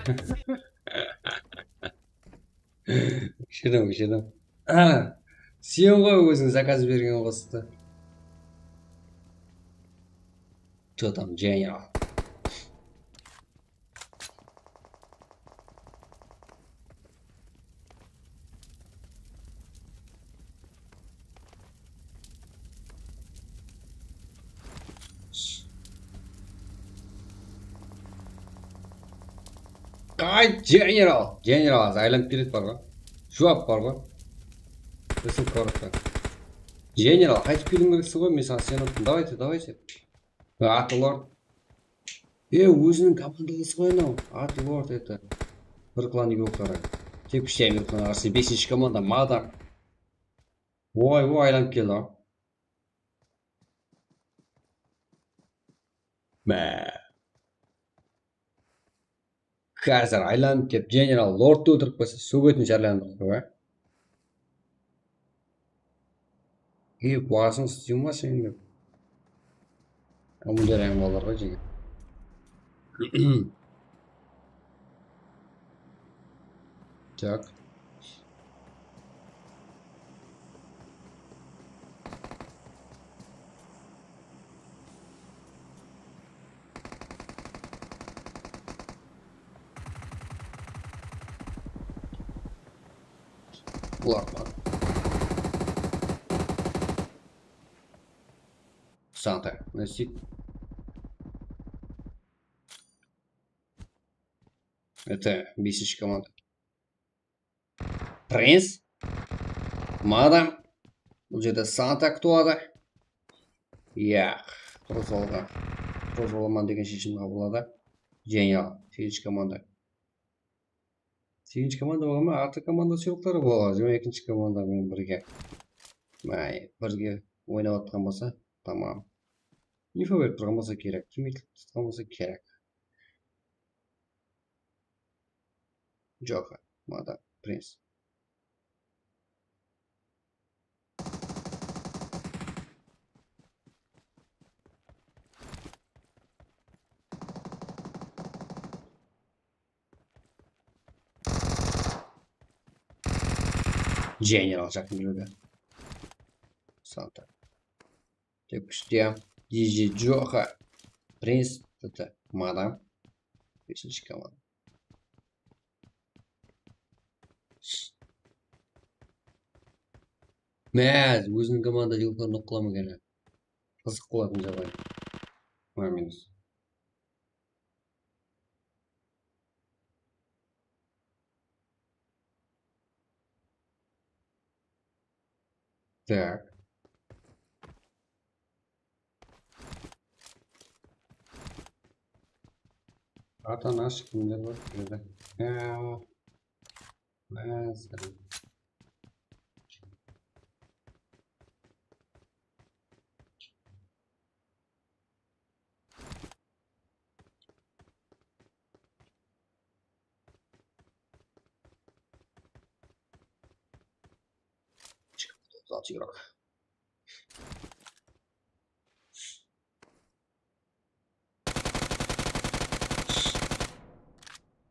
Өшірдім. Сен ғой өзің заказ берген қосты. Что там, General? Қайт, General! General, айланып келеді бар ғой. Жуап бар ғой. Өсіп қорықта. General, қайтып келуің керексің ғой, мен саған сенаттым. Давайте. Аты лорд. Өзінің командалысы ғой анау. Аты лорд это. Бір клан екі оқары. Тепкіште Америкаға қарсы 5-ші команда Мадам. Ой, айланып келді ғой. Қазір айланып кеп General лордты өлтіріп қойса, сөгетін жарландық қой, басың істеу ма сен деп. Мұндай рәң балар ғой жеңе. Так. Ладно. Санта, носить. Это бесич команда. Принц. Мадам. Бұл жерде Санта ктуады. Прозоламан деген шешім қабылдады. Genial. 8-ші команда. 8-ші команда болған ма? Арты команда сыйлықтары болады. 2-ші командамен бірге. Бірге ойнап отқан болса, тамам. Инфо беріп тұрған болса керек. Кемейтіліп тұтқан болса керек. Джоха, Мадам, Принц. General жақын жүрді. Санта. Тепкіште. DJ Джоха. Принц. Это Мадам. 5-ші команда. Мәз, өзінің команда жылықтарын оқылама кәне. Қызық қылатын жағдай. Маминус. Так. Ата наш кімдер бар? Мәз. Игрок.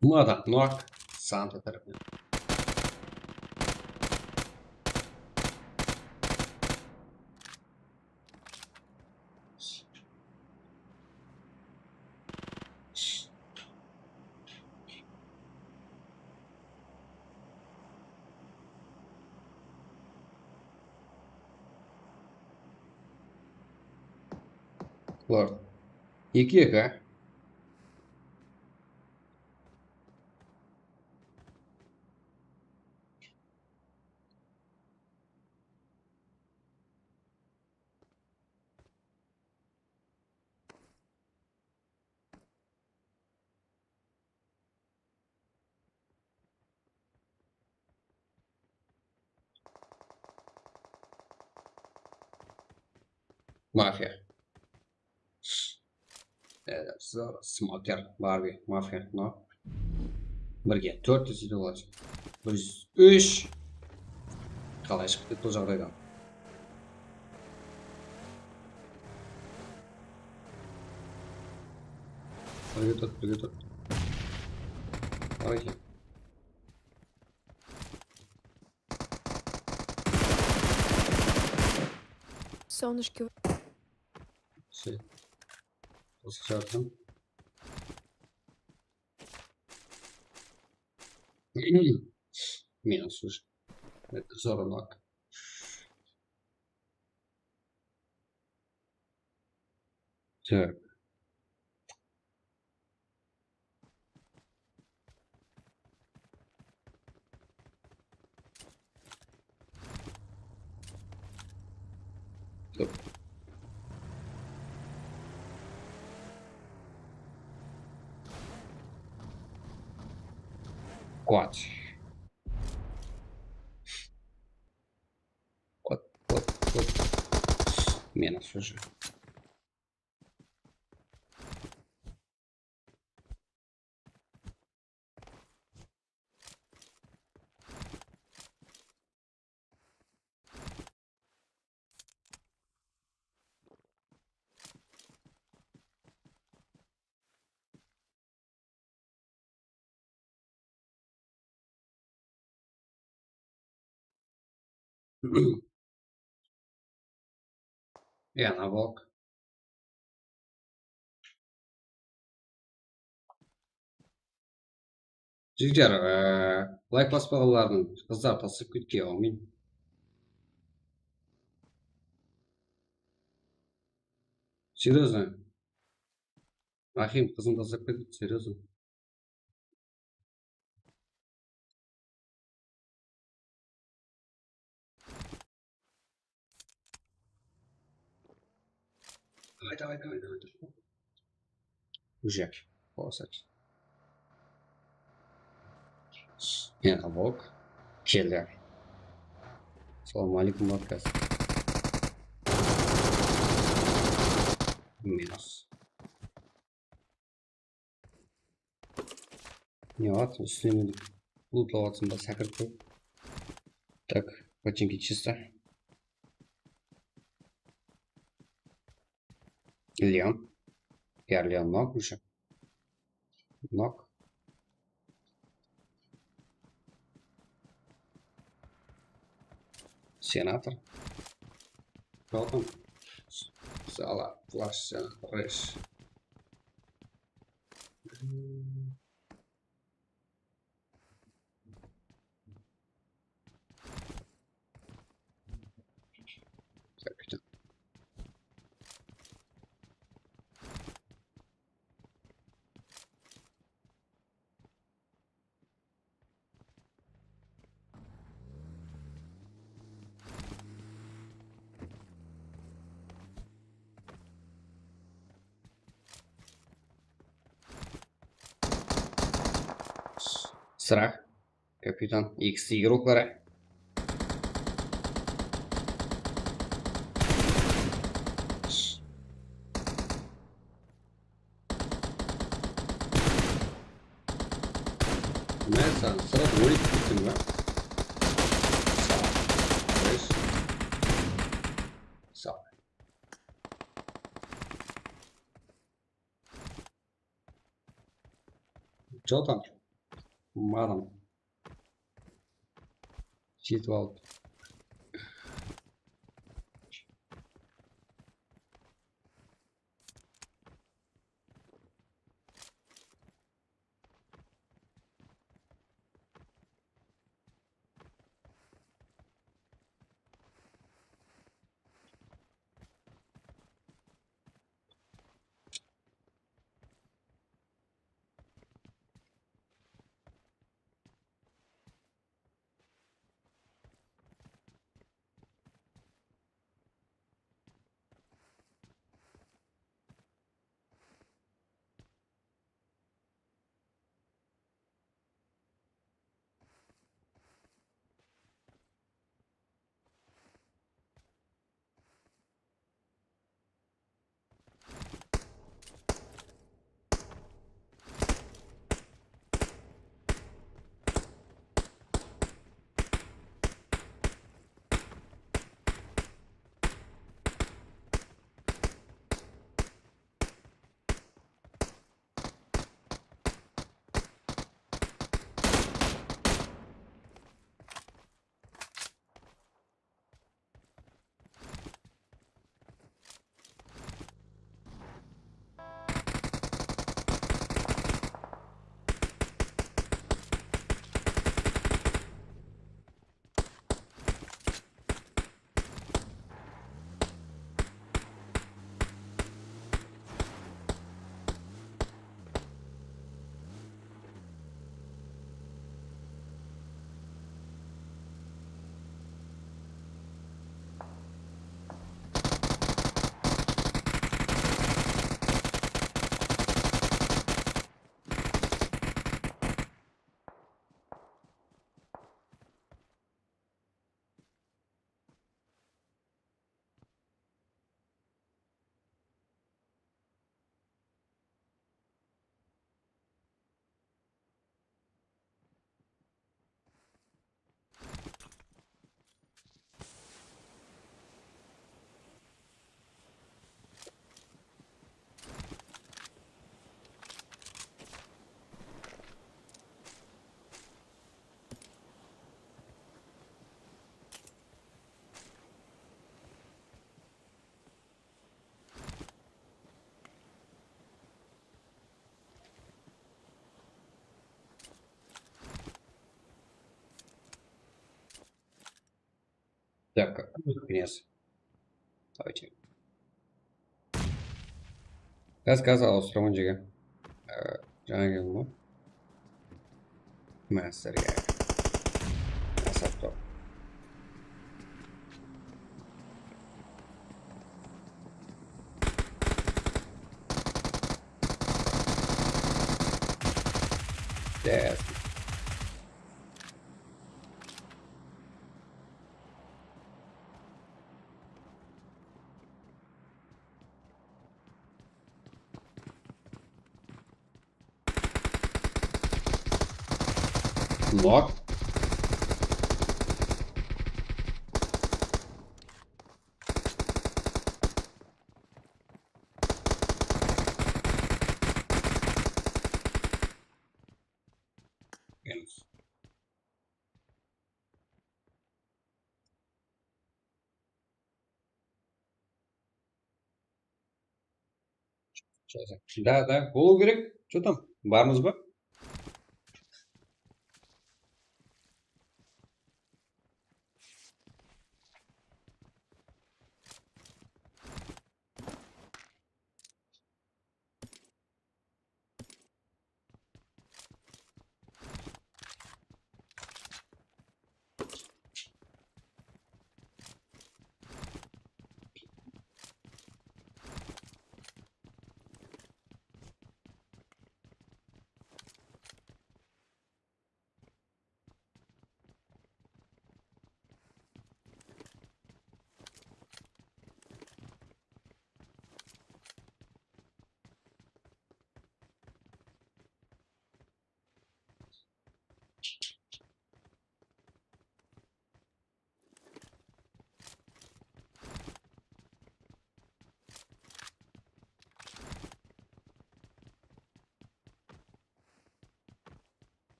Мадам, нок. Санта тарапынан. Лорд. Екі. Мафия. Smoker, Barbie, Mafia, no. Бірге 400 үйді болады. 103. Қалай шығып кетті бұл жағдайдан? Бірге тұр. Қарай. Солнышки. Все. Осы жартым. Минус уже. Это 40. Так. Стоп. Квад. Минус уже. Я на волк. Жігер, лайк баспағылардың қыздар тасып кеткен аумен. Серьезно? Рахим, қызын тасып кетті, серьезно? Давай. Уже. Полосать. Я на волк. Келдер. Салам алейкум, подкаст. Минус. Не вот, үстіне лутлап атсың ба, сәкіріп қой. Так, ботинки чисто. Леон. Я Леон ног уже. Ног. Сенатор. Кто там? Сала, флаш, сенатор, рэш. Капитан. Страх. Капитан. X игроклары. Mesela sıra böyle gittim ben. Sağ. Beş. Sağ. Что там? Мадам. Читвал. Так, вниз. Давайте. Қазір ауыстырамын жерге. Жаңа келдім ғой. Мәсірге. Асапты. Yes. Lock. Yes. Да, болу керек. Что там? Бармыз ба?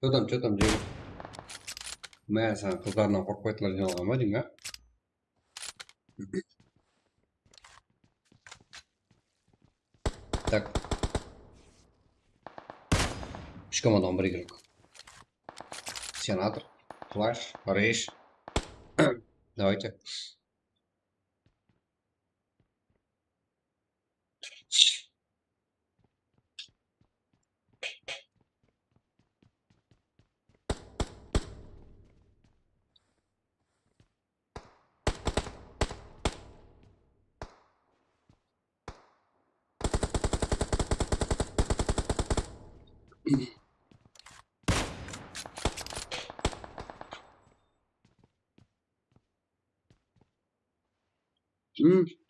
Что там, Дима? Мә, сен қыздарынан қорықпайтындар жиналған ба деймін, Так. 3 командадан 1 игрок. Сенатор, Флаш, Рейш. Давайте.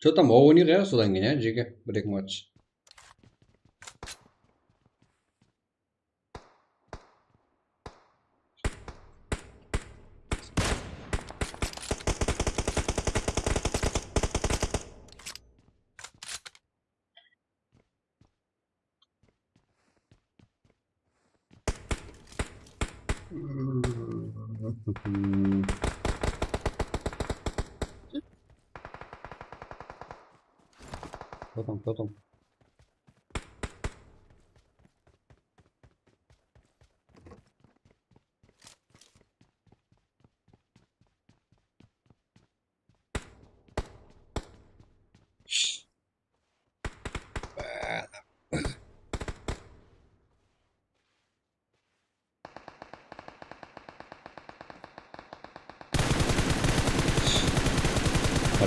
Что там, ойнайық иә содан кейін иә жеке 1-2 матч. Кто там?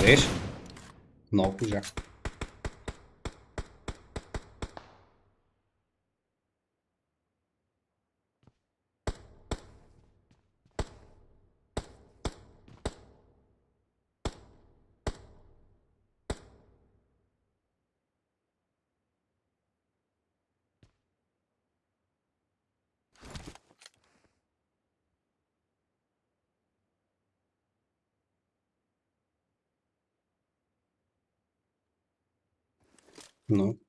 Рейш? Ног уже. Ну.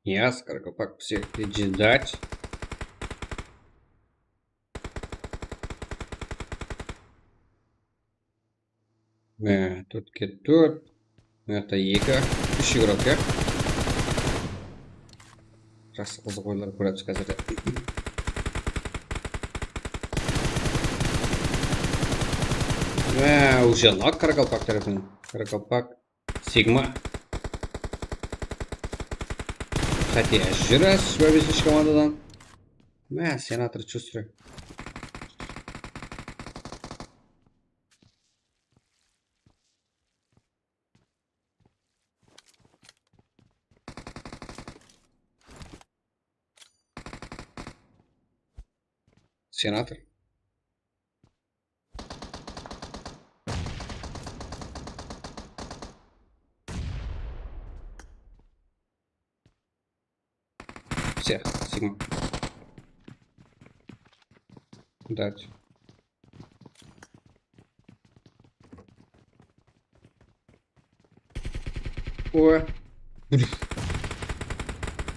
Ясно, как всех ждать. Тут кетут. Это екі. 3 игрок, иә? Жақсы қызық ойлар көріп қазірде. Уже нок Каракалпак тарапынан. Каракалпак. Сигма. Хотя жүр свой 5-ші командадан. Сенатор чувствую. Сенатор. Все, Сигма. Дать. Ой.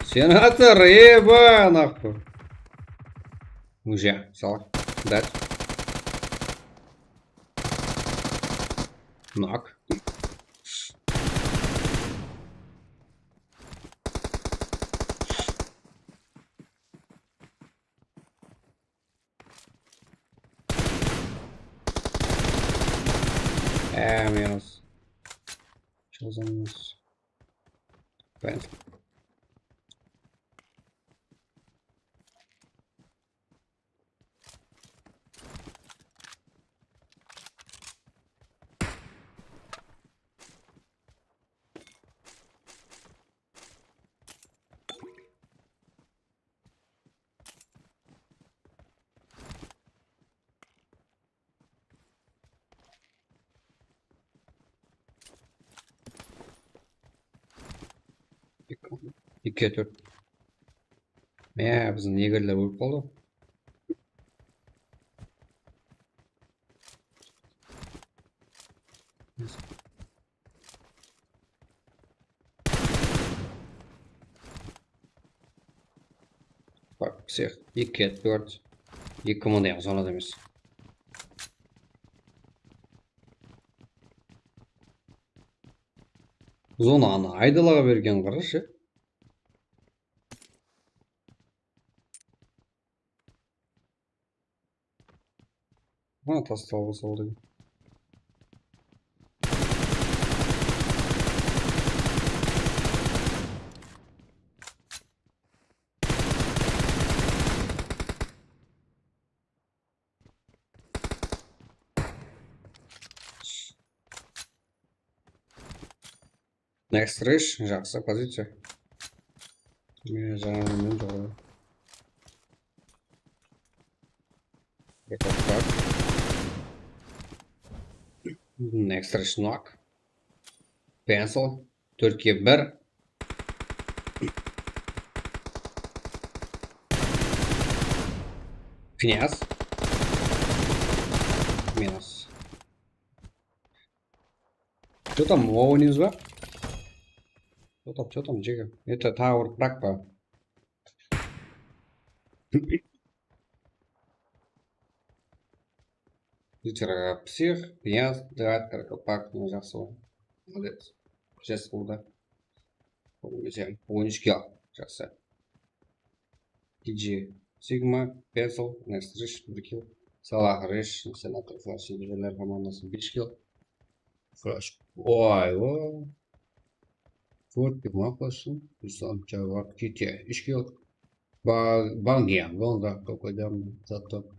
Сенатор, еба, нахуй. Уже, салах. Дать. Нок. Минус. Что за минус? Понятно. İki tört. Bizning negirlar bo'lib qoldi. Bak psih. 2, 4. 2 komanda yapmış ona demiş. Zona аны айдалаға берген қарашы. Ана тастауға салды. Next rush, жақсы позиция. Мен жаңамен жоғары. Next rush knock. Pencil. 4-ке 1. Князь. Минус. Что там, Вова не звал? Что там, Джига? Это Tower Prague, по. Литера псих, князь, драть, каркопак, не жасыл. Молодец. Сейчас куда? Помните, умнички, жақсы. TG, Sigma, Pencil, Next Rush, 1 kill. Salah Rush, Senator Flash, Inженер командасы 5 kill. Flash. Ой, о. Вот, пивмапласын. Ислам Чавак, Ките, 3 kill. Банген, вон да, какой дам, зато.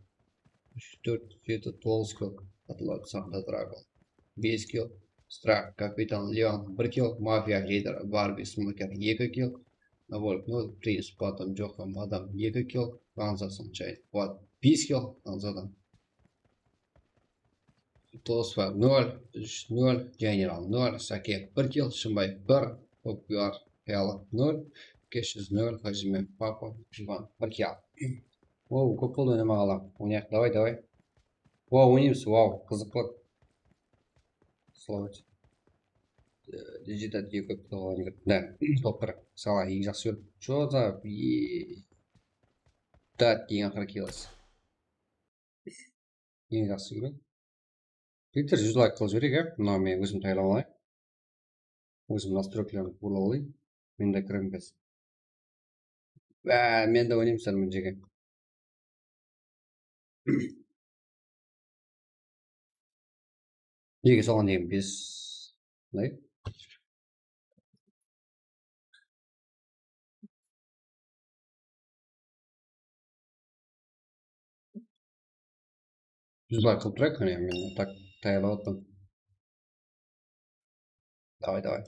4, это 12 kill. Атлат сам дотрагал. 5 kill. Страх, Капитан Леон, 1 kill. Мафия, лидер, Барби, Смокер, 2 kill. Волк 0, Приз, Паттон, Джохам, Адам, 2 kill. Канзасын, Чай, Пат, 5 kill. Канзадан. Tosfa 0, 0, General 0, Сакет 1 kill, Шимбай 1, Популяр, Хелла 0, Кешіз 0, Хажимен, Папа, Живан 1 kill. Оу, көп болды ойнамағала. Ойнайық, давай. Вау, ойнаймыз, вау, қызықлық. Словать. Дигитат 2 көп болған. Да, топ 1. Сала, 2 жақсы көріп. Что за... Дат деген қыркелес. Ең жақсы көріп. Виктор 100 лайк қылып жіберейік, мына мен өзім тайлап алайын. Өзім настройкаларын қуыла алайын. Мен де кірем без. Мен де ойнаймын сәлмен жеге. Жеге соған дейін без. Лайк. Жүз лайк қылып тұрайық, мен так тайлап отпын. Давай.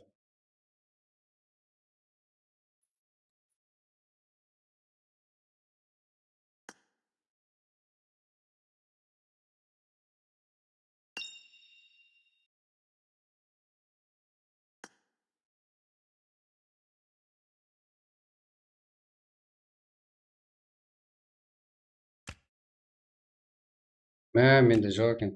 Мен де жоқ екен.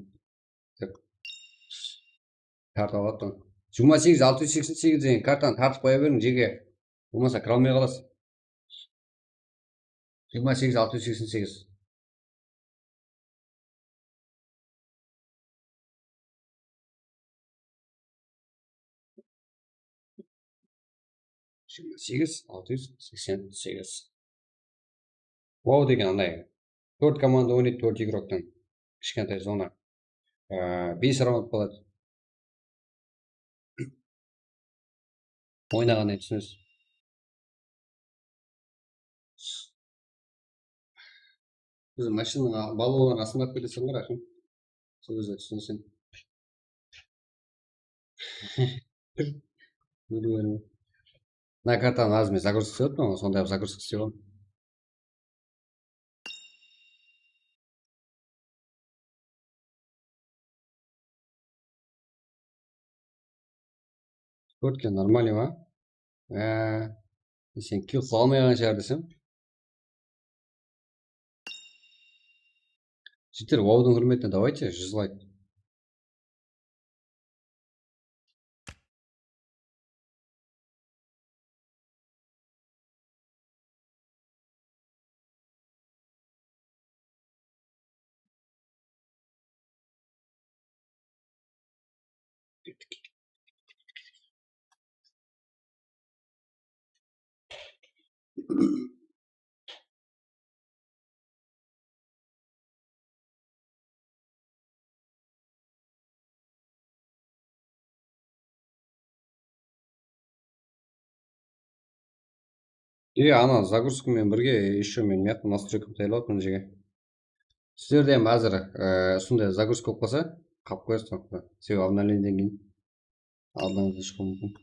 Карта алып тұрмын. 28 688 деген картаны тартып қоя берің жеге. Болмаса кіре алмай қаласың. 28 688. Сегіз 688. Вау деген андай. 4 команда ойнайды, 4 игроктан. Кішкентай зона. 5 раунд болады. Ойнағаннан түсінесіз. Біз машинаға баллонын асындап келесің ғой, рахым. Сол кезде түсінесің. Мына картаны аз мен загрузка істеп отырмын, сондай загрузка істеп аламын. Төртке нормально ма? Сен килл қыла алмаған шығар десем. Жігіттер, Ваудың құрметіне давайте 100 лайк. Ана загрузкамен бірге еще мен мыяқта настройка таяп мына жерге. Сіздерде ham қазір сондай загрузка болып қалса, қалып қоясыз мына себебі обновлениеден кейін алдыңызда шығуы мүмкін.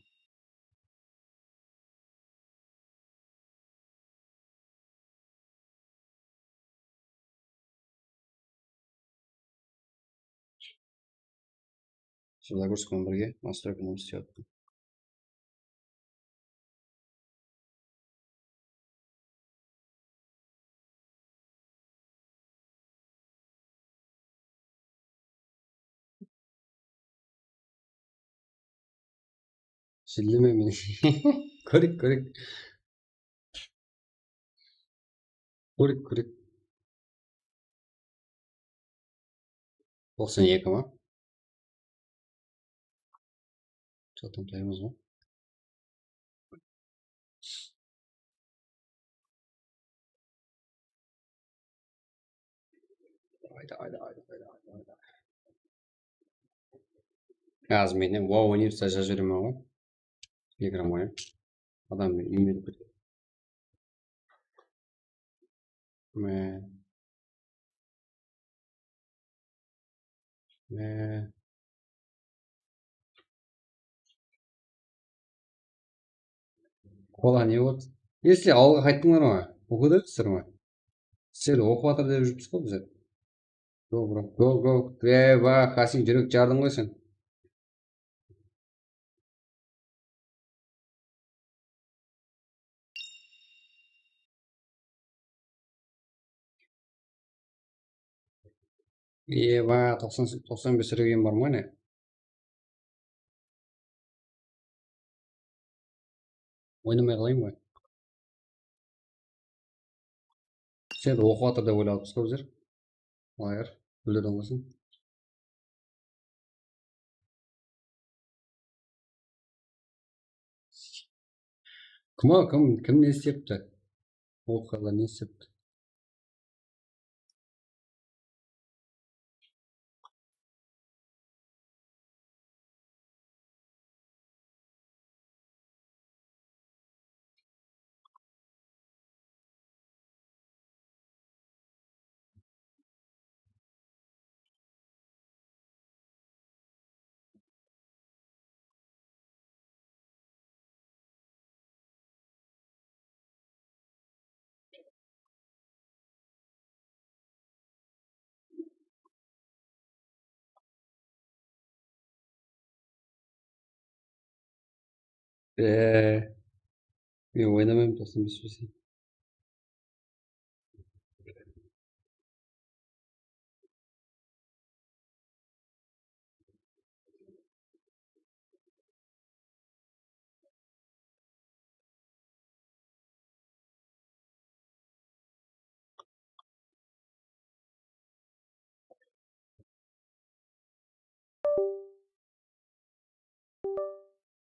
Загрузкамен бірге настройка жұмыс істеп жатыр. Шілдеме мен. Көрек. Көрек. 92 ма? Что-то таймыз ғой. Давай. Қазір менен вау ойнайсыз жазып жіберемін ғой. Телеграмға. Адам үймеліп кетті. Қола не болды? Если ауылға қайттыңдар ма? Оқыдыңыздар ма? Сіздер оқып жатыр деп жүріпсіз ғой біздер. Go. Ба, Хасин жүрек жардың ғой сен. Ба, 95 реген бар ма не? Ойнамай қалайын ба? Сен оқып жатыр деп ойладық қой біздер. Лагер, білдірдің ғой сен. Кім не істепті? Оқығандар не істепті? Мен ойнамаймын 95%.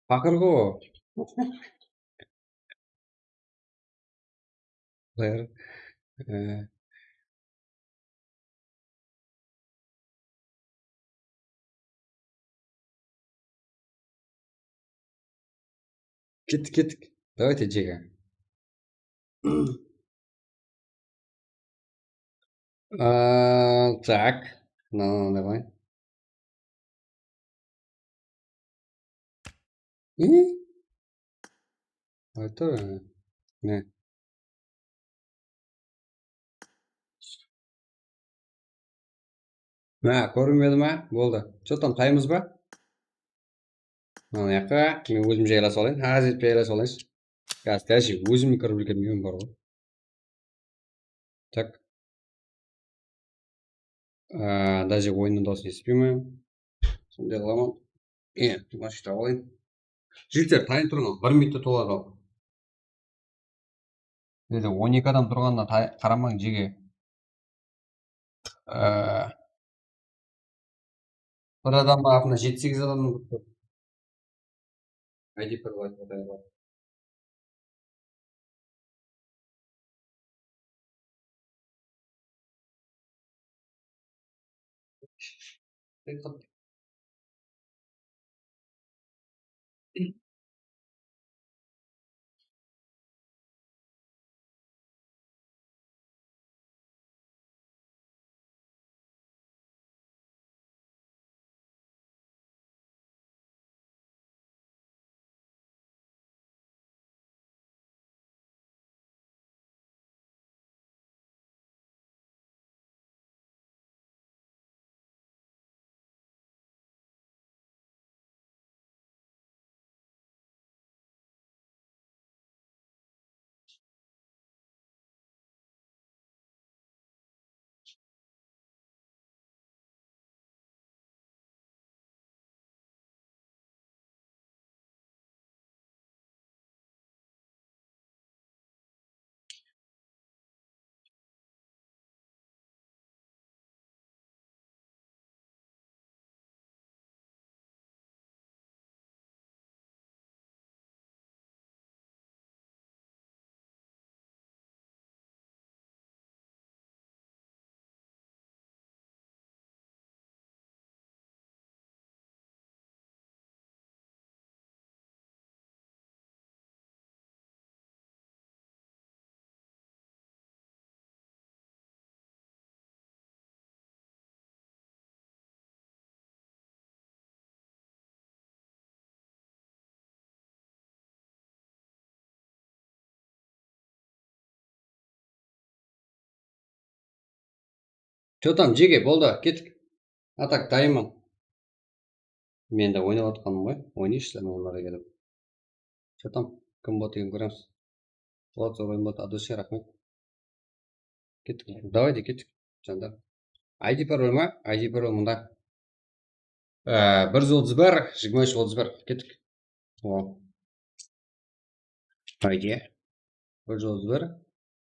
Пақыр ғой. Лагер. Кеттік. Давайте жега. Так. Давай. Это не. Көрінмеді ма? Болды. Что там, таймыз ба? Ана жаққа мен өзім жайлай салайын. Әзетпей жайлай салайыншы. Қазір даже өзім микробілгенмеген бар ғой. Так. Даже ойынның дауысын естімеймін. Сондай қыламын. Машина алайын. Жігіттер, тайын тұрыңыз. 1 минутта толады ал. 12 адам тұрғанына қарамаң жеге. Bir adam артында 7-8 адамның көп. ID бір лайк отайға. Че там, жеке, болды, кеттік. А так, дайынмын. Мен де ойнап отқаным ғой. Ойнайықшы оларға келіп. Че там, кім болады екен көреміз. Болады, зор ойын болады. Адуше, рахмет. Кеттік. Давайте, кеттік. Жандар. ID пароль ма? ID пароль мұнда. 131, 2331. Кеттік. О. ID. 131,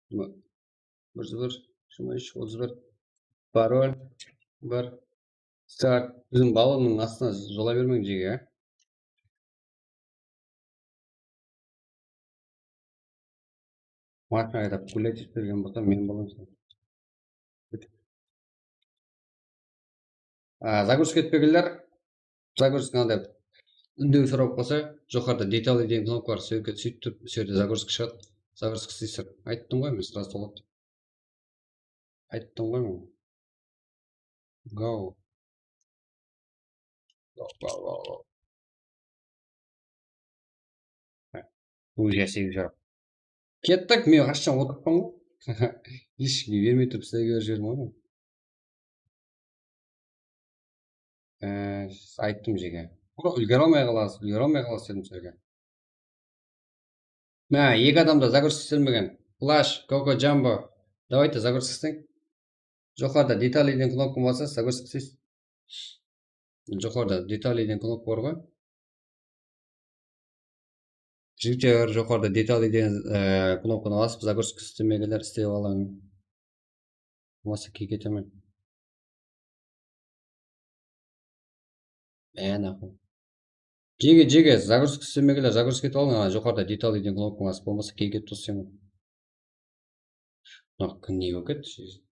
131, 2331. Пароль. 1. Старт. Біздің баллонның астына жола бермең жеге. Машина айдап гулять берген болса, мен боламын. Загрузка етпегілер. Загрузка қандай үндеу сұрап қалса, жоғарыда детали деген кнопка бар, сөйтіп тұрып, сөйтіп загрузка шығады. Загрузка істейсіздер. Айттым ғой, мен сразу болады. Айттым ғой мен. Go. Go. Уже сегіз жарып. Кеттік, мен қашан отырппын ғой. Ешкімге бермей тұрып сізге беріп жібердім ғой. Айттым жеге. Үлгере алмай қаласыз дедім сізге. Екі адамда загрузка істелмеген. Flash, Coco Jumbo. Давайте загрузка істейін. Жоғарыда детали деген кнопка болса, загрузка істейсіз. Жоғарыда детали деген кнопка бар ғой. Жігіттер, жоғарыда детали деген кнопканы басып, загрузка істемегендер істей алаң. Болмаса кетемін. Нахуй. Жеге, загрузка істемегендер загрузка ете алың, жоғарыда детали деген кнопканы басып, болмаса кетіп тұрсың. Күн не болып кетті?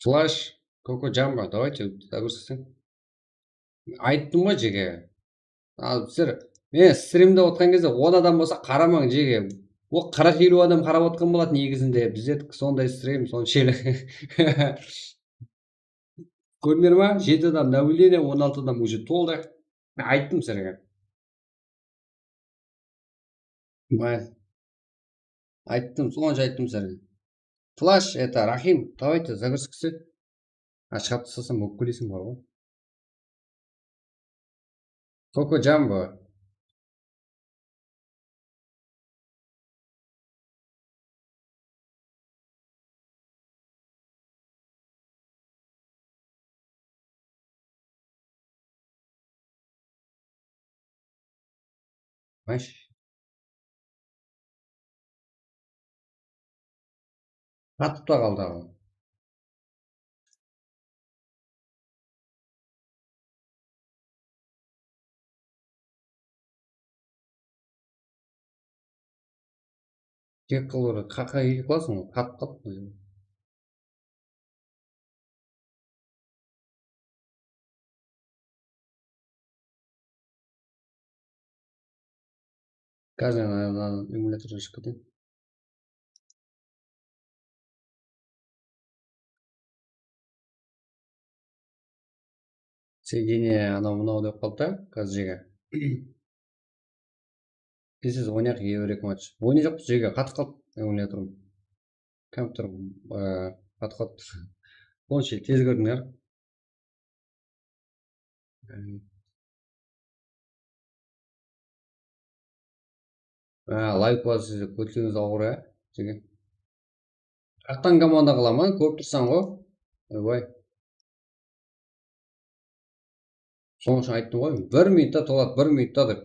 Flash, Coco Jumbo, давайте загрузка істейін. Айттым ғой жеге. Сіздер, мен стримде отқан кезде 10 адам болса қарамаң жеге. Ол 40-50 адам қарап отқан болады негізінде. Бізде сондай стрим, соншелі. Көрдіңдер ма? 7 адам наблюдение, 16 адам уже толды. Мен айттым сіздерге. Айттым, сонша айттым сіздерге. Флаш, это Рахим, давайте загрузка істейін. Шығап тастасам өкпелесің бар ғой. Coco Jumbo. Маш. Қатып та қалды ағыл. Екі қылып қаққа екі қыласың ғой, қатып қалды. Қазір эмулятордан шығып кетейін. Соединение анау мынау деп қалды да қазір жерге. This is 12 еврек матч. Ойны жоқ жерге қатып қалды эмуляторым. Компьютерім қатып қалды. Онша тез көрдіңдер. Лайк басып деп көтіліңіз ауыр жерге. Ақтан команда қыламын, көріп тұрсаң ғой. Ойбай. Соның үшін айттым ғой, 1 минутта толады, 1 минутта деп.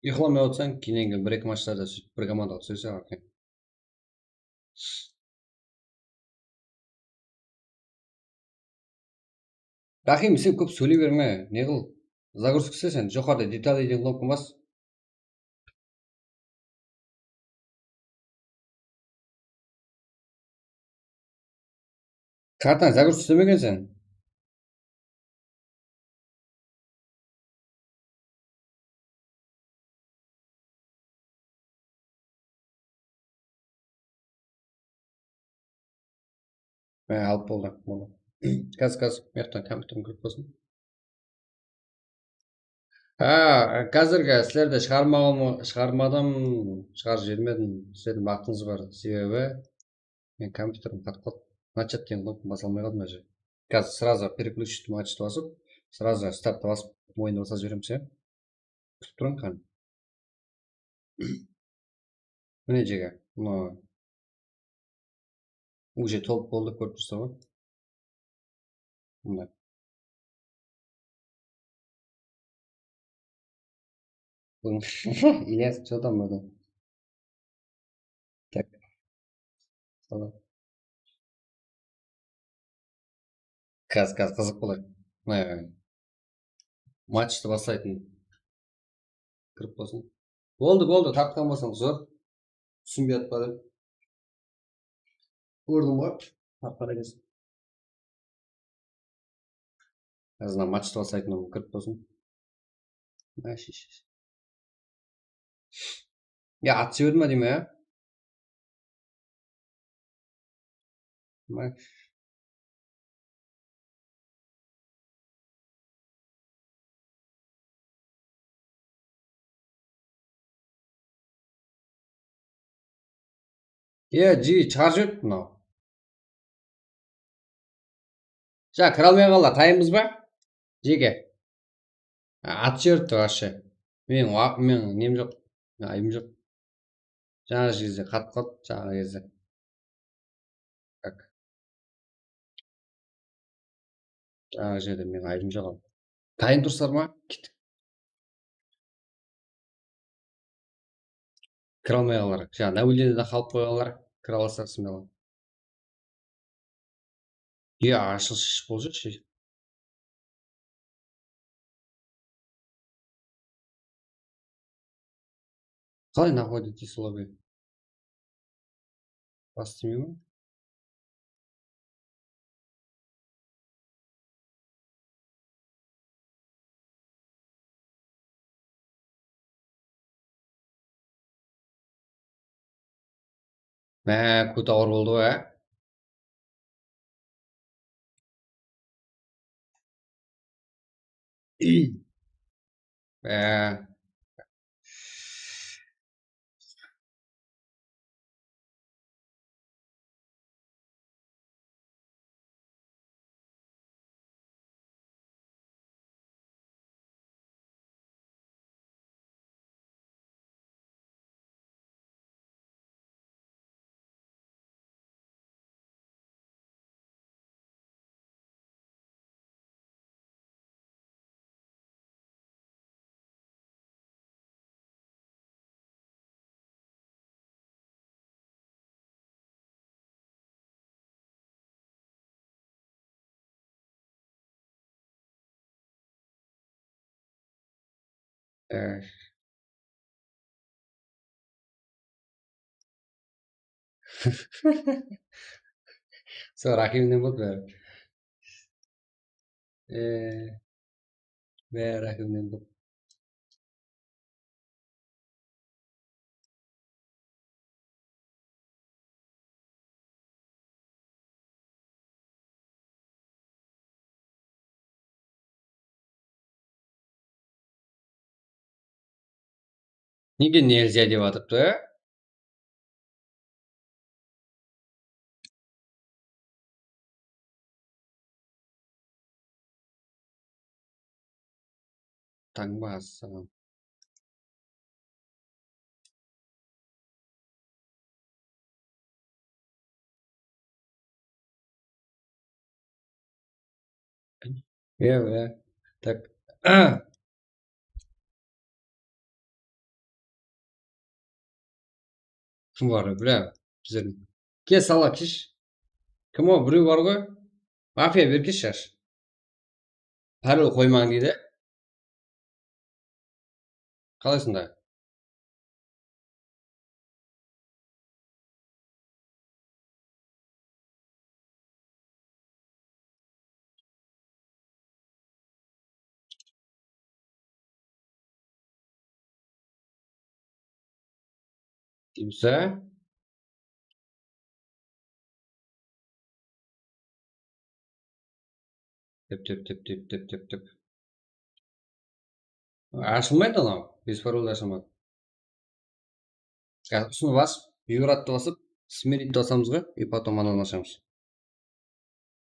Ұйқыламай отырсаң, кейіннен кейін 1-2 матчтарда бір командаға түсірсе екен. Рахим, сен көп сөйлей берме. Не қыл? Загрузка істе сен. Жоғарыда деталь деген кнопка бас. Картаны загрузка істемеген сен. Алып болды. Қазір мектен компьютерім көріп болсын. Қазіргі сілерді шығармадым, шығарып жібермедім. Сілердің бақытыңыз бар. Себебі мен компьютерім қатып қалды. Начать деген кнопканы баса алмай қалдым әже. Қазір сразу переключить матчты басып, сразу стартты басып, ойынды баса жіберемін ше. Күтіп тұрам қан. Міне жерге. Уже толып болды, көріп тұрса ғой. Мындай. Ильяс, что там это? Так. Қазір қызық болады. Матчты бастайтын. Кіріп болсын. Болды, тапқан болсаң зор. Түсінбей атпады. Көрдім ғой. Тапқан екенсің. Қазір матчты бастайтын кіріп болсын. Ат жіберді ма деймін, жи шығарып жіберді мынау. Жаңа кіре алмай қалды, тайымыз ба? Жеге. Ат жіберді вообще. Мен нем жоқ, айым жоқ. Жаңа кезде қатып қалды, жаңа кезде. Жаңа жерде мен айым жоқ. Дайын тұрсыздар ма? Кеттік. Кіре алмай қалар. Жаңа наблюдениеде қалып қойғанлар, кіре аласыздар смело. Ашылшы болып жүрші. Қалай находитесь в лобби? Бас тимей ма? Көт ауыр болды ғой, Сол рақибінен болды бәрі. Бәрі рақибінен болды. Неге нельзя деп атыпты? Таңба саған. Иә. Так. Кім бар, бля, біздердің. Кел сала кеш. Кім о, біреу бар ғой? Мафия беркеш шаш. Парол қоймаң дейді. Қалайсыңда? Деймсі? Теп. Ашылмайды анау. Без паролды ашылмайды. Сосын басып, юратты басып, смирить басамыз ғой, и потом ананы ашамыз.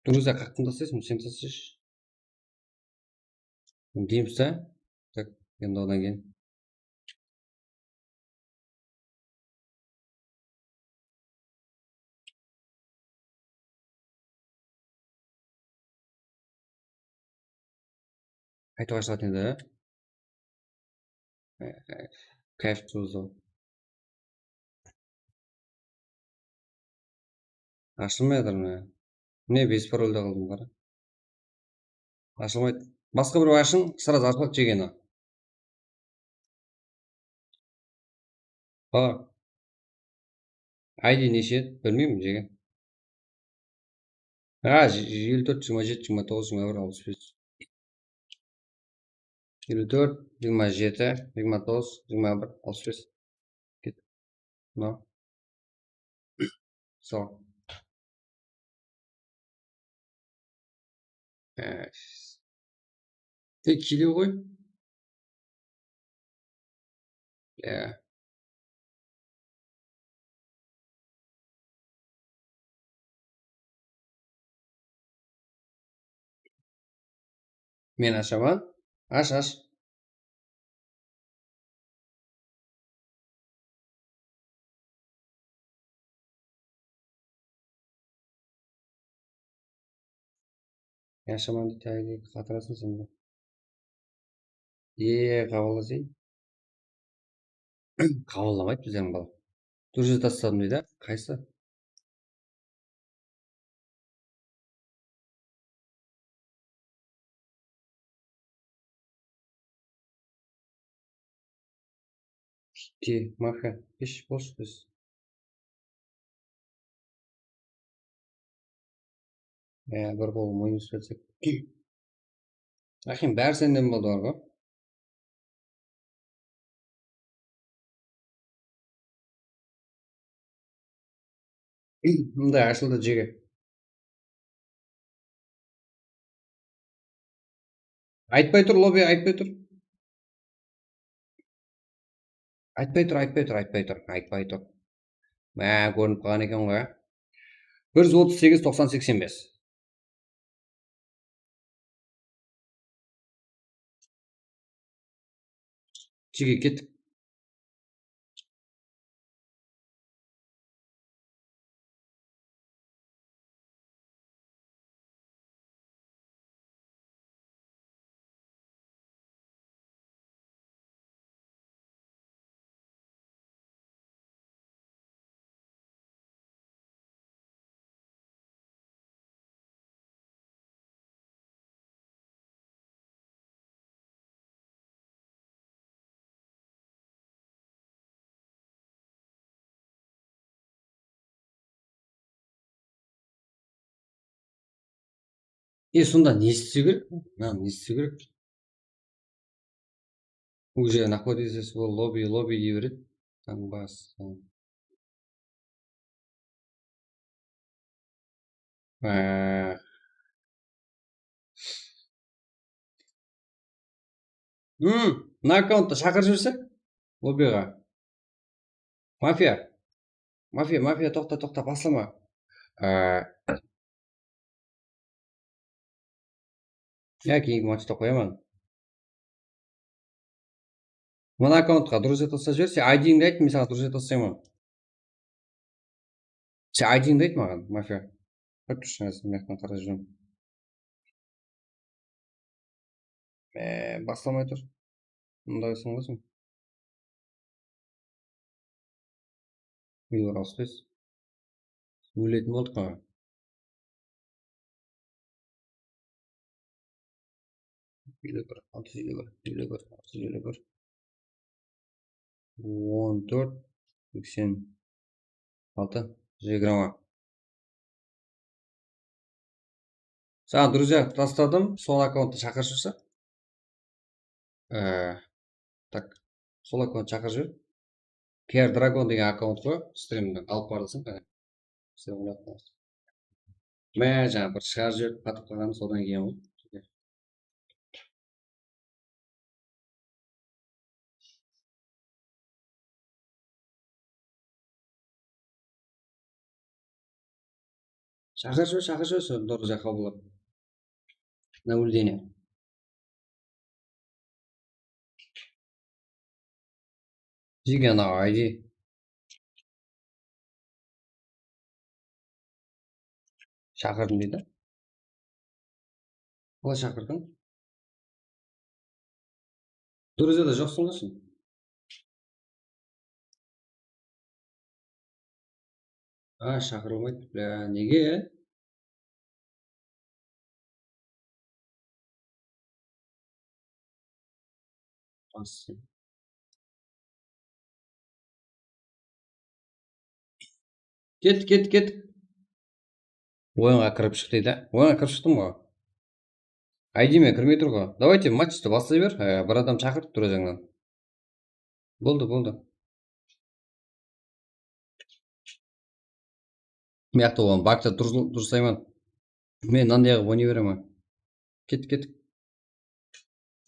Друзья, как ты тастайсың? Сен тастайшы. Деймсі? Так, енді одан кейін. Қайтып ашылады енді, кайф туызды. Ашылмайды мына. Міне без парольда қалдым қара. Ашылмайды. Басқа біреу ашын, сразу ашылады жегені. ID неше еді? Білмеймін жеген. 54, 27, 29, 21, 65. 54, 27, 29, 21, 65. Кет. Мынау. Сол. Тек келеу ғой. Мен ашамын. Аш. Мен ашамын дейді әлі қатырасың сен де. Қабылдасай. Қабылдамайды біздердің бала. Дұрыс тастадым дейді. Қайсы? Маха, кеш болшы біз. Бір қол мойын сөйлесек. Рахим, бәрі сенден болды бар ғой. Мында ашылды жеге. Айтпай тұр, лобби, айтпай тұр. Айтпай тұр. Мә, көрініп қалған екен ғой. 138, 90, 85. Жеге кеттік. Сонда не істеу керек? Не істеу керек? Уже находитесь в лобби дей береді. Таңбас. Мына аккаунтты шақырып жіберсе лоббиға. Мафия, тоқта, басылма. Кейінгі матчта қоямын. Мына аккаунтқа друзья тастап жібер, сен айдиіңді айт, мен саған друзья тастаймын. Сен айдиіңді айт маған, мафия. Қойып тұршы, мен маяқтан қарап жүремін. Басламай тұр. Мұндайсың ғой сен. Үйлер ауыспайсыз. Өлетін болдық маған. Үйлер бір, 14, 86, 20. Саған друзья тастадым, сол аккаунтты шақырып жүрсе. Так, сол аккаунт шақырып жібер. PR Dragon деген аккаунт қой, стримді алып бардысың. Жаңа бір шығарып жіберіп қатып қалғаным содан кейін ғой. Шақырып жібер, друзья қабылдап. Наблюдение. Жеге анау ID. Шақырдым дейді. Қалай шақырдың? Друзьяда жоқсың ғой сен. Шақырылмайды. Бля, неге? Кет. Ойынға кіріп шық дейді. Ойынға кіріп шықтым ғой. ID-ме кірмей тұр ғой. Давайте матчты бастай бер. Бір адам шақырып тұр өзіңнен. Болды. Мияқты оған бакта дұрсаймын. Мен мынандайға ойнай беремін. Кет.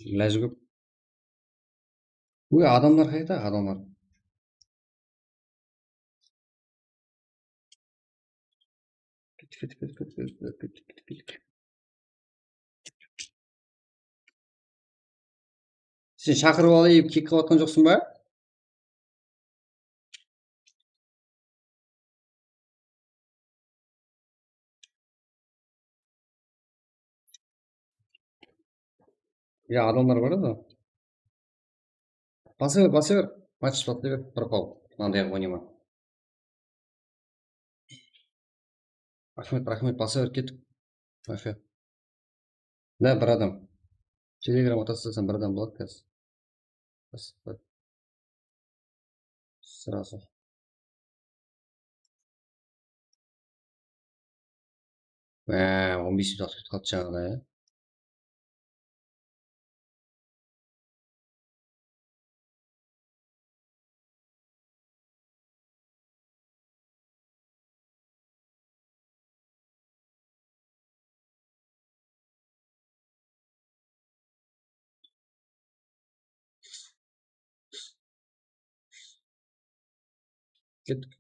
Ләжі көп. Адамдар қайда? Адамдар. Кет. Сен шақырып алайып кек қылып атқан жоқсың ба? Адамдар бар еді. Баса бер. Матч бастай бер. Пропал. Мынандайға ойнама. Рахмет, баса бер, кеттік. Мафия. Да, бір адам. Телеграм отастасам бір адам болады қазір. Сразу. Он 15 минут қалды жаңағыда, Кеттік.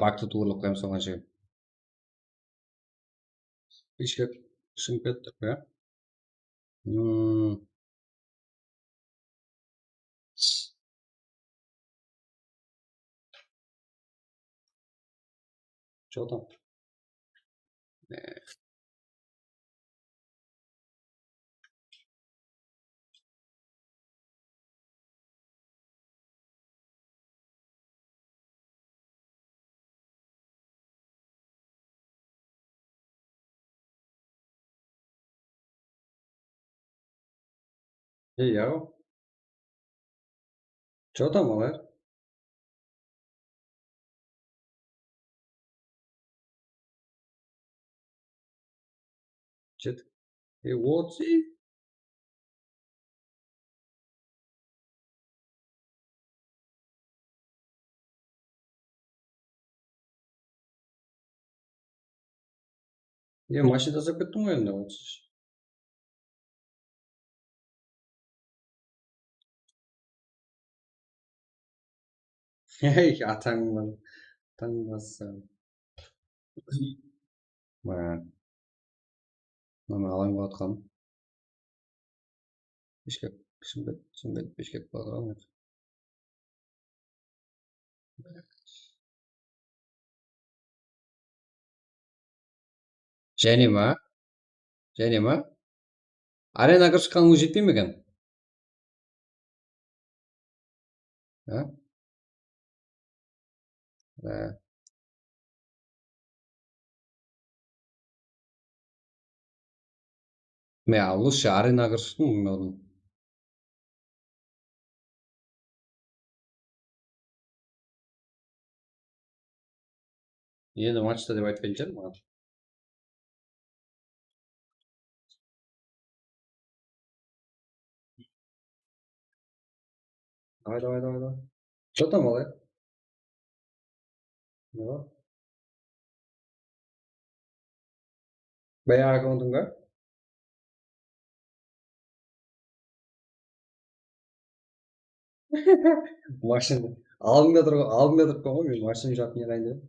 Бакты туырлып қоямын соған жege. Ешкеп ішім кеттік, бе? Что там? Яу. Что там, малайыр? Отсы. Машина жасап кеттің ғой енді отсы. Ей, атаңнан таң басса. Мына алаң болатқан. Бішкек, Шымкент, Бішкек болған. Және ма? Аренаға шыққаныңыз жетпей ме екен? Мен лучше аренаға шықтым. Енді матчта деп айтпайтын шығар маған. Давай. Что там, малай? Баяғы аккаунтың ба? Машина. Алдыңда тұрып ғой, мен машина жақ не қайын деп.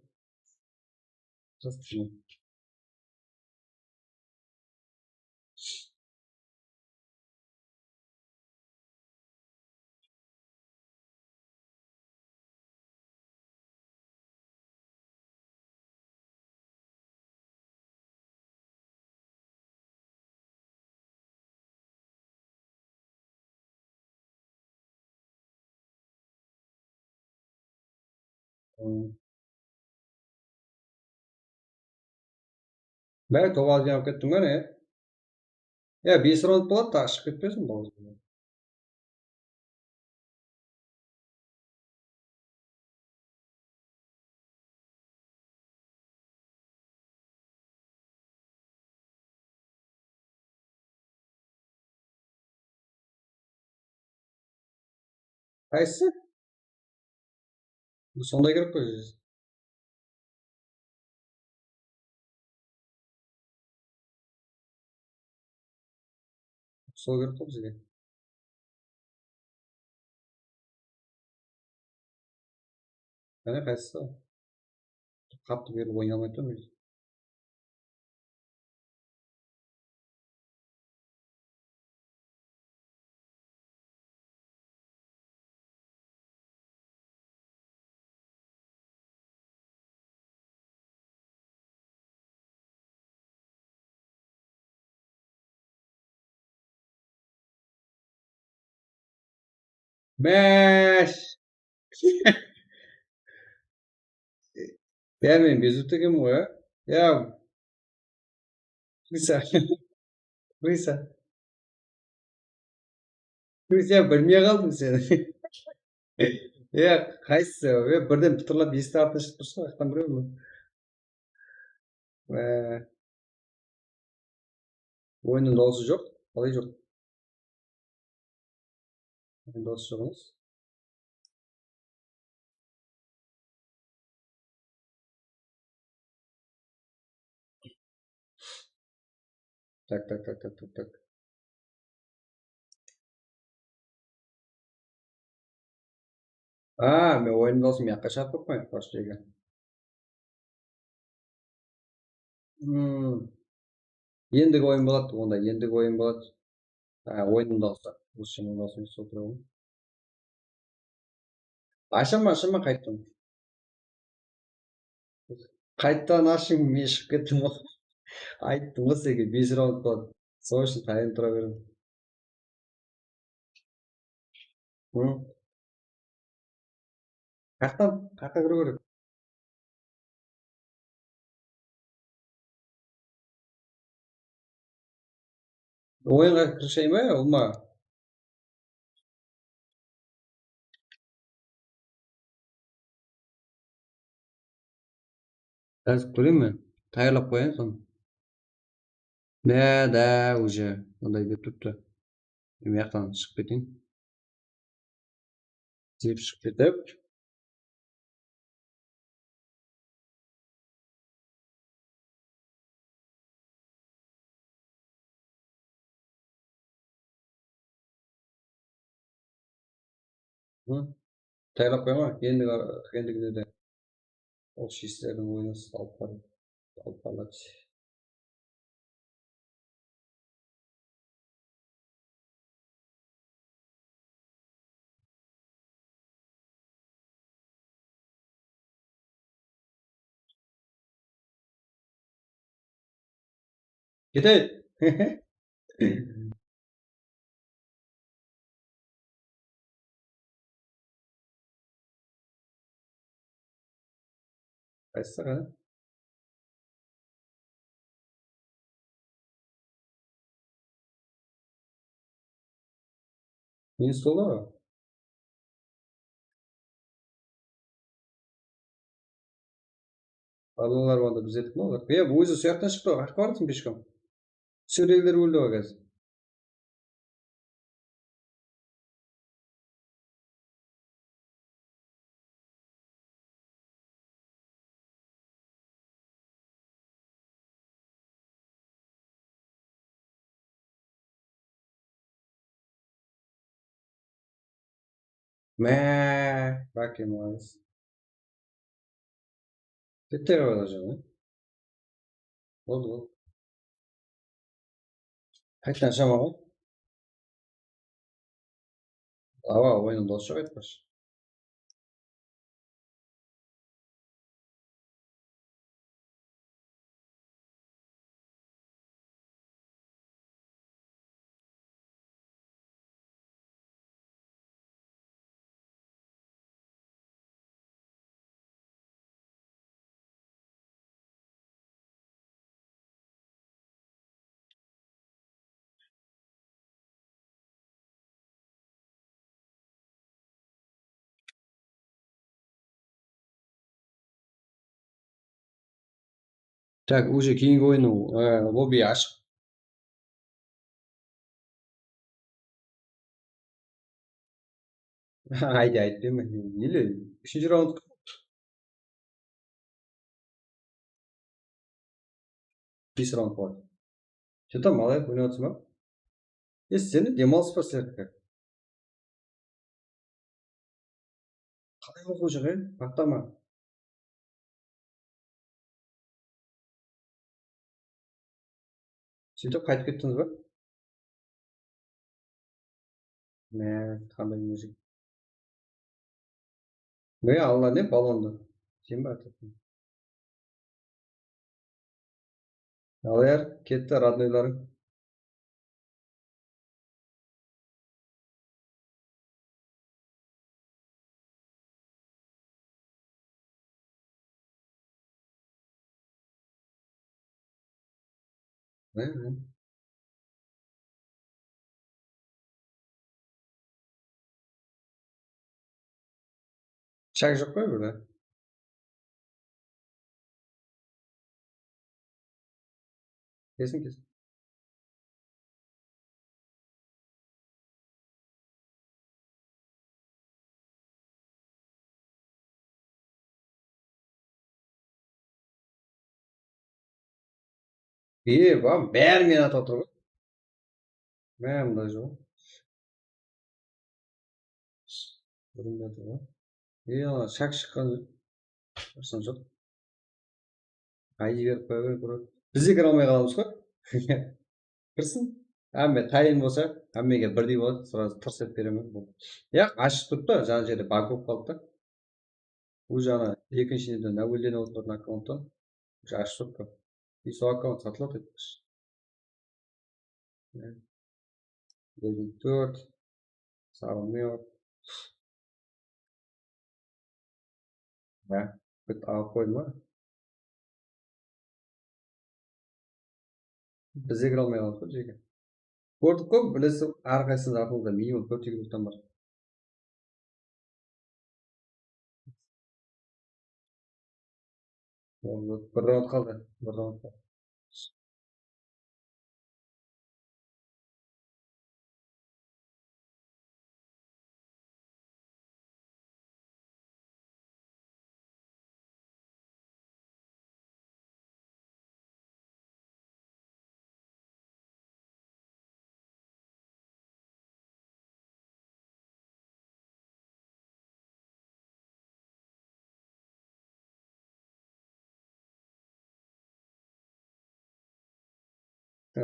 Бәрі тоғыз алып кеттің ба не? 5 раунд болады, тағы шығып кетпесін бұл. Қайсысы? Сондай керек қой. Сол керек қой бізге. Қане қайсысы? Қапты беріп ойнай алмай тұрмыз. Мәш! Мен безіп тегем ғой, Құйса. Білмей қалдым сені. Қайсысы? Бірден пұтырлап есті артына шығып тұрсын, ақтан біреу ме? Ойынның дауысы жоқ? Қалай жоқ? Oyun dauысы жоқ емес? Так. Мен ойын дауысын мияққа шақырып қойып башкеге. Ендігі ойын болады, онда ендігі ойын болады. Ойынның дауысы. Осы шының дауысы емес отыра ғой. Ашама қайттан. Қайттан ашың, мен шығып кеттім ғой. Айттым ғой сізге 5 раунд болады. Сол үшін тайын тұра бердім. Қаққа кіру керек. Ойынға кірішейін ба, ұлма? Қазір көрейін мен. Тайырлап қояйын соны. Да, уже мындай деп тұрыпты. Мен жақтан шығып кетейін. Деп шығып кетіп. Тайлап қойма, ендігіне де ол шештердің ойына алып қалады. Кетейік. Қайсысы ғана? Мен сола ғой. Балалар онда біз еттік ма олар? Өзі сояқтан шықты ғой. Қаққа бардың пешком? Сөйлеулер өлді ғой қазір. Мә, бәке молодец. Кетті ғой бала жаңа. Болды. Қайтадан шама ғой. Ава, ойының дос жоқ айтпашы. Так, уже кейінгі ойының лобби ашық. Айда айтпайма. Неле? 3-ші раунд. Бес раунд болады. Что-то малай ойнап отырсың ба? Сені демалыс па сіздердікі? Қалай оқу жүр, бақтама. Сөйтіп қайтып кеттіңіз ба? Мә, қандай музыка. Алла не баллонды? Сен ба ататын? Алаяр, кетті роднойларың. Шаг жоқ қой burada. Kesin. Бам, бәрімен атып отыр ғой. Мә, мындай жоқ. Бұрында тұр ғой. Шаг шыққан ұрсын жоқ. Айди беріп қойып көріп. Біз де кіре алмай қаламыз ғой. Кірсін. Әмме тайын болса, әммеге бірдей болады, сразу тырс етіп беремін. Ашып тұрды, жаңа жерде баг болып қалды да. Уже ана екінші неден әуелден отыратын аккаунттан уже ашып тұрды. И сол аккаунт сатылады айтпақшы. 4 сағылмай бар. Бүт алып қойды ма? Біз де кіре алмай қалдық қой жерге. Көрдік қой, білесіз, әрқайсыңыз артыңызда минимум 4 игроктан бар. Bir round kaldı.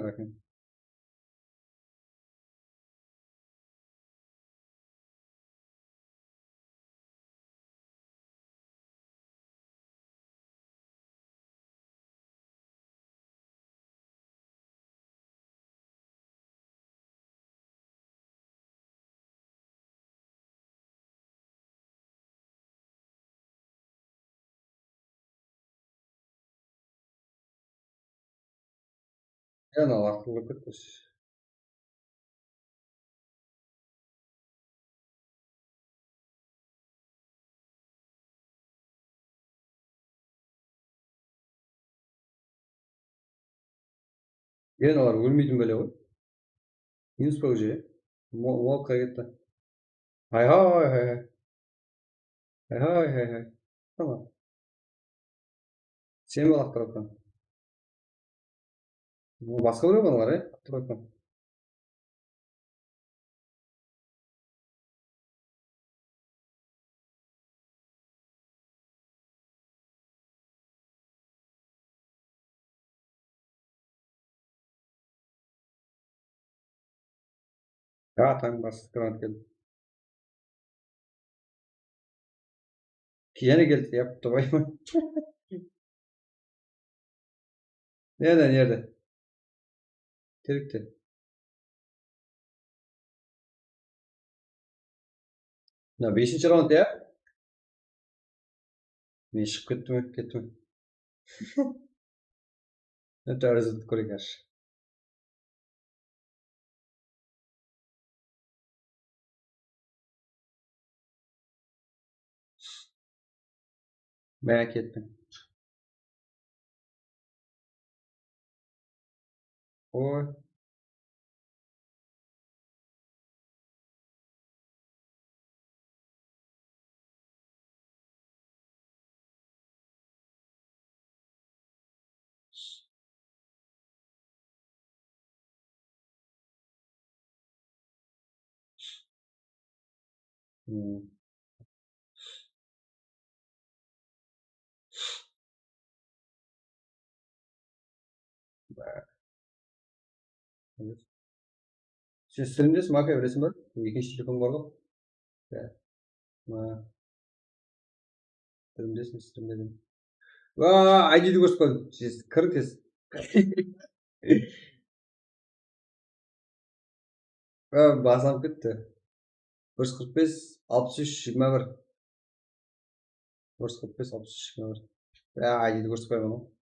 Рахмет. Анау ақылы кетпес. Аналар өлмейтін бәле ғой. Минус па уже? Молқа кетті. Ай. Tamam. Сен бе лақтырып жатқан? Басқа біреу балалар, лақтырып жатқан. Таң басып грант келді. Yana geldi yaptı vay mı? Nerede? Terikte. Na 5. round ya. Ne çıkıp ketme. Ne tarzı koyar. Merak etme. Oy. Sen streamdesin mi? Bakayım resim var. İkinci telefon var mı? Streamdesin. Vaa, ID'ni koştum. Siz kırıkız. Basam gitti. 145 63 21. 145 63 21. Ya ID'ni koştum ama.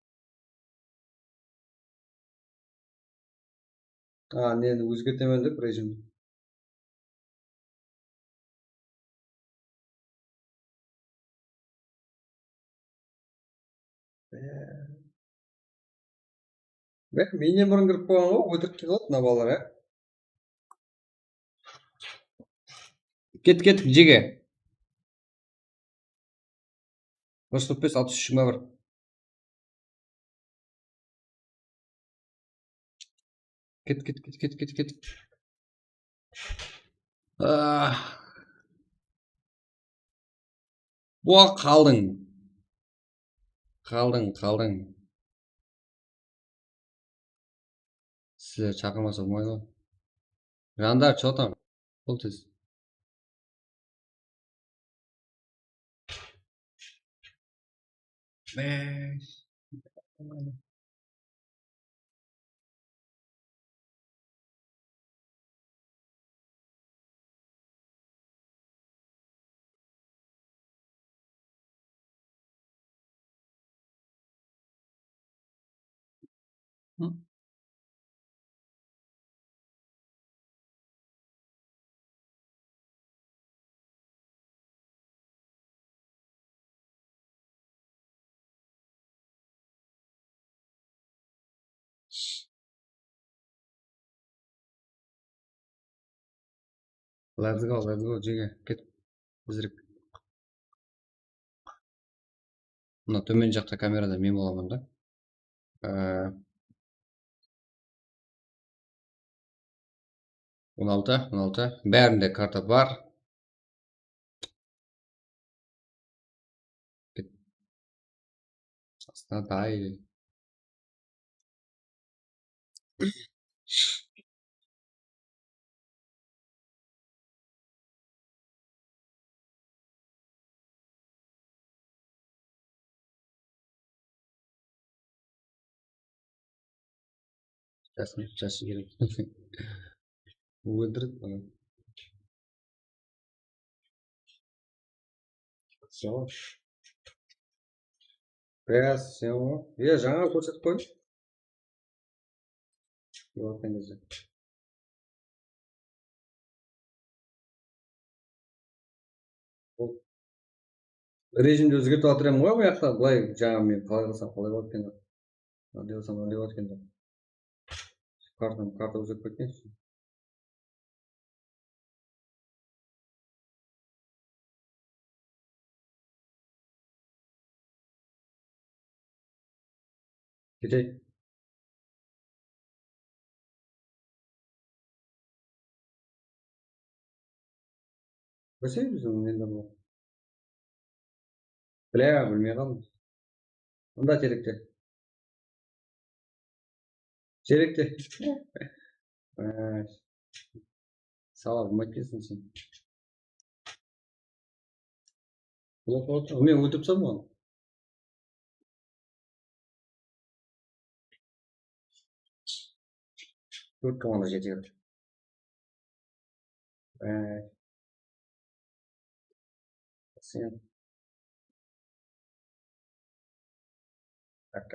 Neni өзгертемін деп режимді. Менен бұрын кіріп қойған ғой, өтірік қалады мына балалар, Кеттік жеге. 145 63 21. Кет. Бұға қалдың. Сіздер шақырмаса болмайды ғой. Жандар, что там? Бұл тез. Let's go, жеге. Кет. Тезірек. Мына төмен жақта камерада мен боламын да. 16. Бәрінде карта бар. Астана Жасы керек. Өлтірді бана. Все. Все. Жаңа көрсетіп қойдым. Болатын кезде. Режимді өзгертіп жатырмын ғой, бұл жақта былай жаңа мен қалай қылсам қалай болады екен. Мынандай болсам мынандай болады екен деп. Карта өзгеріп кеткен. Кетейік. Білсейміз енді бұл. Білмей қалдым. Онда теректе. Теректе. Сала болмайды екенсің сен. Мен өлтіріп тастадым ғой. Төрт команда жетеді. Сен. Так.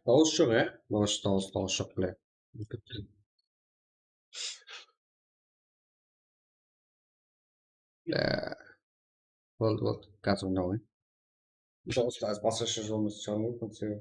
Дауыс жоқ, ә? Дауыс жоқ, бля. Болды. Қазір мынау, ә? Дауысты аз басқаша жолмен шығармай мүмкін.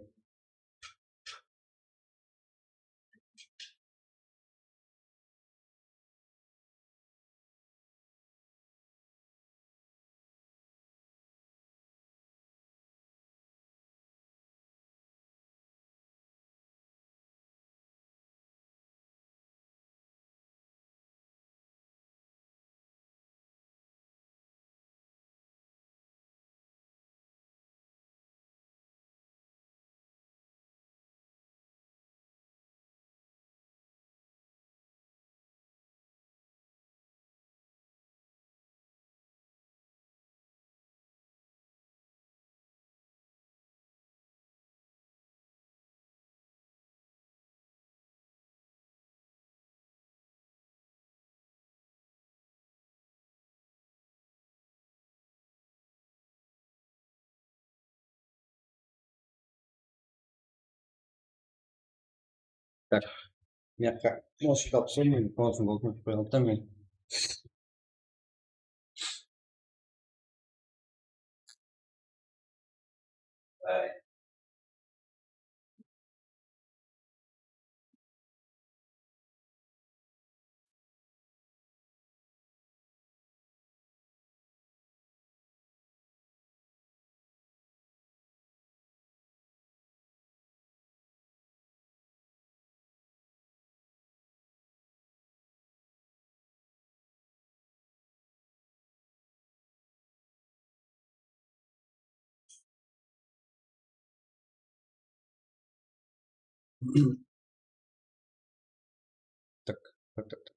Так, мягко. Может, абсолютно просто волкнуть прям. Так. Так.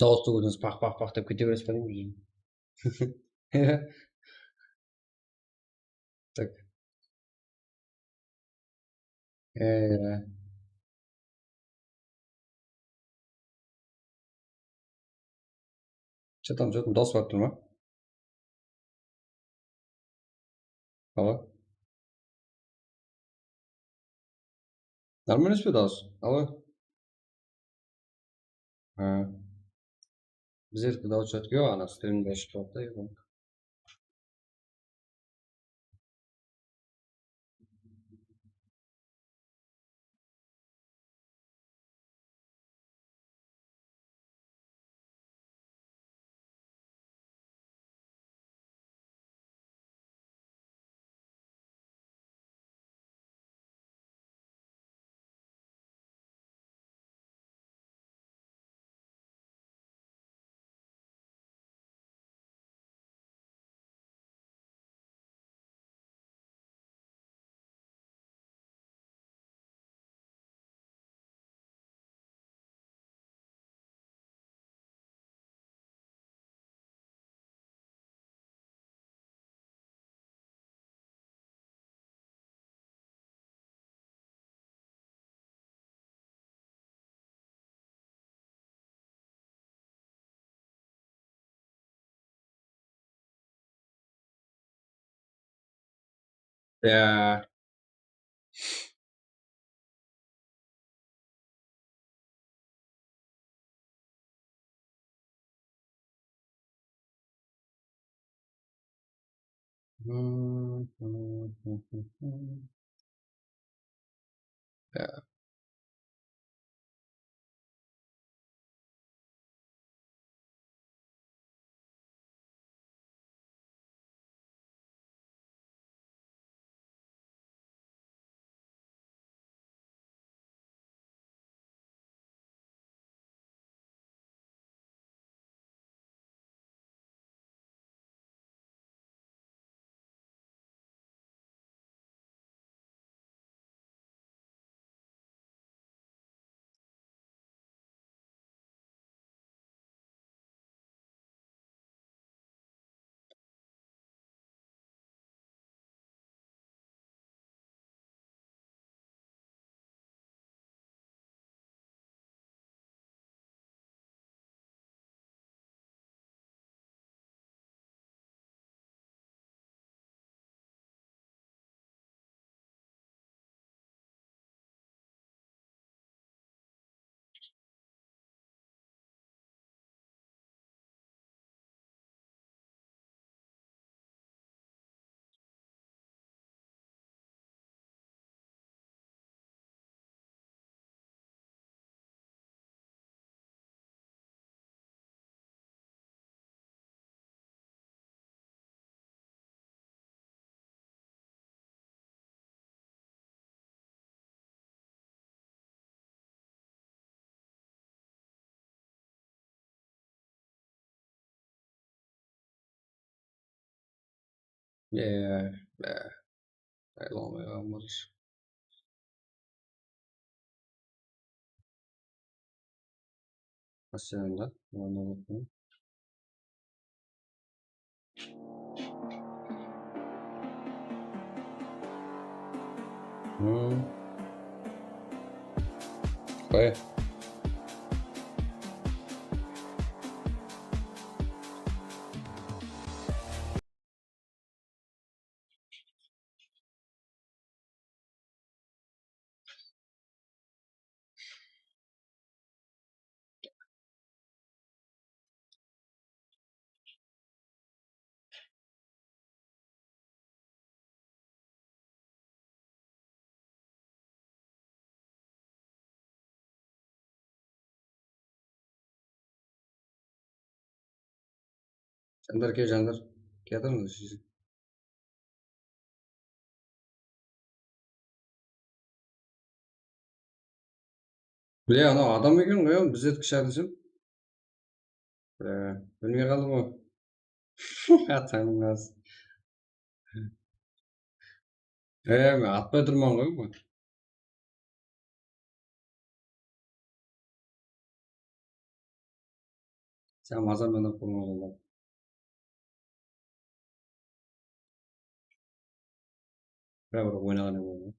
Дауысты өзіңіз пақ деп кете бересіз ба деймін. Так. Что там, дос болып тұр ма? Алло. Нормально емес пе дауыс? Алло. Біздердікі дауыс өтіп жоқ, ана стримде шығып жатыр. Ja. Ja. Ja. Olmaz. Aslında. Foi. Жандар. Келатырмыз сіз. Бля, анау адам екен ғой, біздердікі шығар десем. Білмей қалдым ғой. Атаның аз. Мен атпай тұрман ғой. Сен мазамен оқып Бәрібір ойнаған болмайды.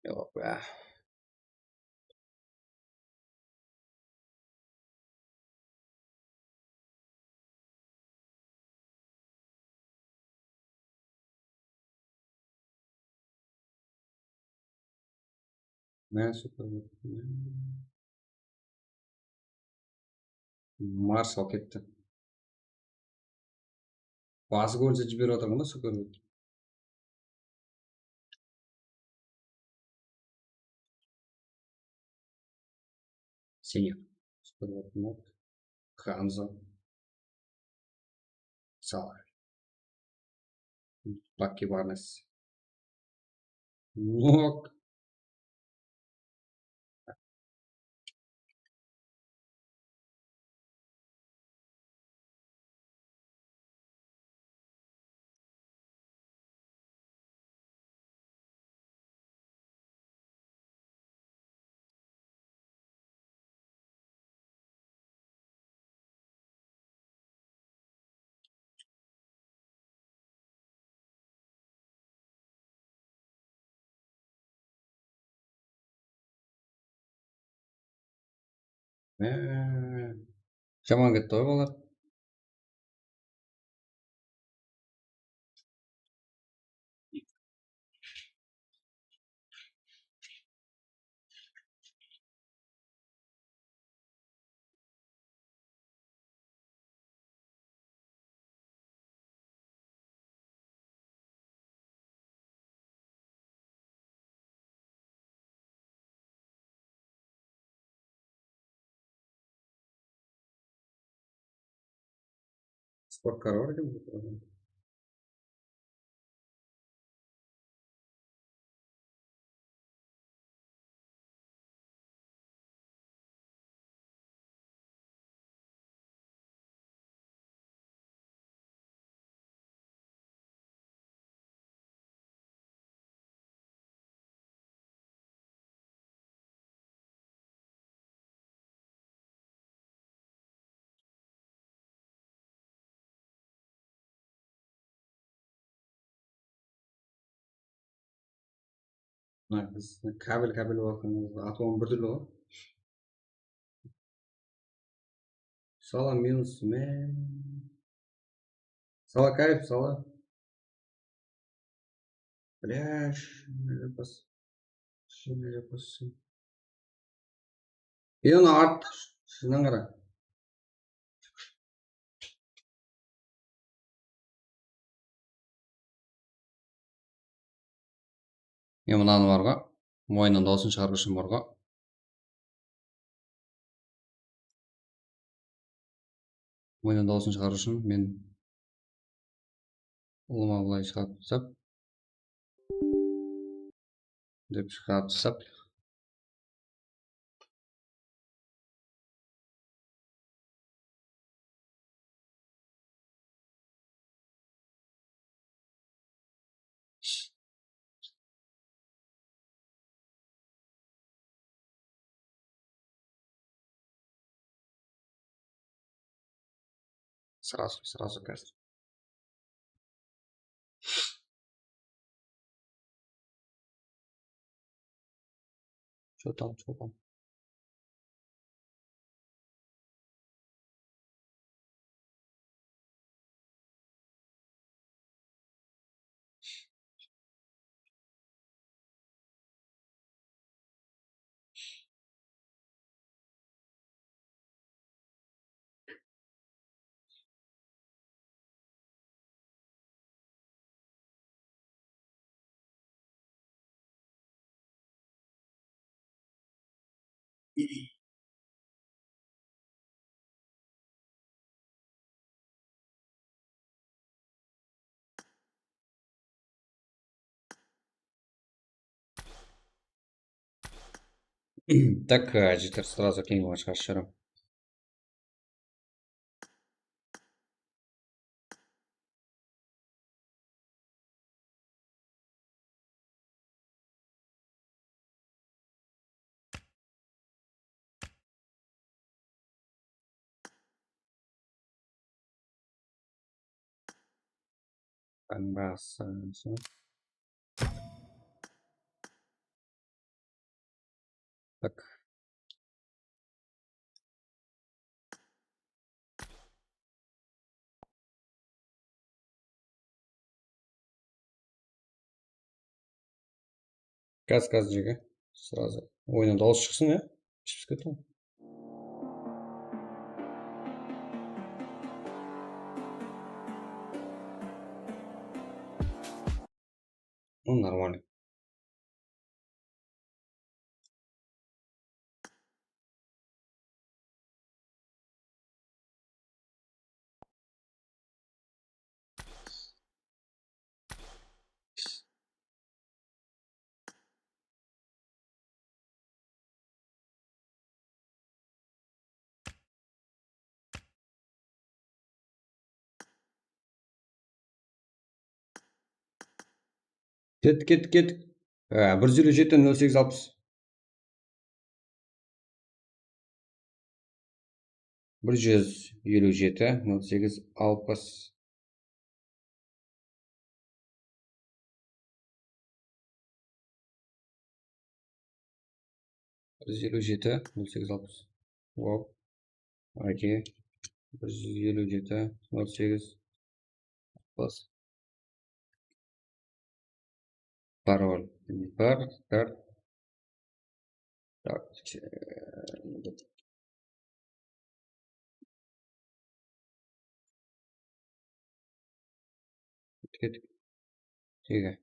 Yok be. Ne süper. Mars olib ketdi. Basi ko'rsa jibberib o'tirgan da super. Senior. Super mod. Hanzo. Salah. Lucky Barnes. Nok. Жаман кетті ғой балалар. Спорткар бар екен. Biz kabel bakımız atom bir türlü var. Sala minus me. Сала кайф, сала. Бляш, шыны yapasın. Bir onu art, şundan qara. Мен мынаны барға, мойнынан дауысын шығарғышым барға. Мойнынан дауысын шығарғышым мен ұлыма бұлай шығарып тастап. Деп шығарып тастап. Сразу каст. Что там? Так, жігіттер, сразу кейінгі матчқа шығарам. Таңбасы. Так. Қазір жеге. Сразу. Ойынан дауыс шықсын, иә? Ішіп кеттім. Ну, нормально. Кет. 157-08-60. 157-08-60. Вау. Окей. 157-08-60. Пароль. Так. Кет. Теге.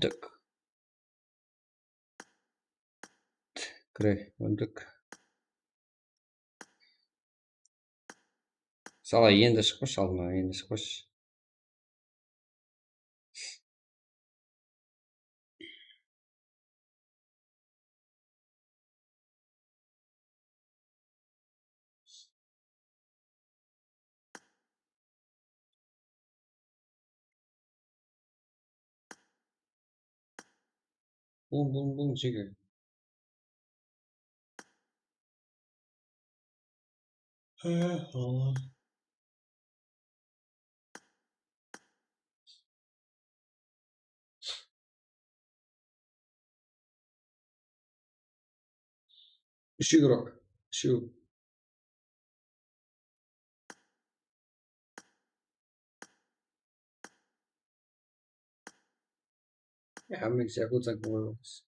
Так. Кірі. Өндік. Сала енді шықпаш, алдыма енді шықпаш. Бум, жеге. Үш игрок. Үшу. Hammek sehr gut sein Bonus.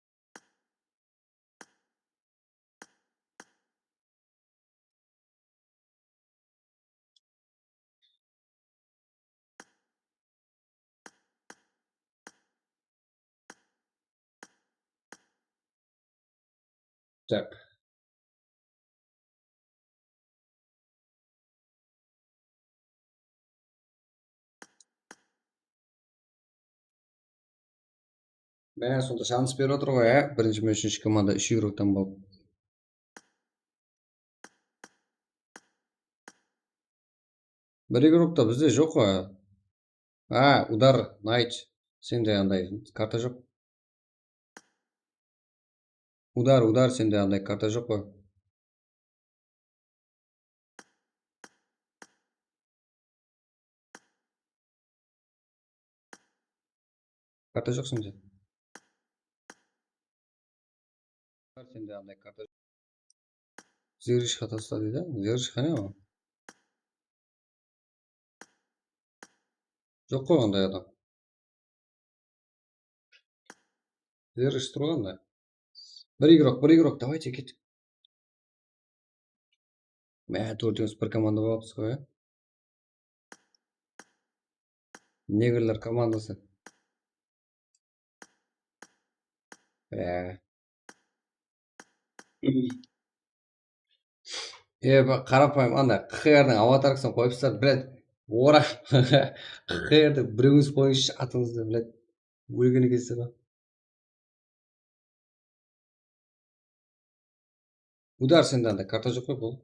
Так. Мә, сонда шанс беріп отыр ғой, ә? Бірінші мен үшінші команда 3 игроктан болып. Бір игрокта бізде жоқ қой. Удар, найт. Сенде андай карта жоқ. Удар, сенде андай карта жоқ қой. Карта жоқ сенде. Сенде андай карта жоқ. Зеріш хатасы дейді. Зеріш қане о? Жоқ қой ондай адам. Зеріш тұрғанда. Бір игрок, давайте кет. Мә, төртіңіз бір команда болыпсыз ғой, ә? Негрлер командасы. қарапайым андай қхрдың аватаркасын қойып тастап, блядь, орақ қхрды біреуіңіз қойыңызшы атыңызды, блядь, өлгені келсе ба. Удар сенде андай карта жоқ қой бұл.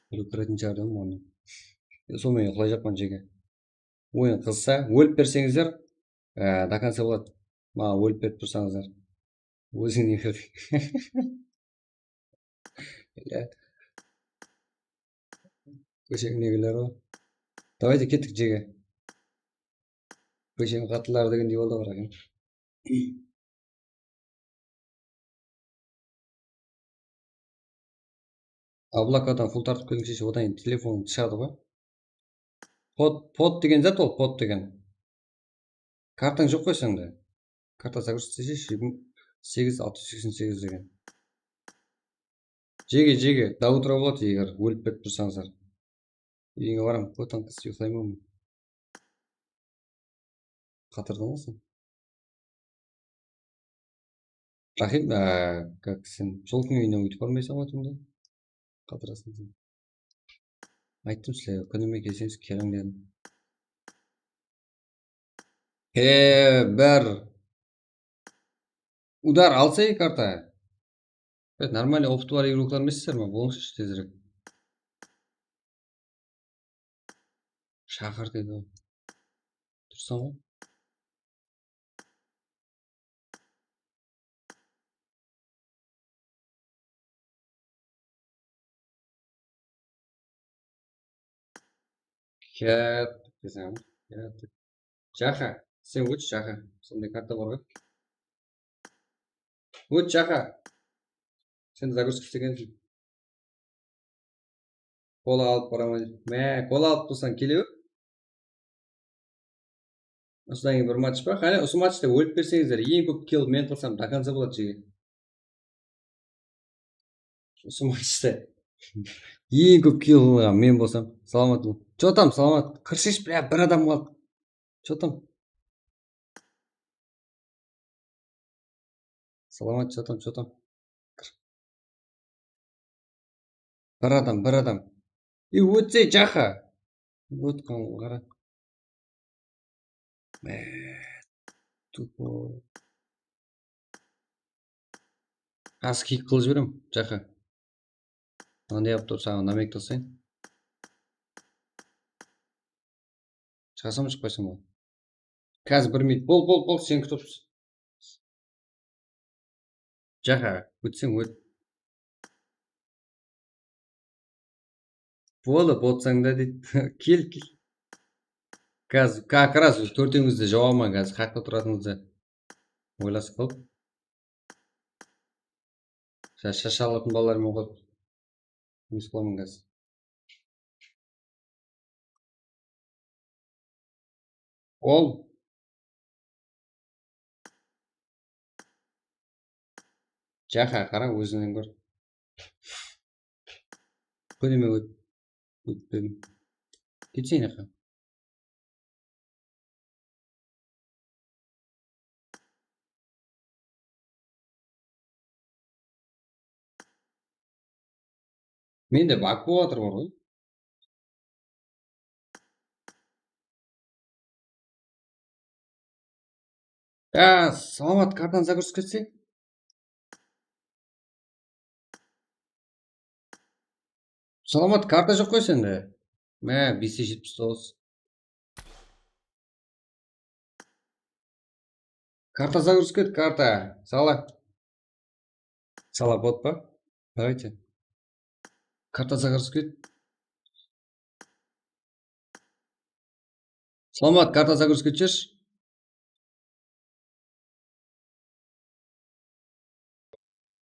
Кіретін шығарым оны. Сонымен құлай жапқан жеге. Ойын қызса, өліп берсеңіздер, до конца болады. Маған өліп беріп тұрсаңыздар. Өзің не кірді. Көшең негілер ғой. Давайте кеттік жеге. Көшең қатылар дегендей болды бірақ екен. Облакадан фул тартып келген шеше, одан телефон шығады ғой. Под деген зат ол, под деген. Картаң жоқ қой сенде. Карта загрузка шеше, 8688 деген. Жеге, до утра болады егер өліп кетіп тұрсаңыздар. Үйіңе барам, отан қыз ұйықтаймын. Қатырдың ғой сен. Рахим, как сен жол күн үйіне өйтіп бармайсың ғой түнде. Қатырасың сен. Айттым сіле, күніме келсеңіз келің дедім. Бір удар алса ей карта. Нормально опыты бар игроклар емессіздер ма? Болыңызшы тезірек. Шақыр деді ғой. Тұрсың ғой? Кеттік десең ғой. Кеттік. Жақа, сен өтші жақа. Сондай карта бар ғой. Өт жақа. Сен загрузка істегенсің. Кола алып барамын. Кола алып тұрсаң келе өт. Осыдан кейін бір матч ба? Қане, осы матчта өліп берсеңіздер, ең көп килл мен қылсам, до конца болады жеге. Осы матчта ең көп килл қылған мен болсам. Саламат бол. Чо там, саламат? Қыршиш, бля, бір адам қалды. Чо там? Саламат, чо там? Бір адам. Өтсе жақа. Өткен қара. Тупо. Аз кик қылып жіберем, жақа. Андай ап тұр, саған намек тасайын. Шығасам шықпайсың ба? Қазір 1 минут. Бол, сен күтіпсің. Жақа, өтсең өт. Болып отсаң да дейді. Кел. Қазір, как раз төртеуіңізді жауаман қазір, қақта тұратыңызды ойласып қалып. Шаша алатын балалармен қойып. Өз қыламын қазір. Ол. Жақа, қара өзіңнен көр. Көніме өтпедім. Кетсейін ақа. Менде бак болатыр бар ғой. Саламат, картаны загрузка етсең. Саламат, карта жоқ қой сенде. 579. Карта загрузка ет, карта. Сала бот па? Давайте. Карта загрузка ет. Саламат, карта загрузка етшеш.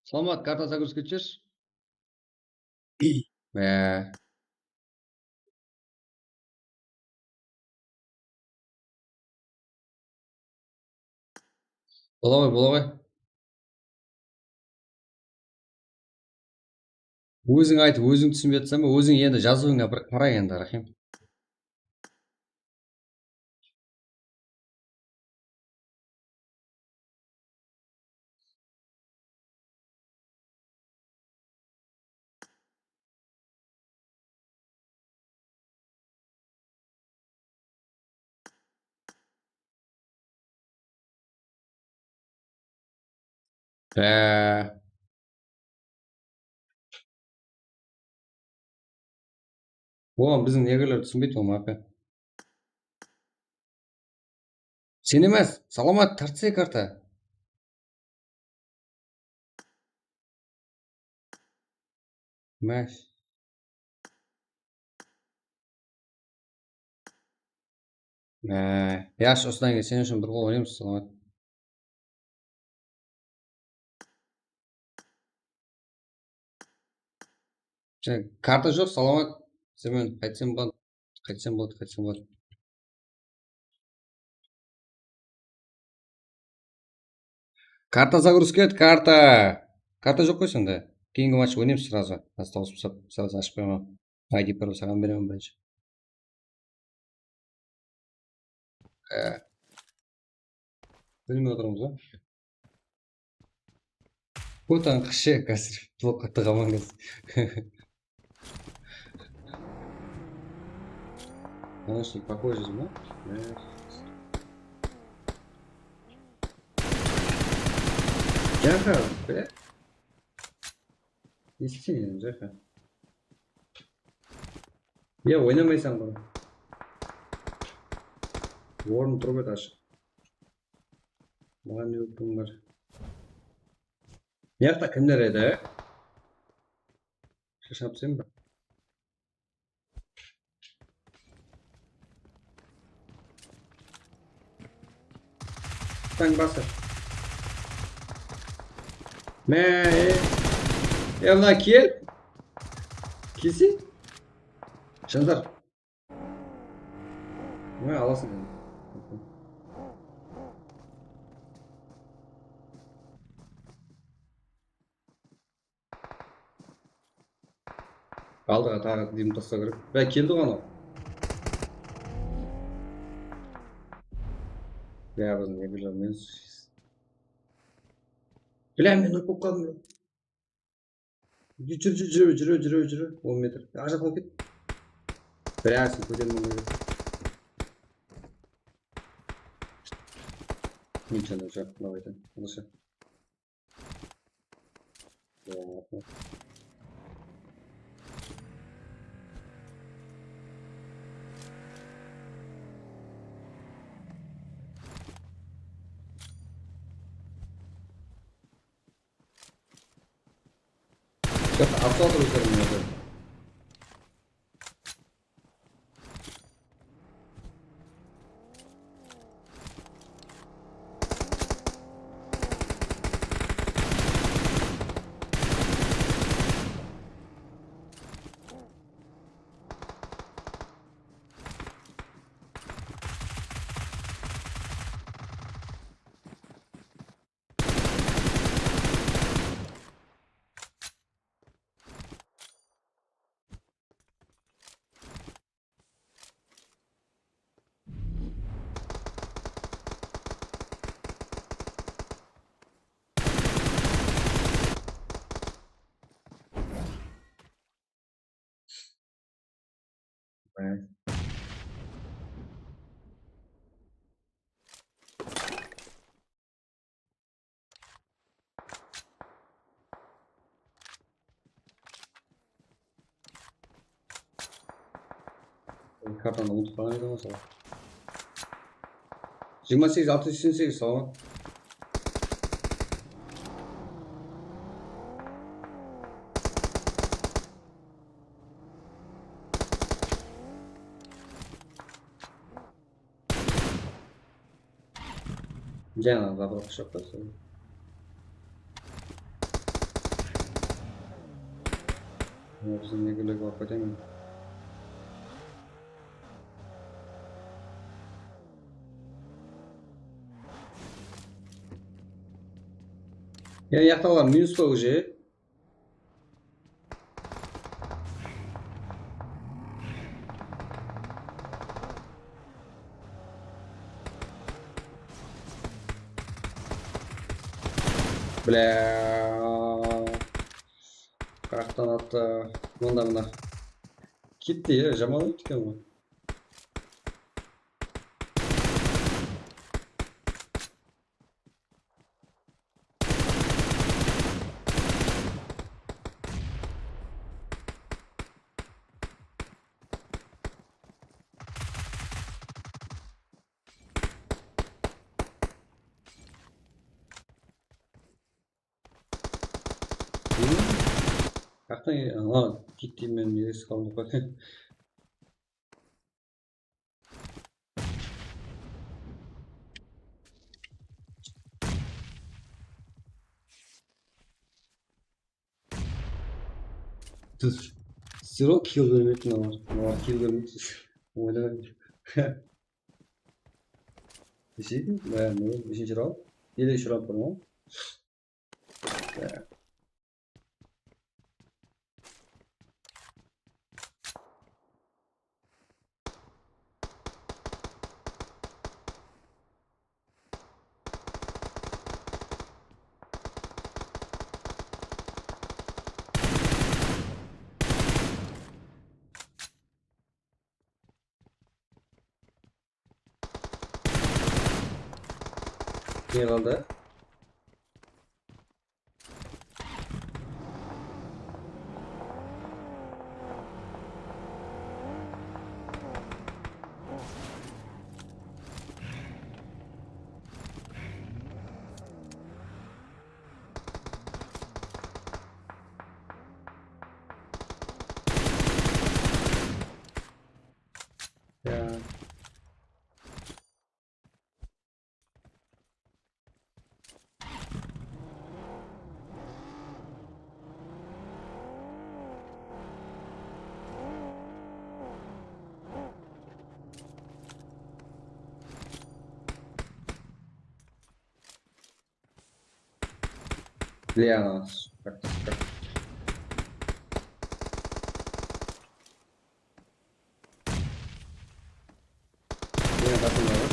Саламат, карта загрузка етшеш. Бола ғой. Өзің айтып, өзің түсінбей жатсам ба, өзің енді жазуыңа бір қара енді, Рахим. Oğlum bizim negirler түсінбейді ол мапа. Sen emas, Salamat tartsa karta. Мәш. Яш, осыдан кейін сен үшін бір қол ойнаймыз, Salamat. Карта жоқ, Salamat. Сен қайтсем болады. Қайтсем болады. Карта загрузка, карта. Карта жоқ қой сенде. Кейінгі матч ойнаймыз сразу. Осталось сразу ашып қоймам. ID пароль саған беремін бірінші. Білмей отырмыз ба? Отан қышы қазір. Блокқа тығаман қазір. Наушник похожий, да? Жаха, бля. Естен, Жаха. Я ойнамайсың ғой. Орын тұрып еді ашық. Маған не өттің бар. Яқта кімдер еді? Шашап сен ба? Таң басыр. Мына кел. Келсе? Жандар. Аласың. Алдыға тағы дем тастау керек. Бәй, келді ғана. Бәй, біздің егілер мен сүшейсіз. Бля, мен өп қалдым. Жүрі. 10 метр. Ажа қалып кет. Бля, сен көтерім мұңды. Ничего, жоқ. Давайте. Лучше. Что-то автоатор üzerinde yapıyor. Evet. Kaptan umut falan yok ama sağ ol. 28, 688 sağ ol. Canım da bırak şapkası. Bizim ne güle korku değil mi? Yani yaktalar minus da уже. Бля. Қырақтан атты. Мына. Кетті, жаман өтті екен ғой. Жақтан кетті мен есік алдым ғой. Зеро kill görmedi var kill görmedi. Oynadı. Bir şey değil. Ben ne? Bir şey çırağım. Yedi şurap var mı? Ne kaldı? Ya. Lianas. Yine takımlar var.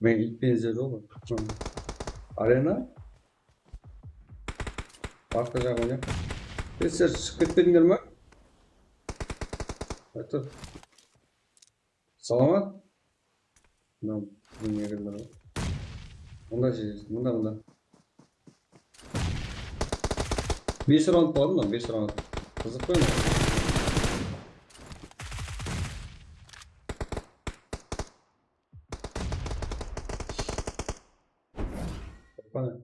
Ben ilk benzeri olur. Arena. Bakacak onu. Sizler çıkıp dinler mi? Hadi. Salamat. Tamam. Dünya kadar. Bunda şey. Bunda. 5 round var mı? 5 round. Kızık koyma. Bana.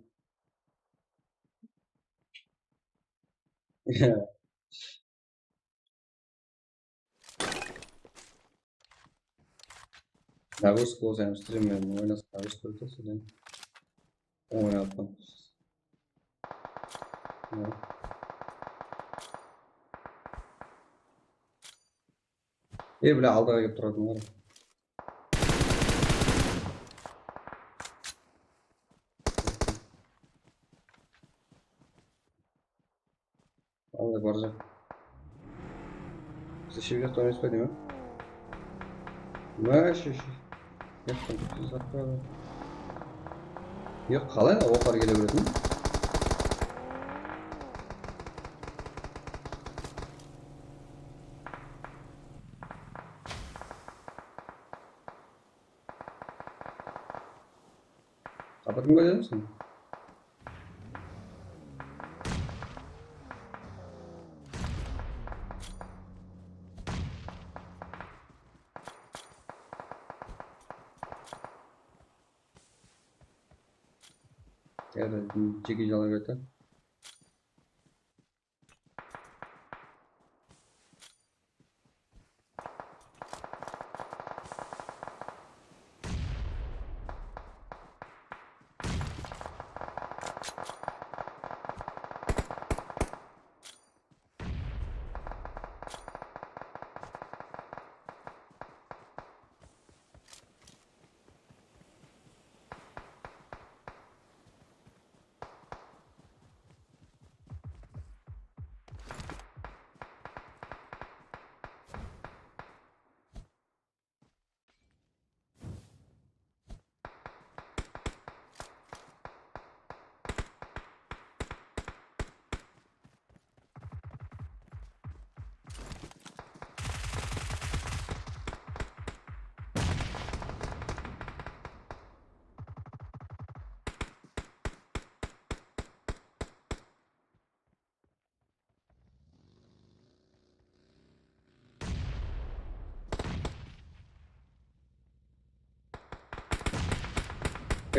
Nagusco olsam stream'im oynasın. Nagusco olsam oynatmam. Bile aldığa gelip duradım var. Allah baracak. Bize şey bir tane ispat değil mi? Ne şey. Yaptım. Yok kalay o kadar gelebilirim. Kapatın koyar mısın? Evet, çekici alan götür.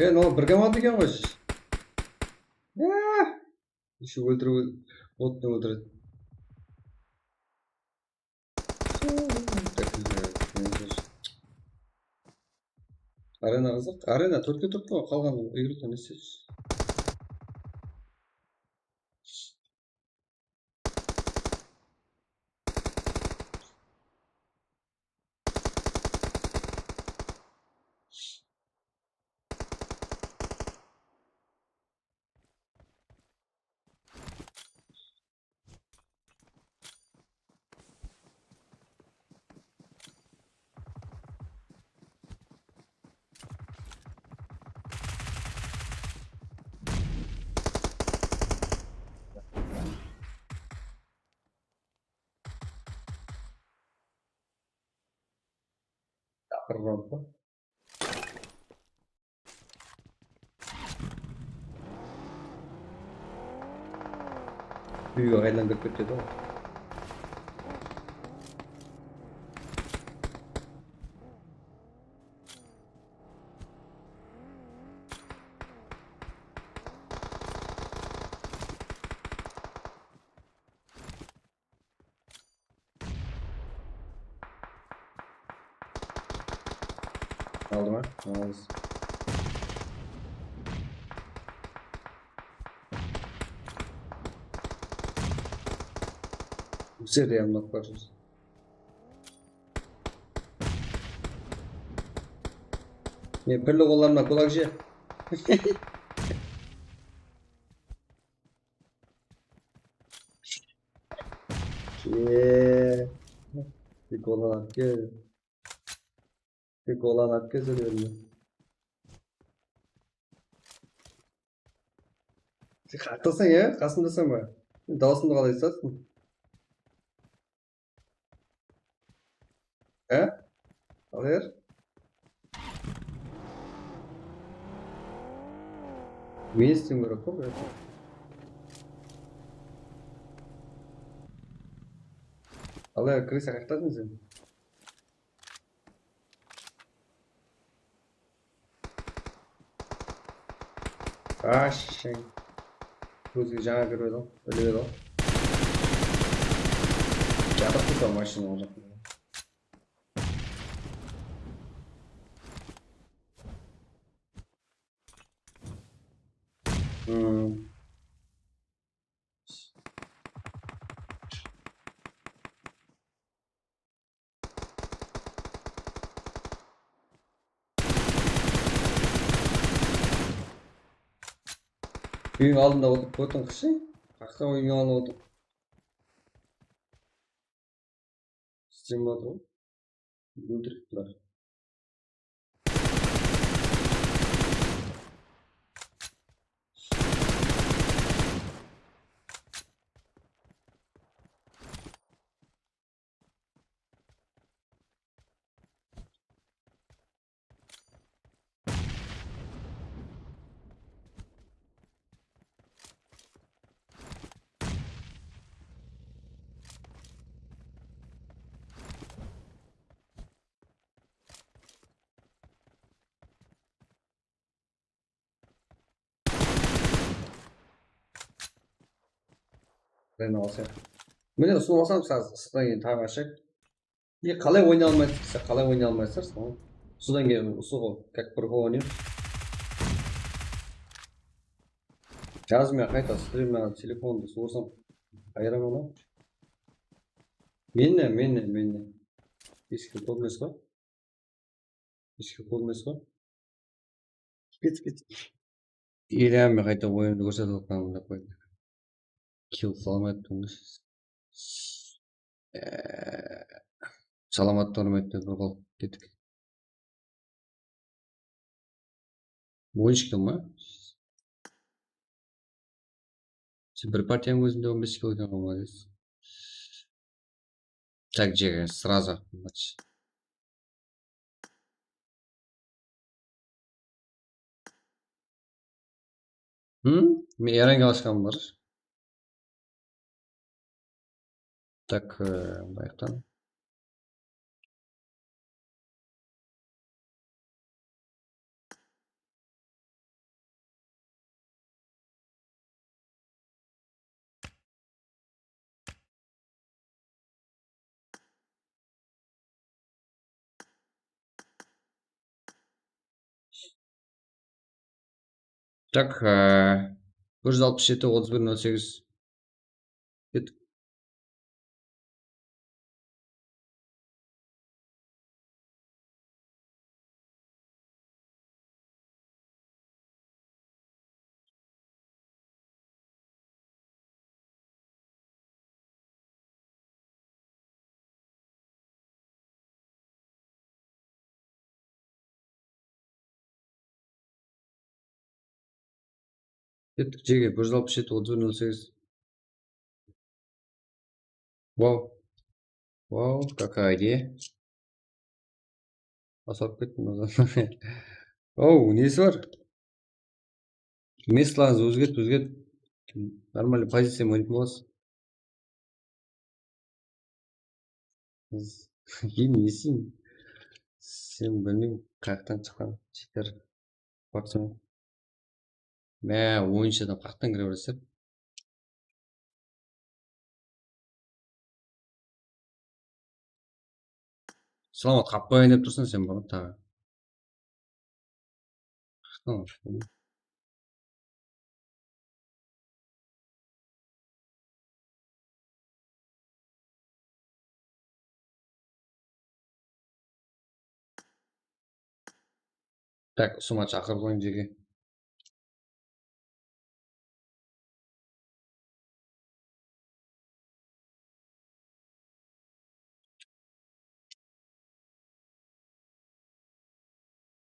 Ne oldu? Birge mi aldı ki Еще өлтіріп отты өлтіреді. Арена қызық. Арена 4-ке 4 қой, қалған игрокта не істейсіз? Тақырған ба? Үйге қайдан кіріп кетеді ғой. Aldı mı? Aldı. Güzel yanmak var. Ne pırlı kollarına kulakçı. Bir kolan hakkı. Bir kolan hakkı söylüyorum. Sen haklısın ya. Kasımdasın mı? Dağısında kalay satsın. He? Hayır. Мен істеуім керек қой бәрі. Алай крыса қаяқтадың сен? Ашшың. Көзге жаңа кіріп еді ғой, іліп еді ғой. Жатып тұр ғой машина ол жақта. Үйің алдында отырып қойдың қыши? Қақта үйің алдында отырып. Стрим болады ғой. Өлтіріп тұрар. Ben alsam. Mene su alsam sıdan кейін тағы ашайық. Қалай ойнай алмайсыз, қалай ойнай алмайсыздар ғой. Судан кейін суға как проходим. Жазып мен қайта стримнан телефонды суырсам айырамын ғой. Мені. Ешкі көрмес қой. Ешкі көрмес қой. Кет. Елеме қайта ойынды көрсетіп отқанымда қойды. Kill salamat olmuş. Salamat olmaydı bir gol dedik. Bu iş kim mi? Şimdi bir partiyanın özünde 15 kill oynamalıyız. Так же сразу матч. Herhangi başkan var. Так, bayaktan. Так, 167 31 08. Кеттік. Кеттік жеге 167 31 08. Вау. Вау, какая идея. Басып кеттім назад. Оу, несі бар? Местларыңызды өзгерт. Нормальный позиция ойнайтын боласыз. Кейін не істеймін? Сен білмеймін, қаяқтан шыққан читтер бақсың. Мә, ойыншыдан қаяқтан кіре бересіздер? Саламат қалып қояйын деп тұрсың сен бұрын тағы. Так, ұсыма шақырып қойын жеге.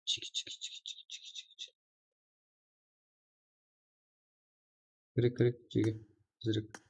Чики. Кірек, жеге. Зірік.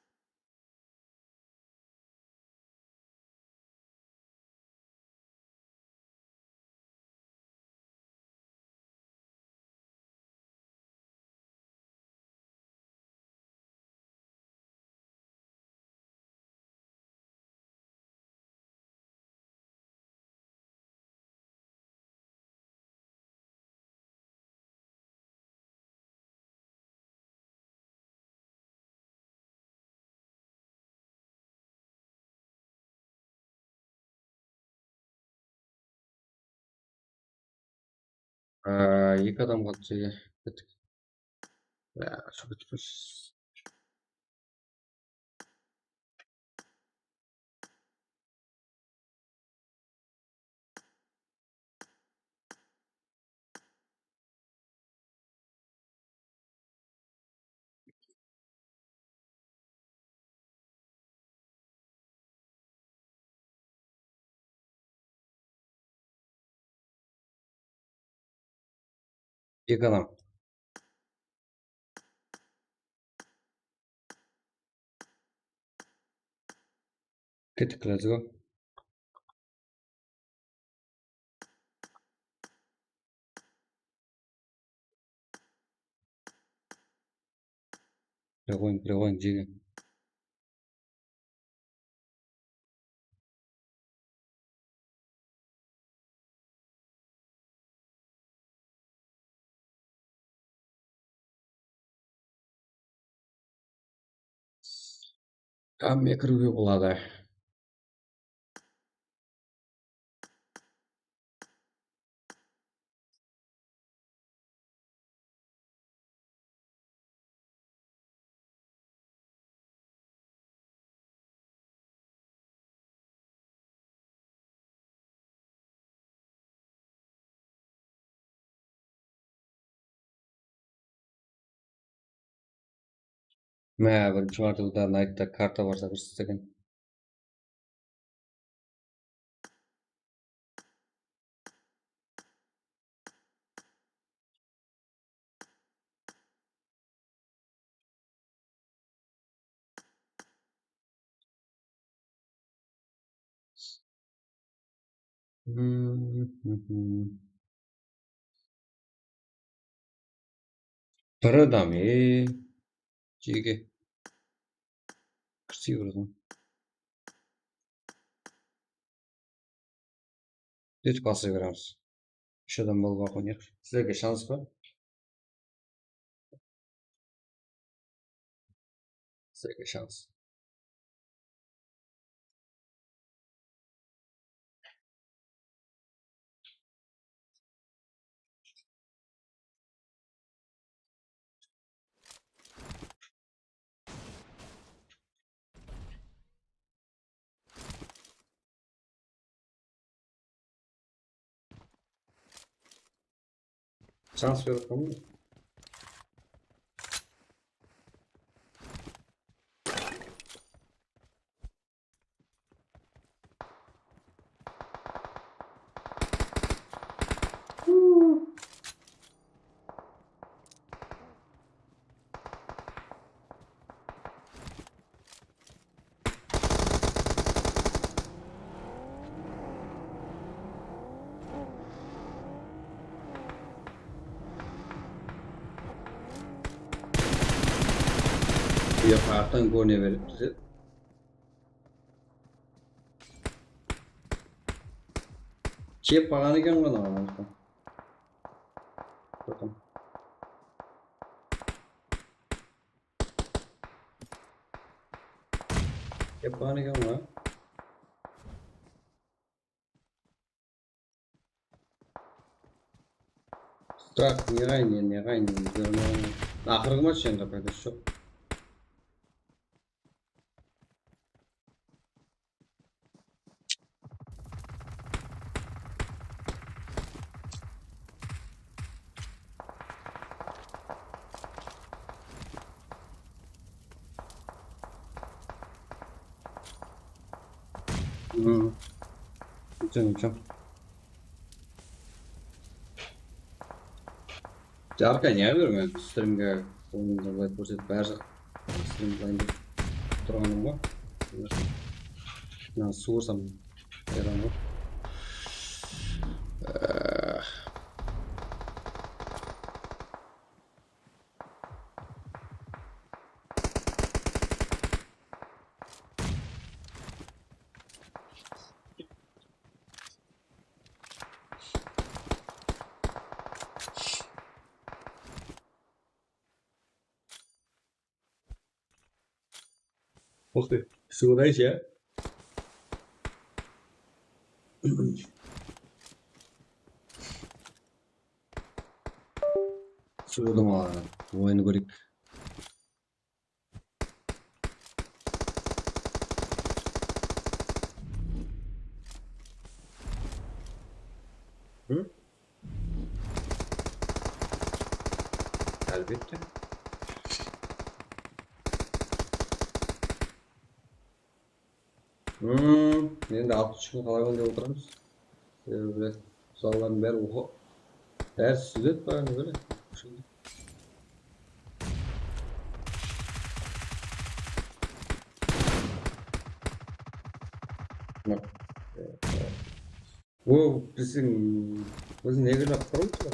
Екі адам қалды жеге. Кеттік. Şu bitmiş. Екі адам. Кеттік, let's go. Пригонь, жеге. Кәмме кіруге болады. Мә, бірінші мартылда найтта карта барса көрсетсе екен. Bir adam, жеге. Кірсе көрдім. Сөйтіп баса береміз. Үш адам болып ойнайық. Сіздерге шанс па? Сіздерге шанс. Шанс беріп қоймын. Yok artan görüne verip bize. Çep bağını gen bana ama. Bakın. Çep bağını gen bana. Так, не ранее, не ранее. Ахырғы матч енді пайдасы жоқ. Ничего. Жарко не бермін, стримге ойында былай көрсетіп бәрі жақ стрим былайын деп тұрғаным ғой. Мына су ұрсам айран ғой. Ух ты, сюдайся, ya. Sudum ala, oyunu görük. Hı? Elbette. Енді 60 күн қалаған деп отырамыз. Себебі заллардың бәрі оқы. Бәрі сүзет бағаны böyle. О, біздің өзін неге жақ тұрмыз ба?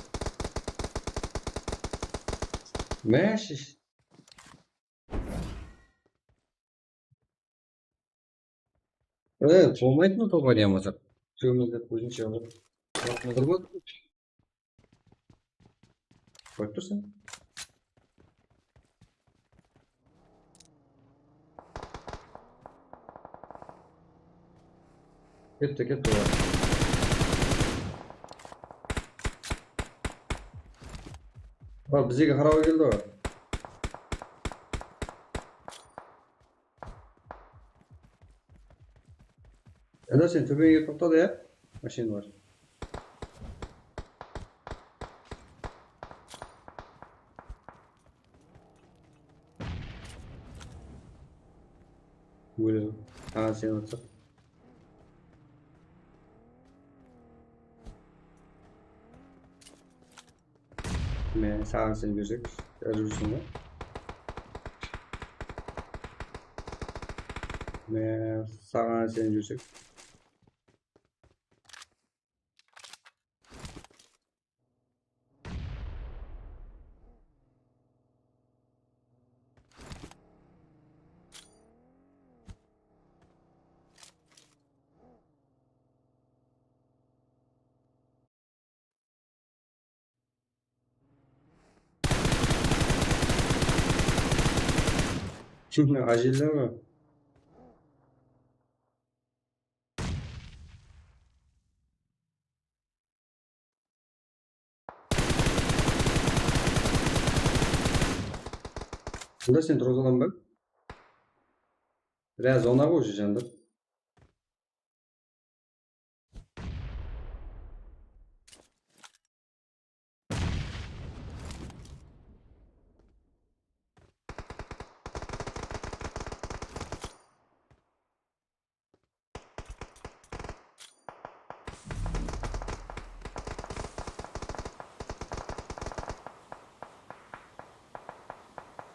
Мәшіш. Болмайды ма топ ойнамасақ? Үшеумізді көзінше алып тұрып отыр. Қойып тұрсың? Кетті олар. Бізге қарауға келді ғой. Eda sen tübeğe topladı ya. Maşin var. Buyurun. Ha sen otur. Ben sağ seni gözük. Özürsün. Ben sağ seni gözük. Şimdi acele mi? Bunda sen trozalan bak. Biraz ona koşacaksın.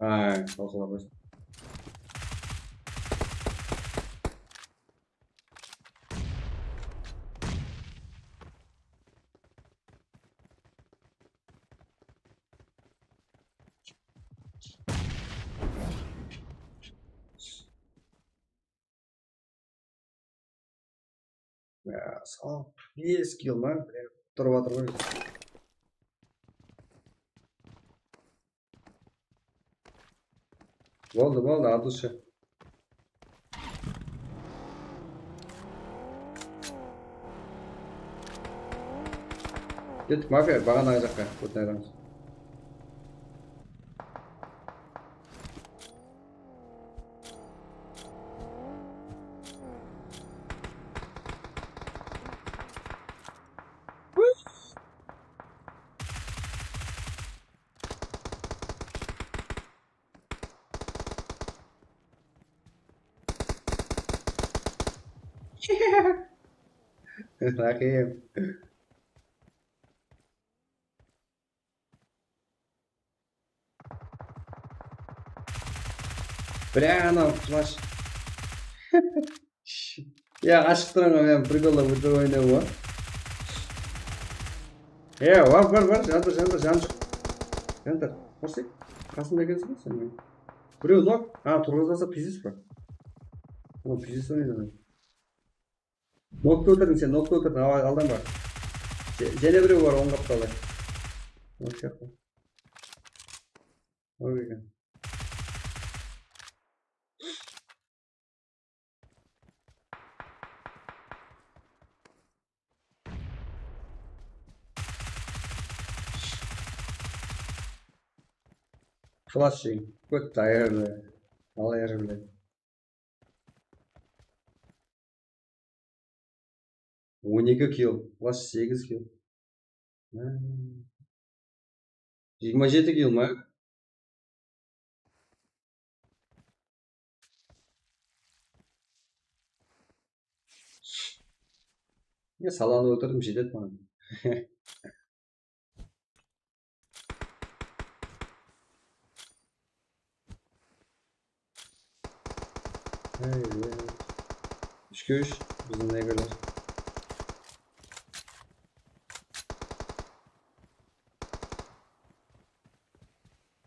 талқылап қойсын. Сау, 5 килл ма? Тұрып жатыр ғой. Болды, от души. Кеттік мафия, бағанағы жаққа. Көтін айдамыз. Рахим. Прямо флаш. Я ашық тұрыңа мен приколда өтіп ойнау ма? Бар, жантыр. Қорсай, қасында екенсің ба сен? Біреу ұзақ? Тұрғызбаса пиздес па? Пиздес ойнайды. Нокты өлтірдің, алдан бар. Және біреу бар, оң қапталы. Ой екен. Флаш жейін. Көт айырды. Ал айырды. Он 2 килл. Флаш 8 килл. 27 килл ма? Я саланы өлтірдім, жетеді маған. Үшке үш, біздің негрлер.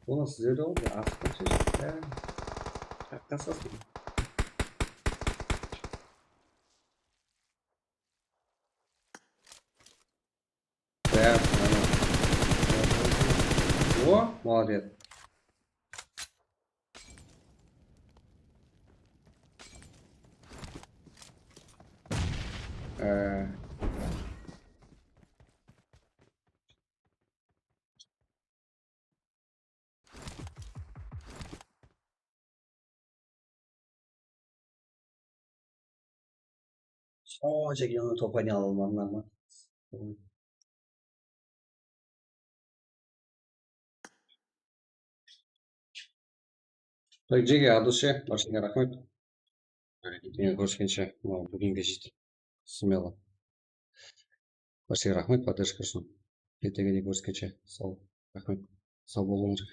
Оны сіздерді ғой, артықтан шешіп. Қаққасасын. О, молодец. О, жеке оны топқа не алып алмадым. Так, жеке, адуше, баршаңа рахмет. Мен көріскенше, бүгінге жетті. Смело. Баршаңа рахмет, поддержка үшін. Ертеңге дейін көріскенше. Сау, рахмет. Сау болыңыздар.